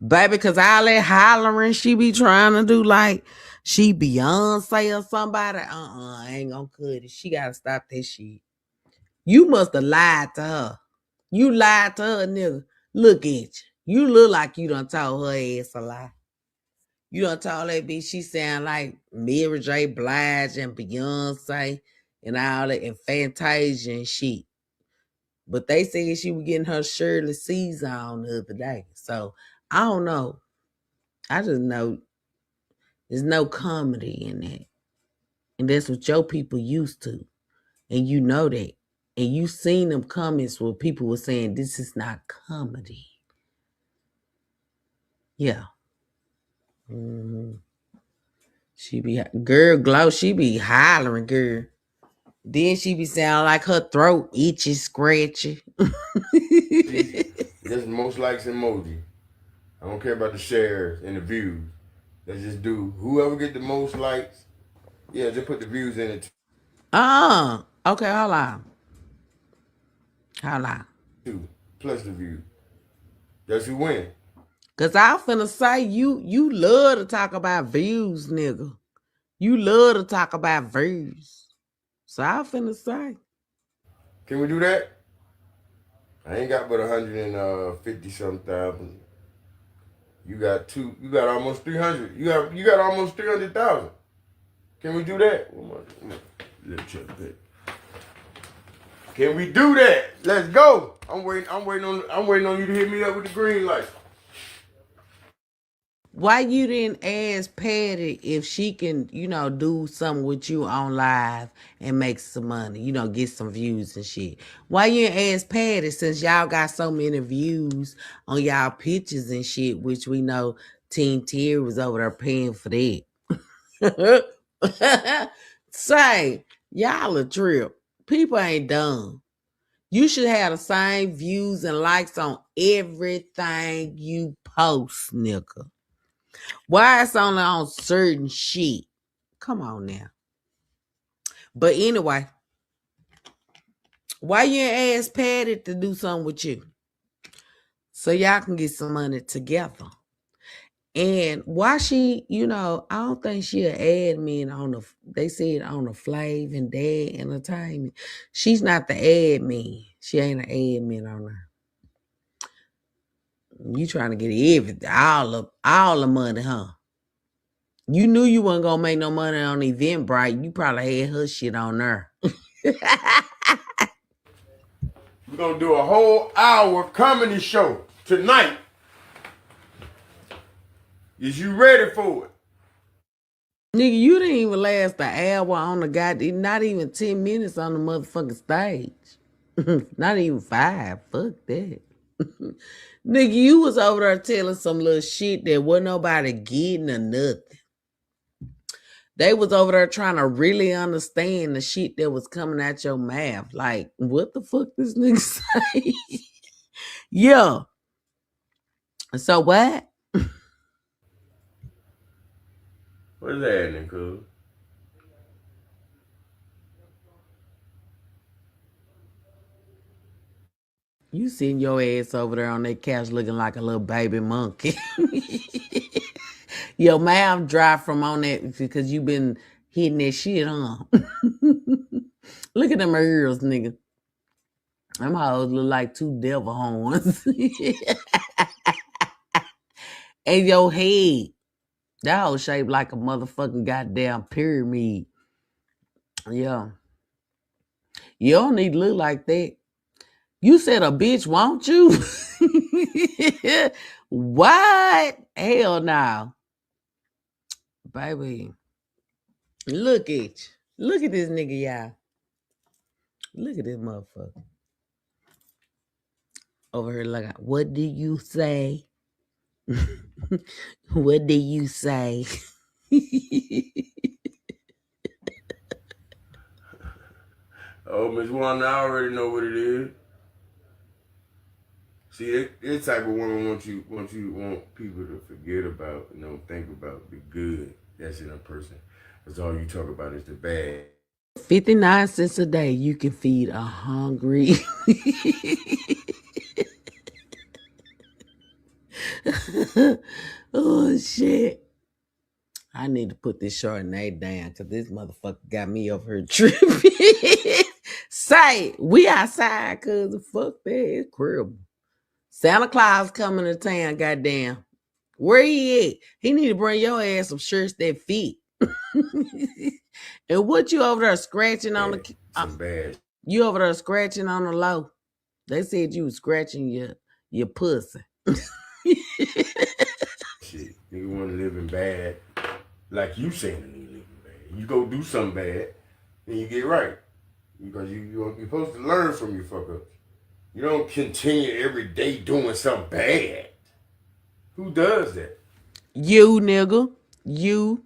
Baby, because all that hollering she be trying to do like she Beyonce or somebody. I ain't gonna cut it. She gotta stop that shit. You must have lied to her. You lied to her, nigga. Look at you. You look like you done told her ass a lie. You done told that bitch she sound like Mary J. Blige and Beyonce and all that and Fantasia and shit. But they said she was getting her Shirley Caesar on the other day. So I don't know. I just know there's no comedy in that. And that's what your people used to. And you know that. And you seen them comments where people were saying this is not comedy. Yeah. Mm-hmm. She be girl glow. She be hollering, girl. Then she be sounding like her throat itchy, scratchy. Just most likes emoji. I don't care about the shares and the views. Let's just do whoever get the most likes. Yeah, just put the views in it Okay, hold on. too. Plus the views. That's who win. Cause I finna say you love to talk about views, nigga. You love to talk about views. So I finna say. Can we do that? I ain't got but 150 something thousand. You got almost 300. You got almost 300,000. Can we do that? Let's check that. Can we do that? Let's go. I'm waiting on you to hit me up with the green light. Why you didn't ask Patty if she can, do something with you on live and make some money, get some views and shit? Why you didn't ask Patty since y'all got so many views on y'all pictures and shit, which we know Team Terry was over there paying for that. Say, y'all a trip. People ain't dumb. You should have the same views and likes on everything you post, nigga. Why it's only on certain shit? Come on now. But anyway, why you ain't ask Patty to do something with you? So y'all can get some money together. And why she, I don't think she an admin they said on the Flav and Dad Entertainment. She's not the admin. She ain't an admin on her. You trying to get everything, all the money, huh? You knew you wasn't gonna make no money on Eventbrite. You probably had her shit on there. We're gonna do a whole hour comedy show tonight. Is you ready for it? Nigga, you didn't even last an hour on the goddamn, not even 10 minutes on the motherfucking stage. Not even 5. Fuck that. Nigga, you was over there telling some little shit that wasn't nobody getting or nothing. They was over there trying to really understand the shit that was coming out your mouth. Like, what the fuck this nigga say? Yeah. So what? What's happening, cuz? You sitting your ass over there on that couch looking like a little baby monkey. Your mouth dry from on that because you been hitting that shit, huh? Look at them ears, nigga. Them hoes look like 2 devil horns. And your head. That hoe shaped like a motherfucking goddamn pyramid. Yeah. You don't need to look like that. You said a bitch, won't you? What? Hell no. Baby. Look at you. Look at this nigga, y'all. Look at this motherfucker. Over here like, what do you say? What do you say? Oh, Miss Wanda, I already know what it is. See, this type of woman want people to forget about, think about the good that's in a person. That's all you talk about is the bad. 59 cents a day, you can feed a hungry. Oh, shit. I need to put this Chardonnay down because this motherfucker got me over here tripping. Say, we outside because fuck that. It's crib. Santa Claus coming to town, goddamn. Where he at? He need to bring your ass some shirts that fit. And what you over there scratching on the... Some bad. You over there scratching on the low. They said you was scratching your pussy. Shit, nigga want to live in bad, like you saying nigga living bad. You go do something bad, then you get right. Because you're supposed to learn from your fuck ups. You don't continue every day doing something bad. Who does that? You, nigga. You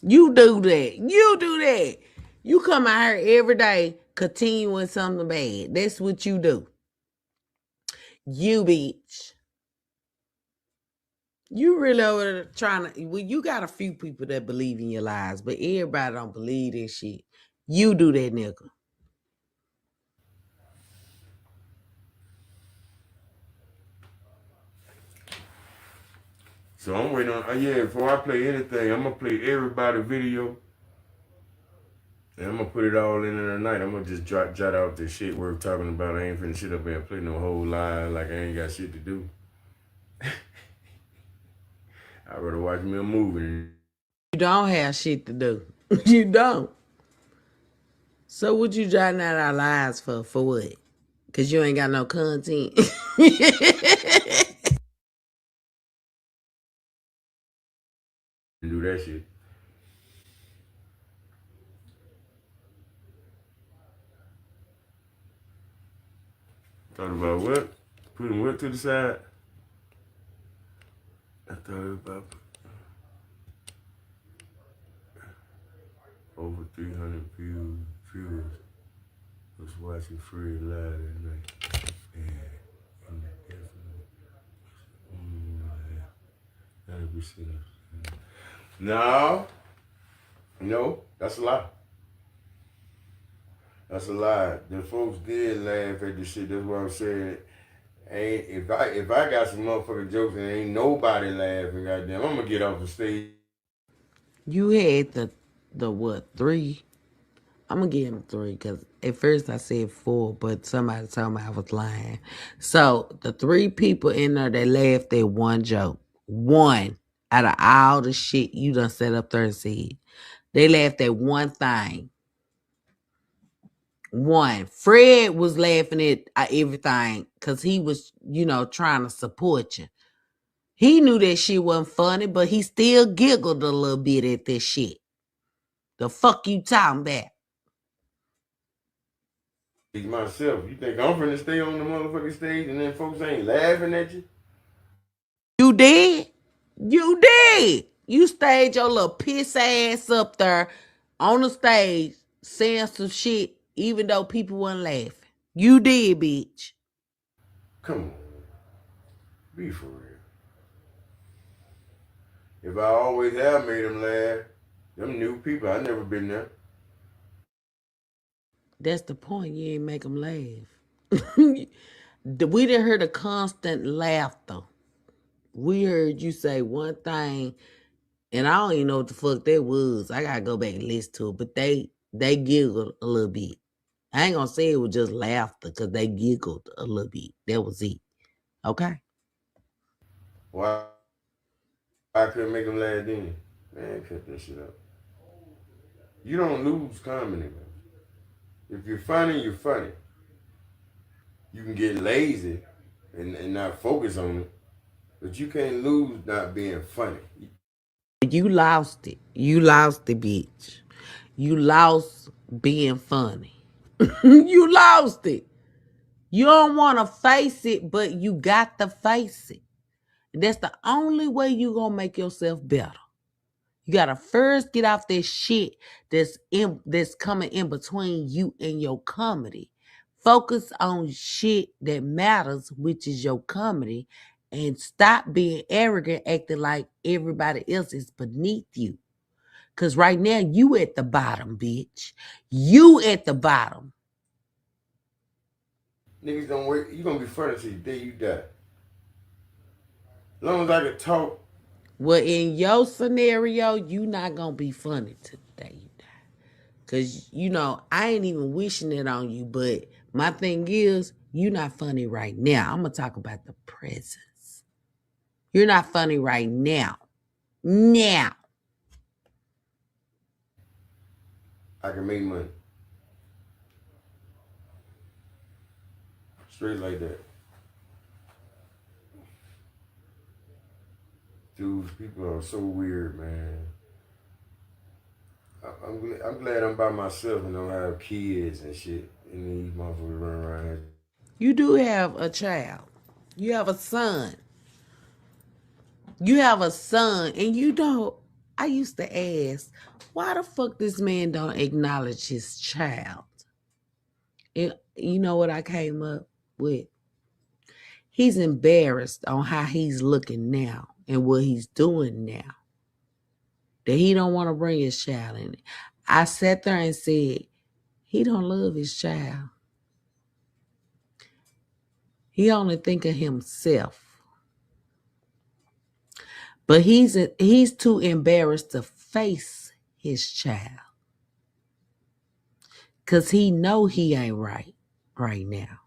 do that. You do that. You come out here every day continuing something bad. That's what you do. You bitch. You really over there trying to, well, you got a few people that believe in your lies, but everybody don't believe this shit. You do that, nigga. So I'm waiting on, before I play anything, I'm going to play everybody's video. And I'm going to put it all in there tonight. I'm going to just jot out the shit we're talking about. I ain't finna sit up there and play no whole lie like I ain't got shit to do. I'd rather watch me a movie. You don't have shit to do. You don't. So what you jotting out our lies for? For what? Because you ain't got no content. Do that shit. Thought about what? Putting what to the side? I thought about over 300 views was watching Free live that night. That'd be silly. No, that's a lie. That's a lie. The folks did laugh at this shit. That's what I'm saying. Ain't if I got some motherfucking jokes and ain't nobody laughing, goddamn, I'm gonna get off the stage. You had the what, 3? I'm gonna give him 3 because at first I said 4, but somebody told me I was lying. So the 3 people in there that laughed at one joke, one out of all the shit you done set up there and said, they laughed at one thing. One, Fred was laughing at everything because he was, trying to support you. He knew that shit wasn't funny, but he still giggled a little bit at this shit. The fuck you talking about? Myself, you think I'm finna stay on the motherfucking stage and then folks ain't laughing at you? You did? You did. You stayed your little piss ass up there on the stage saying some shit even though people wasn't laughing. You did, bitch. Come on, be for real. If I always have made them laugh, them new people, I never been there. That's the point. You ain't make them laugh. We didn't hear the constant laughter. We heard you say one thing, and I don't even know what the fuck that was. I gotta go back and listen to it. But they giggled a little bit. I ain't gonna say it was just laughter because they giggled a little bit. That was it. Okay? Why I couldn't make them laugh then? Man, cut that shit up. You don't lose comedy, man. If you're funny, you're funny. You can get lazy and not focus on it, but you can't lose not being funny. You lost it. You lost it, bitch. You lost being funny. You lost it. You don't want to face it, but you got to face it. That's the only way you going to make yourself better. You got to first get off this shit that's coming in between you and your comedy. Focus on shit that matters, which is your comedy, and stop being arrogant, acting like everybody else is beneath you. Because right now, you at the bottom, bitch. You at the bottom. Niggas don't wait. You gonna be funny till the day you die. As long as I can talk. Well, in your scenario, you not going to be funny today. Because, I ain't even wishing it on you. But my thing is, you not funny right now. I'm going to talk about the presence. You're not funny right now. Now. I can make money. Straight like that. Dudes, people are so weird, man. I'm glad I'm by myself and don't have kids and shit. And these motherfuckers running around here. You do have a child. You have a son. You have a son, and you don't. I used to ask, why the fuck this man don't acknowledge his child? You know what I came up with? He's embarrassed on how he's looking now and what he's doing now. That he don't want to bring his child in. I sat there and said, he don't love his child. He only think of himself. But he's too embarrassed to face his child. Because he know he ain't right now.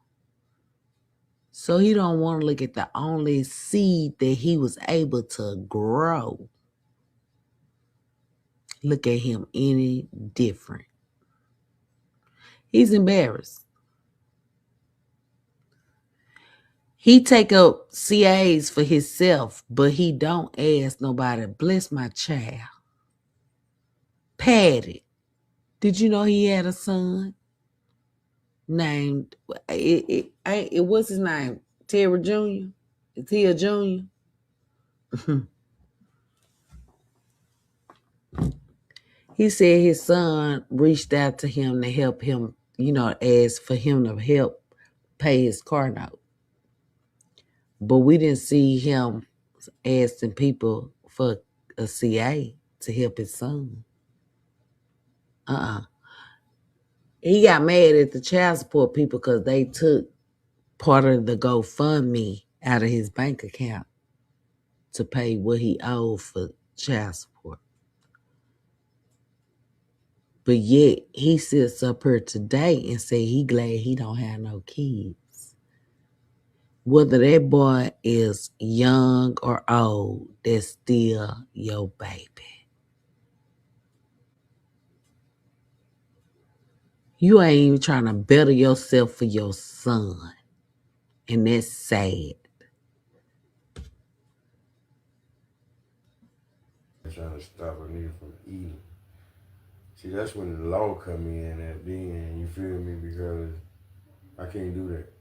So he don't want to look at the only seed that he was able to grow. Look at him any different. He's embarrassed. He take up CAs for himself, but he don't ask nobody, bless my child. Patty. Did you know he had a son named, it was his name, Terry Jr.? Is he a junior? He said his son reached out to him to help him, ask for him to help pay his car note. But we didn't see him asking people for a CA to help his son. He got mad at the child support people because they took part of the GoFundMe out of his bank account to pay what he owed for child support. But yet he sits up here today and say he glad he don't have no kids. Whether that boy is young or old, that's still your baby. You ain't even trying to better yourself for your son. And that's sad. Trying to stop a nigga from eating. See, that's when the law come in at being, you feel me? Because I can't do that.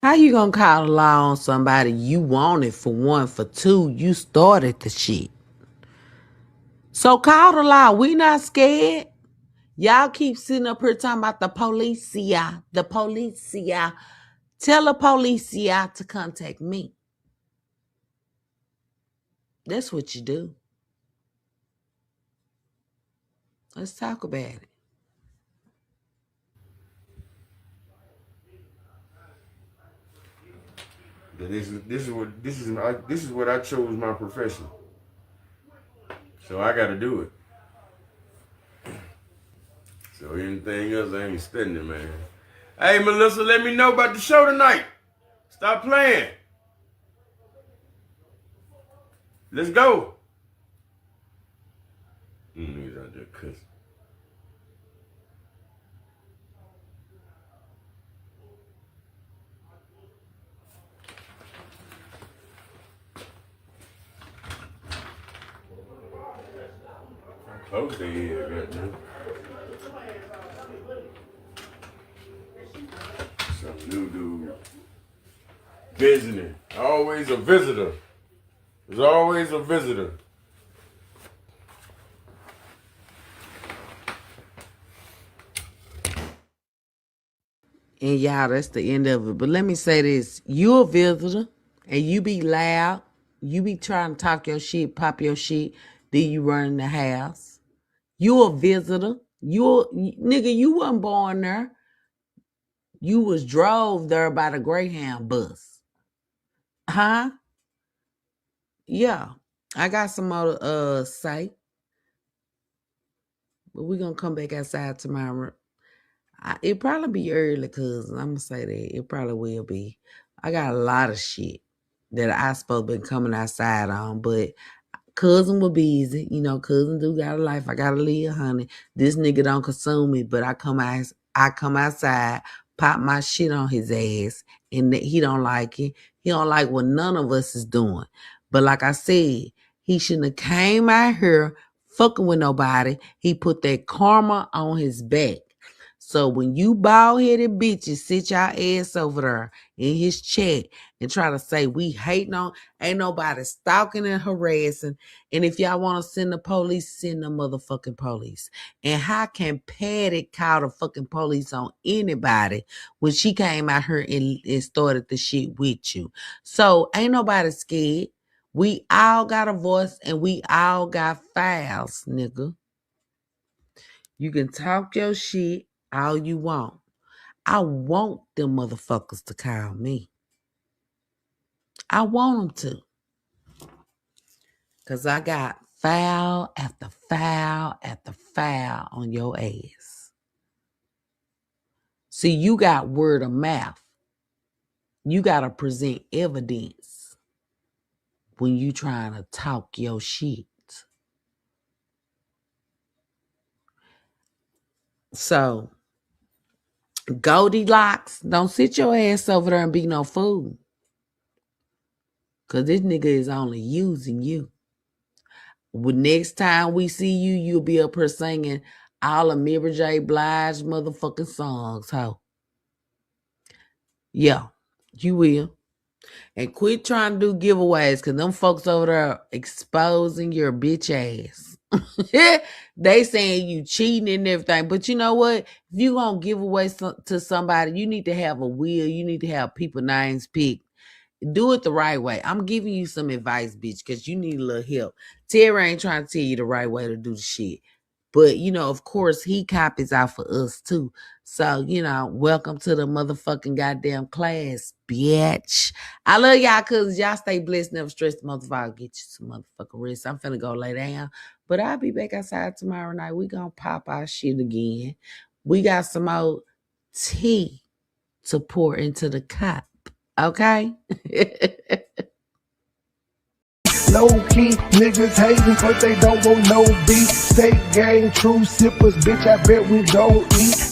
How you gonna call the law on somebody you wanted for one, for two, you started the shit? So call the law. We not scared. Y'all keep sitting up here talking about the policia. Tell the policia to contact me. That's what you do. Let's talk about it. This is what I chose my profession. So I got to do it. So anything else, I ain't studying, man. Hey, Melissa, let me know about the show tonight. Stop playing. Let's go. Niggas out there cussing. Close their ear, goddamn. Some new dude visiting. Always a visitor. There's always a visitor. And y'all, that's the end of it. But let me say this. You a visitor and you be loud. You be trying to talk your shit, pop your shit. Then you run in the house. You a visitor. Nigga, you wasn't born there. You was drove there by the Greyhound bus. Huh? Yeah. I got some more to say. But we're going to come back outside tomorrow. It probably be early, cause I'm gonna say that it probably will be. I got a lot of shit that I supposed to been coming outside on, but cousin will be easy. Cousin do got a life. I gotta live, honey. This nigga don't consume me, but I come outside, pop my shit on his ass, and he don't like it. He don't like what none of us is doing. But like I said, he shouldn't have came out here fucking with nobody. He put that karma on his back. So when you bald-headed bitches sit your ass over there in his chat and try to say we hating on, ain't nobody stalking and harassing. And if y'all want to send the police, send the motherfucking police. And how can Patty call the fucking police on anybody when she came out here and started the shit with you? So ain't nobody scared. We all got a voice and we all got files, nigga. You can talk your shit all you want. I want them motherfuckers to call me. I want them to. Because I got file after file after file on your ass. See, you got word of mouth. You got to present evidence when you trying to talk your shit. So, Goldilocks, don't sit your ass over there and be no fool. Because this nigga is only using you. Well, next time we see you, you'll be up here singing all of Mary J. Blige motherfucking songs, ho. Yeah, you will. And quit trying to do giveaways because them folks over there exposing your bitch ass. They saying you cheating and everything. But you know what? If you going to give away to somebody, you need to have a will. You need to have people names picked. Do it the right way. I'm giving you some advice, bitch, because you need a little help. Terry ain't trying to tell you the right way to do the shit. But, of course, he copies out for us, too. So, welcome to the motherfucking goddamn class, bitch. I love y'all, cuz y'all stay blessed, never stress the motherfucker. I'll get you some motherfucking rest. I'm finna go lay down. But I'll be back outside tomorrow night. We gonna pop our shit again. We got some more tea to pour into the cup. Okay? Low key, niggas hating but they don't want no beef. Steak gang, true sippers, bitch, I bet we don't eat.